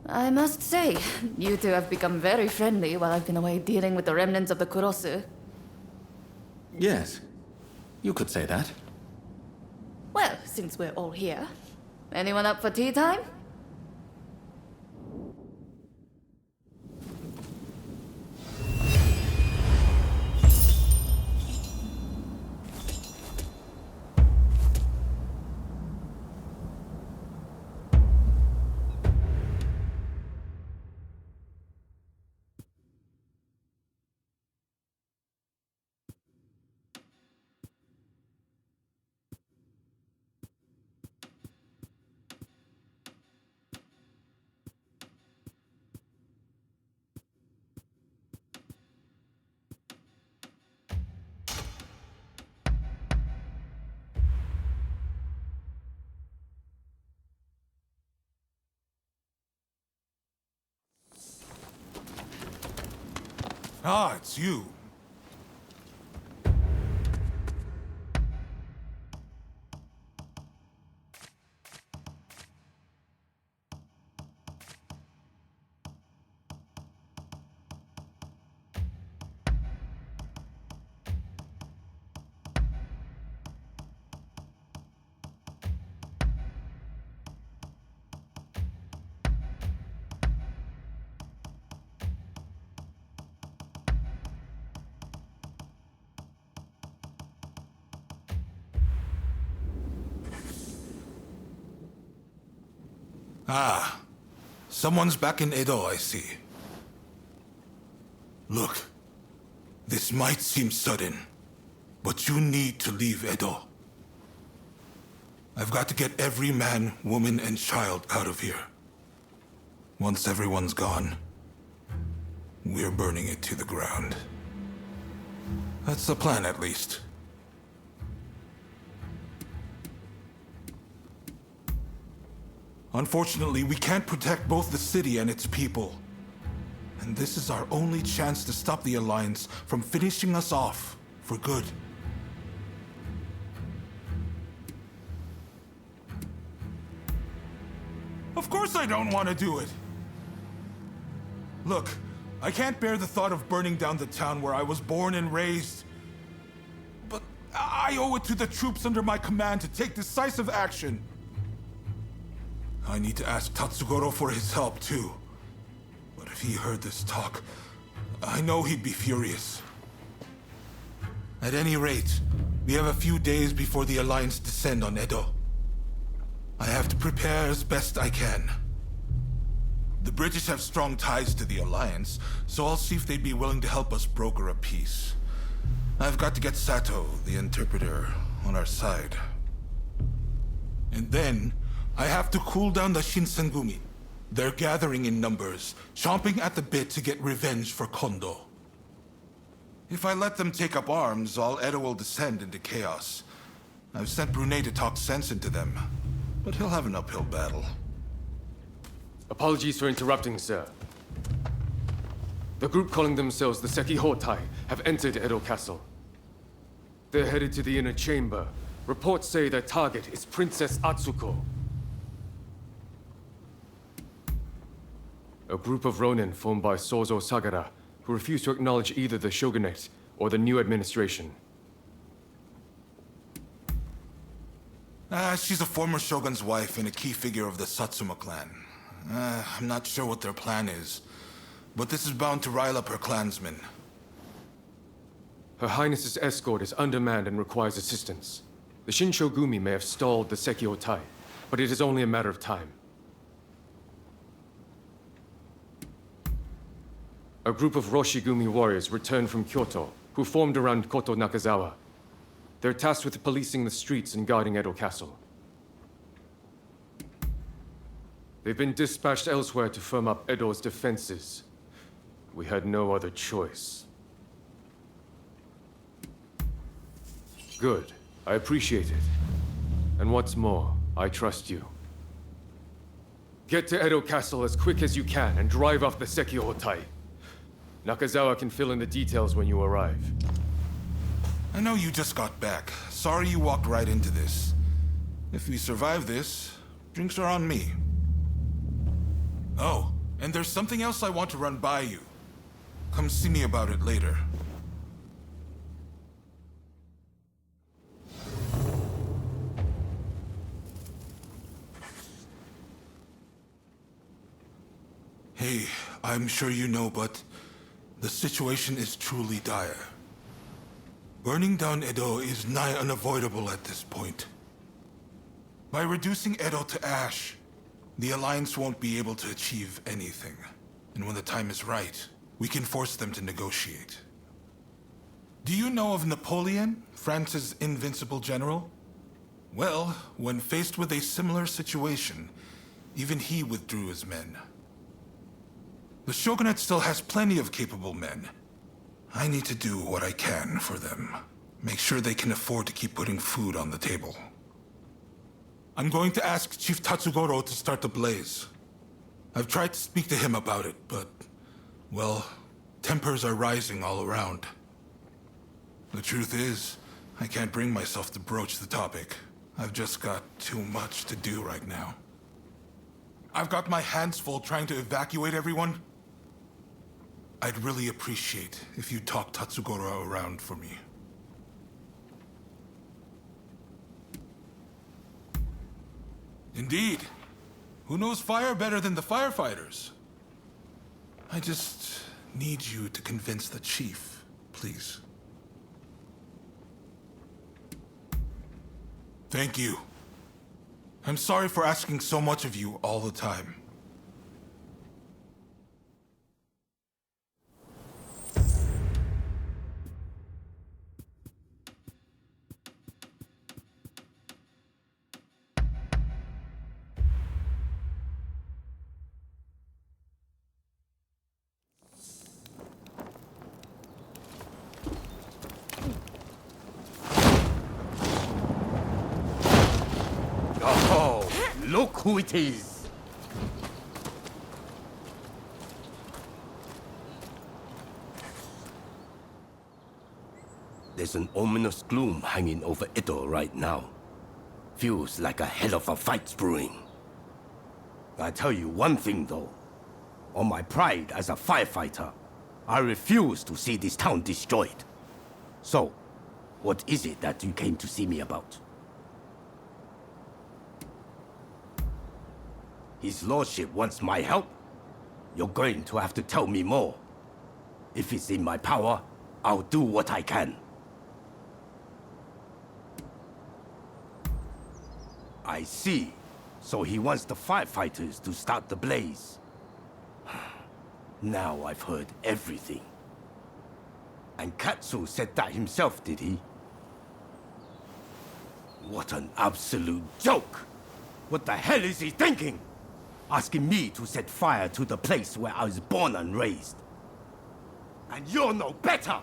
S23: I must say, you two have become very friendly while I've been away dealing with the remnants of the Kurosu.
S7: Yes, you could say that.
S23: Well, since we're all here, anyone up for tea time?
S4: Ah, it's you. Ah, someone's back in Edo, I see. Look, this might seem sudden, but you need to leave Edo. I've got to get every man, woman, and child out of here. Once everyone's gone, we're burning it to the ground. That's the plan, at least. Unfortunately, we can't protect both the city and its people. And this is our only chance to stop the Alliance from finishing us off for good. Of course I don't want to do it! Look, I can't bear the thought of burning down the town where I was born and raised. But I owe it to the troops under my command to take decisive action. I need to ask Tatsugoro for his help, too. But if he heard this talk, I know he'd be furious. At any rate, we have a few days before the Alliance descend on Edo. I have to prepare as best I can. The British have strong ties to the Alliance, so I'll see if they'd be willing to help us broker a peace. I've got to get Sato, the interpreter, on our side. And then, I have to cool down the Shinsengumi. They're gathering in numbers, chomping at the bit to get revenge for Kondo. If I let them take up arms, all Edo will descend into chaos. I've sent Brunei to talk sense into them, but he'll have an uphill battle.
S1: Apologies for interrupting, sir. The group calling themselves the Sekihotai have entered Edo Castle. They're headed to the inner chamber. Reports say their target is Princess Atsuko. A group of Ronin formed by Sozo Sagara, who refuse to acknowledge either the Shogunate or the new administration.
S4: She's a former shogun's wife and a key figure of the Satsuma clan. I'm not sure what their plan is, but this is bound to rile up her clansmen.
S1: Her Highness's escort is undermanned and requires assistance. The Shinshogumi may have stalled the Sekihotai, but it is only a matter of time. A group of Roshigumi warriors returned from Kyoto, who formed around Koto Nakazawa. They're tasked with policing the streets and guarding Edo Castle. They've been dispatched elsewhere to firm up Edo's defenses. We had no other choice. Good. I appreciate it. And what's more, I trust you. Get to Edo Castle as quick as you can and drive off the Sekihotai. Nakazawa can fill in the details when you arrive.
S4: I know you just got back. Sorry you walked right into this. If we survive this, drinks are on me. Oh, and there's something else I want to run by you. Come see me about it later. Hey, I'm sure you know, but the situation is truly dire. Burning down Edo is nigh unavoidable at this point. By reducing Edo to ash, the Alliance won't be able to achieve anything. And when the time is right, we can force them to negotiate. Do you know of Napoleon, France's invincible general? Well, when faced with a similar situation, even he withdrew his men. The Shogunate still has plenty of capable men. I need to do what I can for them. Make sure they can afford to keep putting food on the table. I'm going to ask Chief Tatsugoro to start the blaze. I've tried to speak to him about it, but, well, tempers are rising all around. The truth is, I can't bring myself to broach the topic. I've just got too much to do right now. I've got my hands full trying to evacuate everyone. I'd really appreciate if you talk Tatsugoro around for me. Indeed. Who knows fire better than the firefighters? I just need you to convince the chief, please. Thank you. I'm sorry for asking so much of you all the time.
S22: Look who it is! There's an ominous gloom hanging over Edo right now. Feels like a hell of a fight's brewing. I tell you one thing though. On my pride as a firefighter, I refuse to see this town destroyed. So, what is it that you came to see me about? His Lordship wants my help? You're going to have to tell me more. If it's in my power, I'll do what I can. I see. So he wants the firefighters to start the blaze. Now I've heard everything. And Katsu said that himself, did he? What an absolute joke! What the hell is he thinking? Asking me to set fire to the place where I was born and raised. And you're no better!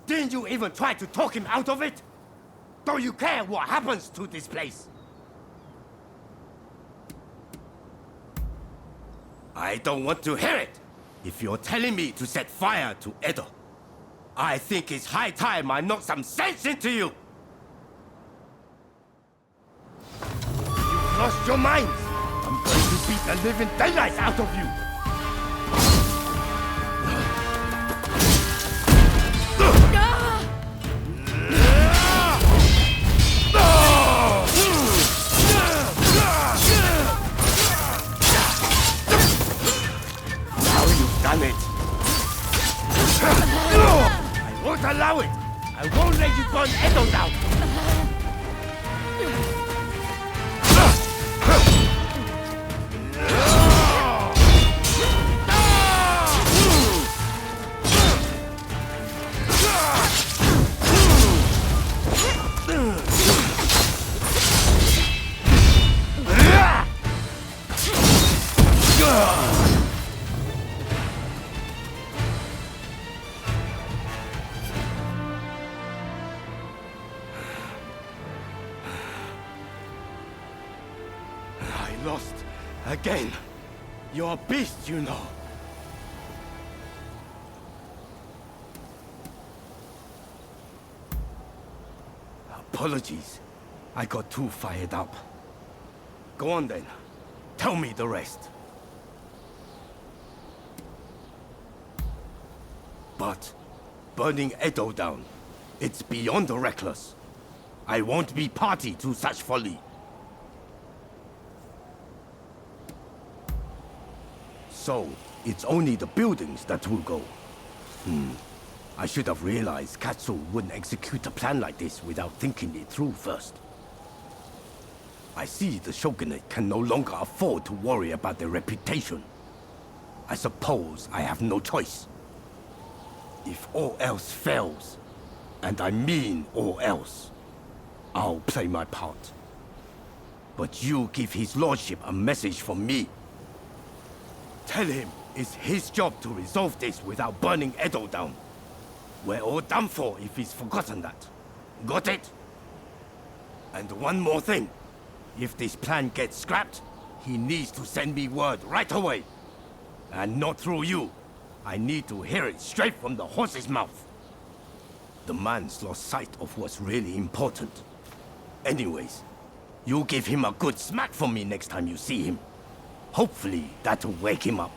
S22: Didn't you even try to talk him out of it? Don't you care what happens to this place? I don't want to hear it! If you're telling me to set fire to Edo, I think it's high time I knock some sense into you! You've lost your minds! I'm going to beat the living daylights out of you! Now you've done it! I won't allow it! I won't let you burn Edo down! Lost again. You're a beast, you know. Apologies. I got too fired up. Go on then. Tell me the rest. But burning Edo down, it's beyond reckless. I won't be party to such folly. So, it's only the buildings that will go. I should have realized Katsu wouldn't execute a plan like this without thinking it through first. I see the Shogunate can no longer afford to worry about their reputation. I suppose I have no choice. If all else fails, and I mean all else, I'll play my part. But you give his lordship a message from me. Tell him it's his job to resolve this without burning Edo down. We're all done for if he's forgotten that. Got it? And one more thing. If this plan gets scrapped, he needs to send me word right away. And not through you. I need to hear it straight from the horse's mouth. The man's lost sight of what's really important. Anyways, you give him a good smack from me next time you see him. Hopefully, that'll wake him up.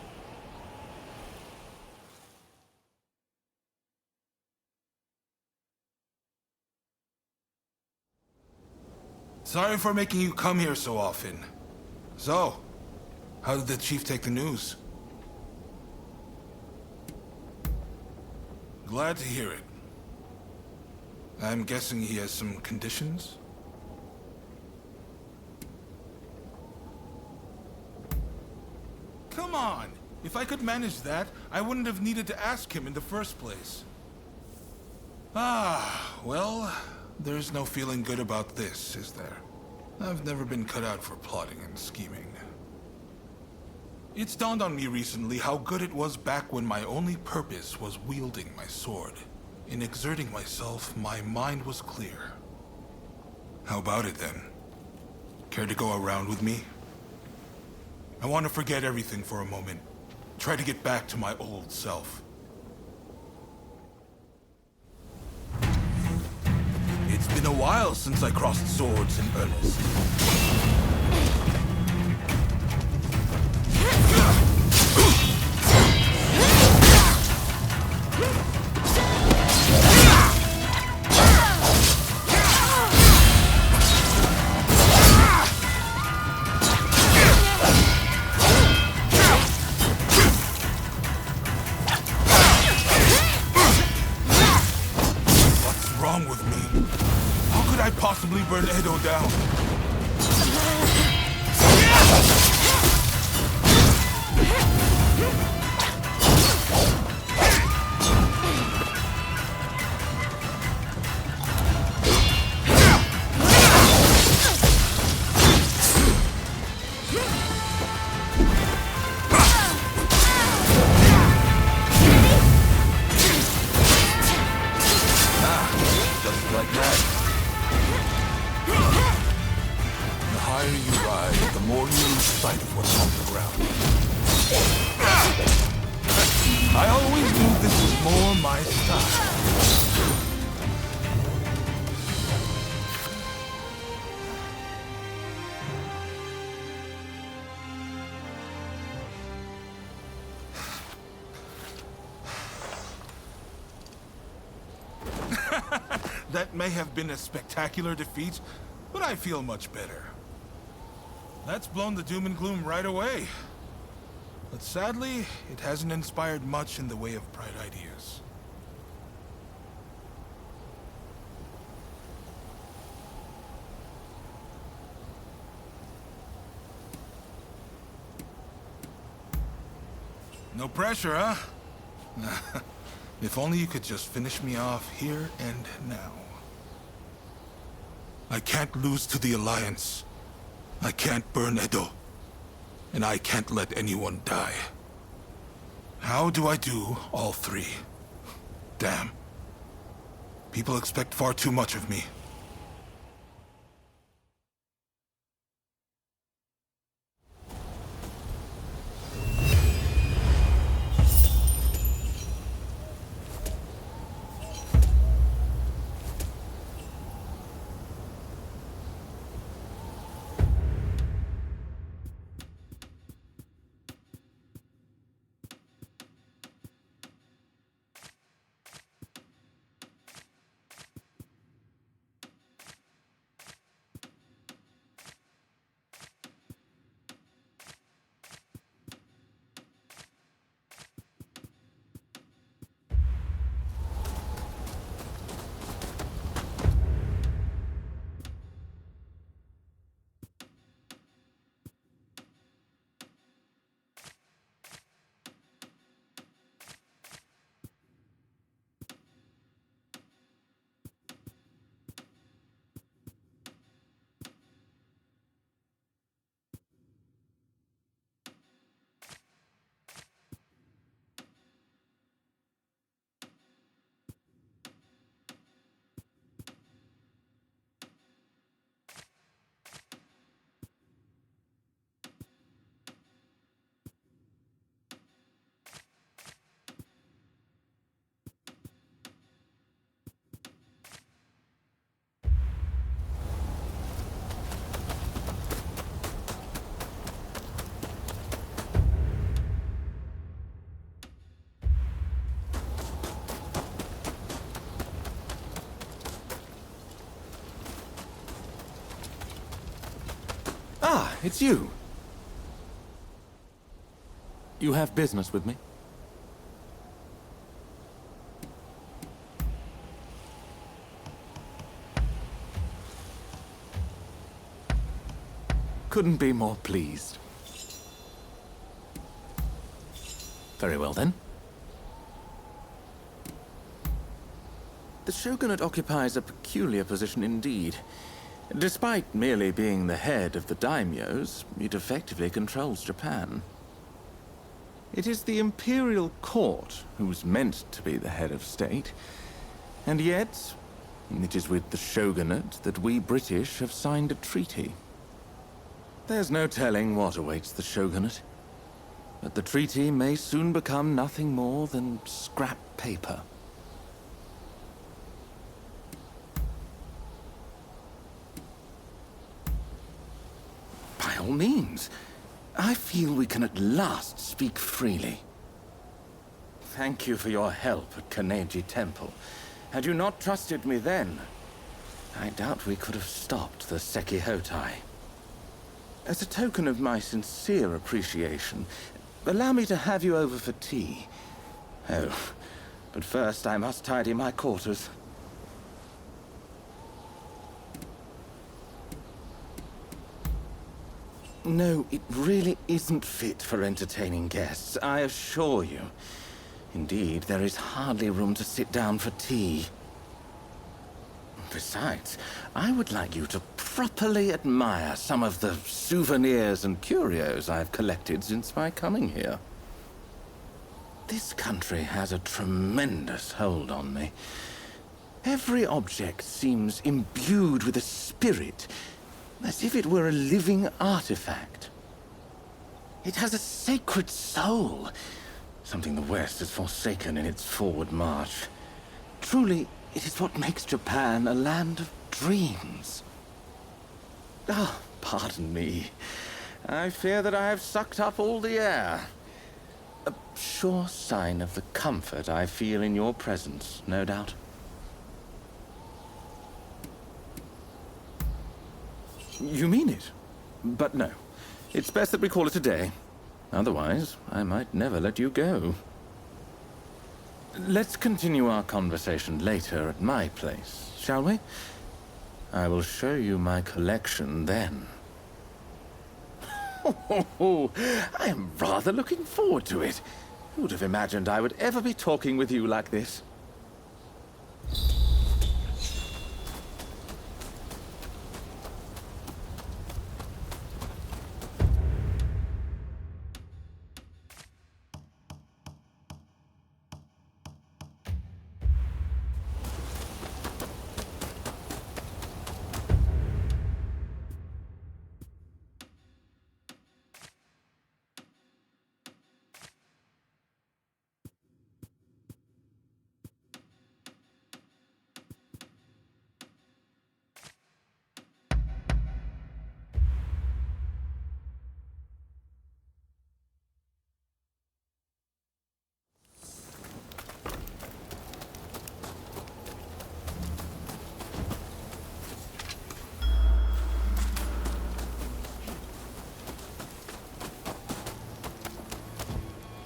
S4: Sorry for making you come here so often. So, how did the chief take the news? Glad to hear it. I'm guessing he has some conditions? Come on! If I could manage that, I wouldn't have needed to ask him in the first place. Ah, well, there's no feeling good about this, is there? I've never been cut out for plotting and scheming. It's dawned on me recently how good it was back when my only purpose was wielding my sword. In exerting myself, my mind was clear. How about it then? Care to go around with me? I want to forget everything for a moment. Try to get back to my old self. It's been a while since I crossed swords in earnest. What's wrong with me? How could I possibly burn Edo down? Just like that. The higher you rise, the more you lose sight of what's on the ground. I always knew this was more my style. That may have been a spectacular defeat, but I feel much better. That's blown the doom and gloom right away. But sadly, it hasn't inspired much in the way of bright ideas. No pressure, huh? If only you could just finish me off here and now. I can't lose to the Alliance. I can't burn Edo. And I can't let anyone die. How do I do all three? Damn. People expect far too much of me.
S7: it's you. You have business with me? Couldn't be more pleased. Very well, then. The Shogunate occupies a peculiar position indeed. Despite merely being the head of the daimyos, it effectively controls Japan. It is the imperial court who's meant to be the head of state, and yet it is with the Shogunate that we British have signed a treaty. There's no telling what awaits the Shogunate, but the treaty may soon become nothing more than scrap paper. By all means, I feel we can at last speak freely. Thank you for your help at Kaneji Temple. Had you not trusted me then, I doubt we could have stopped the Sekihotai. As a token of my sincere appreciation, allow me to have you over for tea. Oh, but first I must tidy my quarters. No, it really isn't fit for entertaining guests, I assure you. Indeed, there is hardly room to sit down for tea. Besides, I would like you to properly admire some of the souvenirs and curios I've collected since my coming here. This country has a tremendous hold on me. Every object seems imbued with a spirit, as if it were a living artifact. It has a sacred soul, something the West has forsaken in its forward march. Truly, it is what makes Japan a land of dreams. Ah, pardon me. I fear that I have sucked up all the air. A sure sign of the comfort I feel in your presence, no doubt. You mean it? But no. It's best that we call it a day. Otherwise, I might never let you go. Let's continue our conversation later at my place, shall we? I will show you my collection then. I am rather looking forward to it. Who would have imagined I would ever be talking with you like this?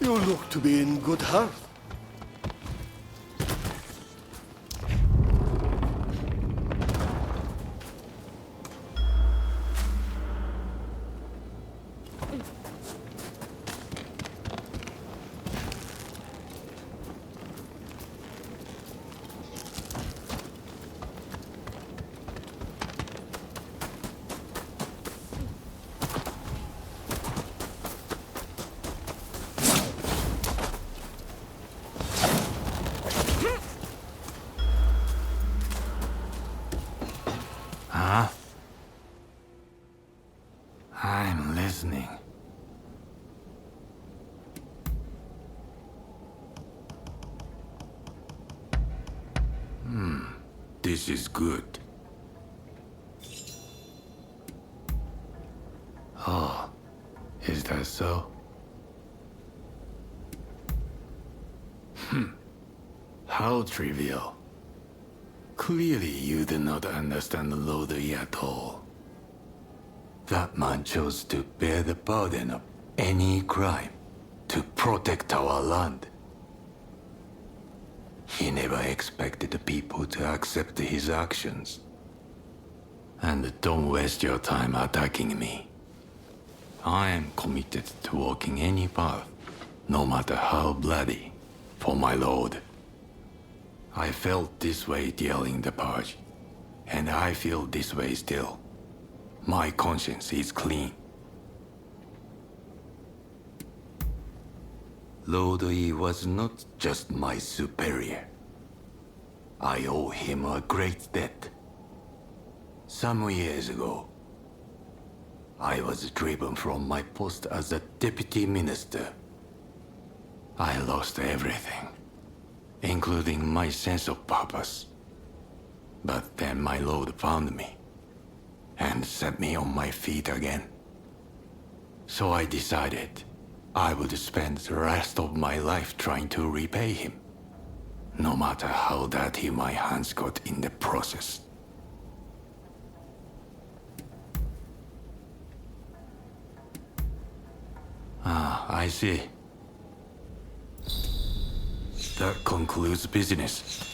S17: You look to be in good health.
S18: Huh? I'm listening. This is good. Oh, is that so? How trivial. Clearly you do not understand Lodi at all. That man chose to bear the burden of any crime to protect our land. He never expected the people to accept his actions. And don't waste your time attacking me. I am committed to walking any path, no matter how bloody, for my lord. I felt this way during the purge, and I feel this way still. My conscience is clean. Lord Yi was not just my superior. I owe him a great debt. Some years ago, I was driven from my post as a deputy minister. I lost everything, including my sense of purpose. But then my lord found me and set me on my feet again. So I decided I would spend the rest of my life trying to repay him, no matter how dirty my hands got in the process. Ah, I see. That concludes business.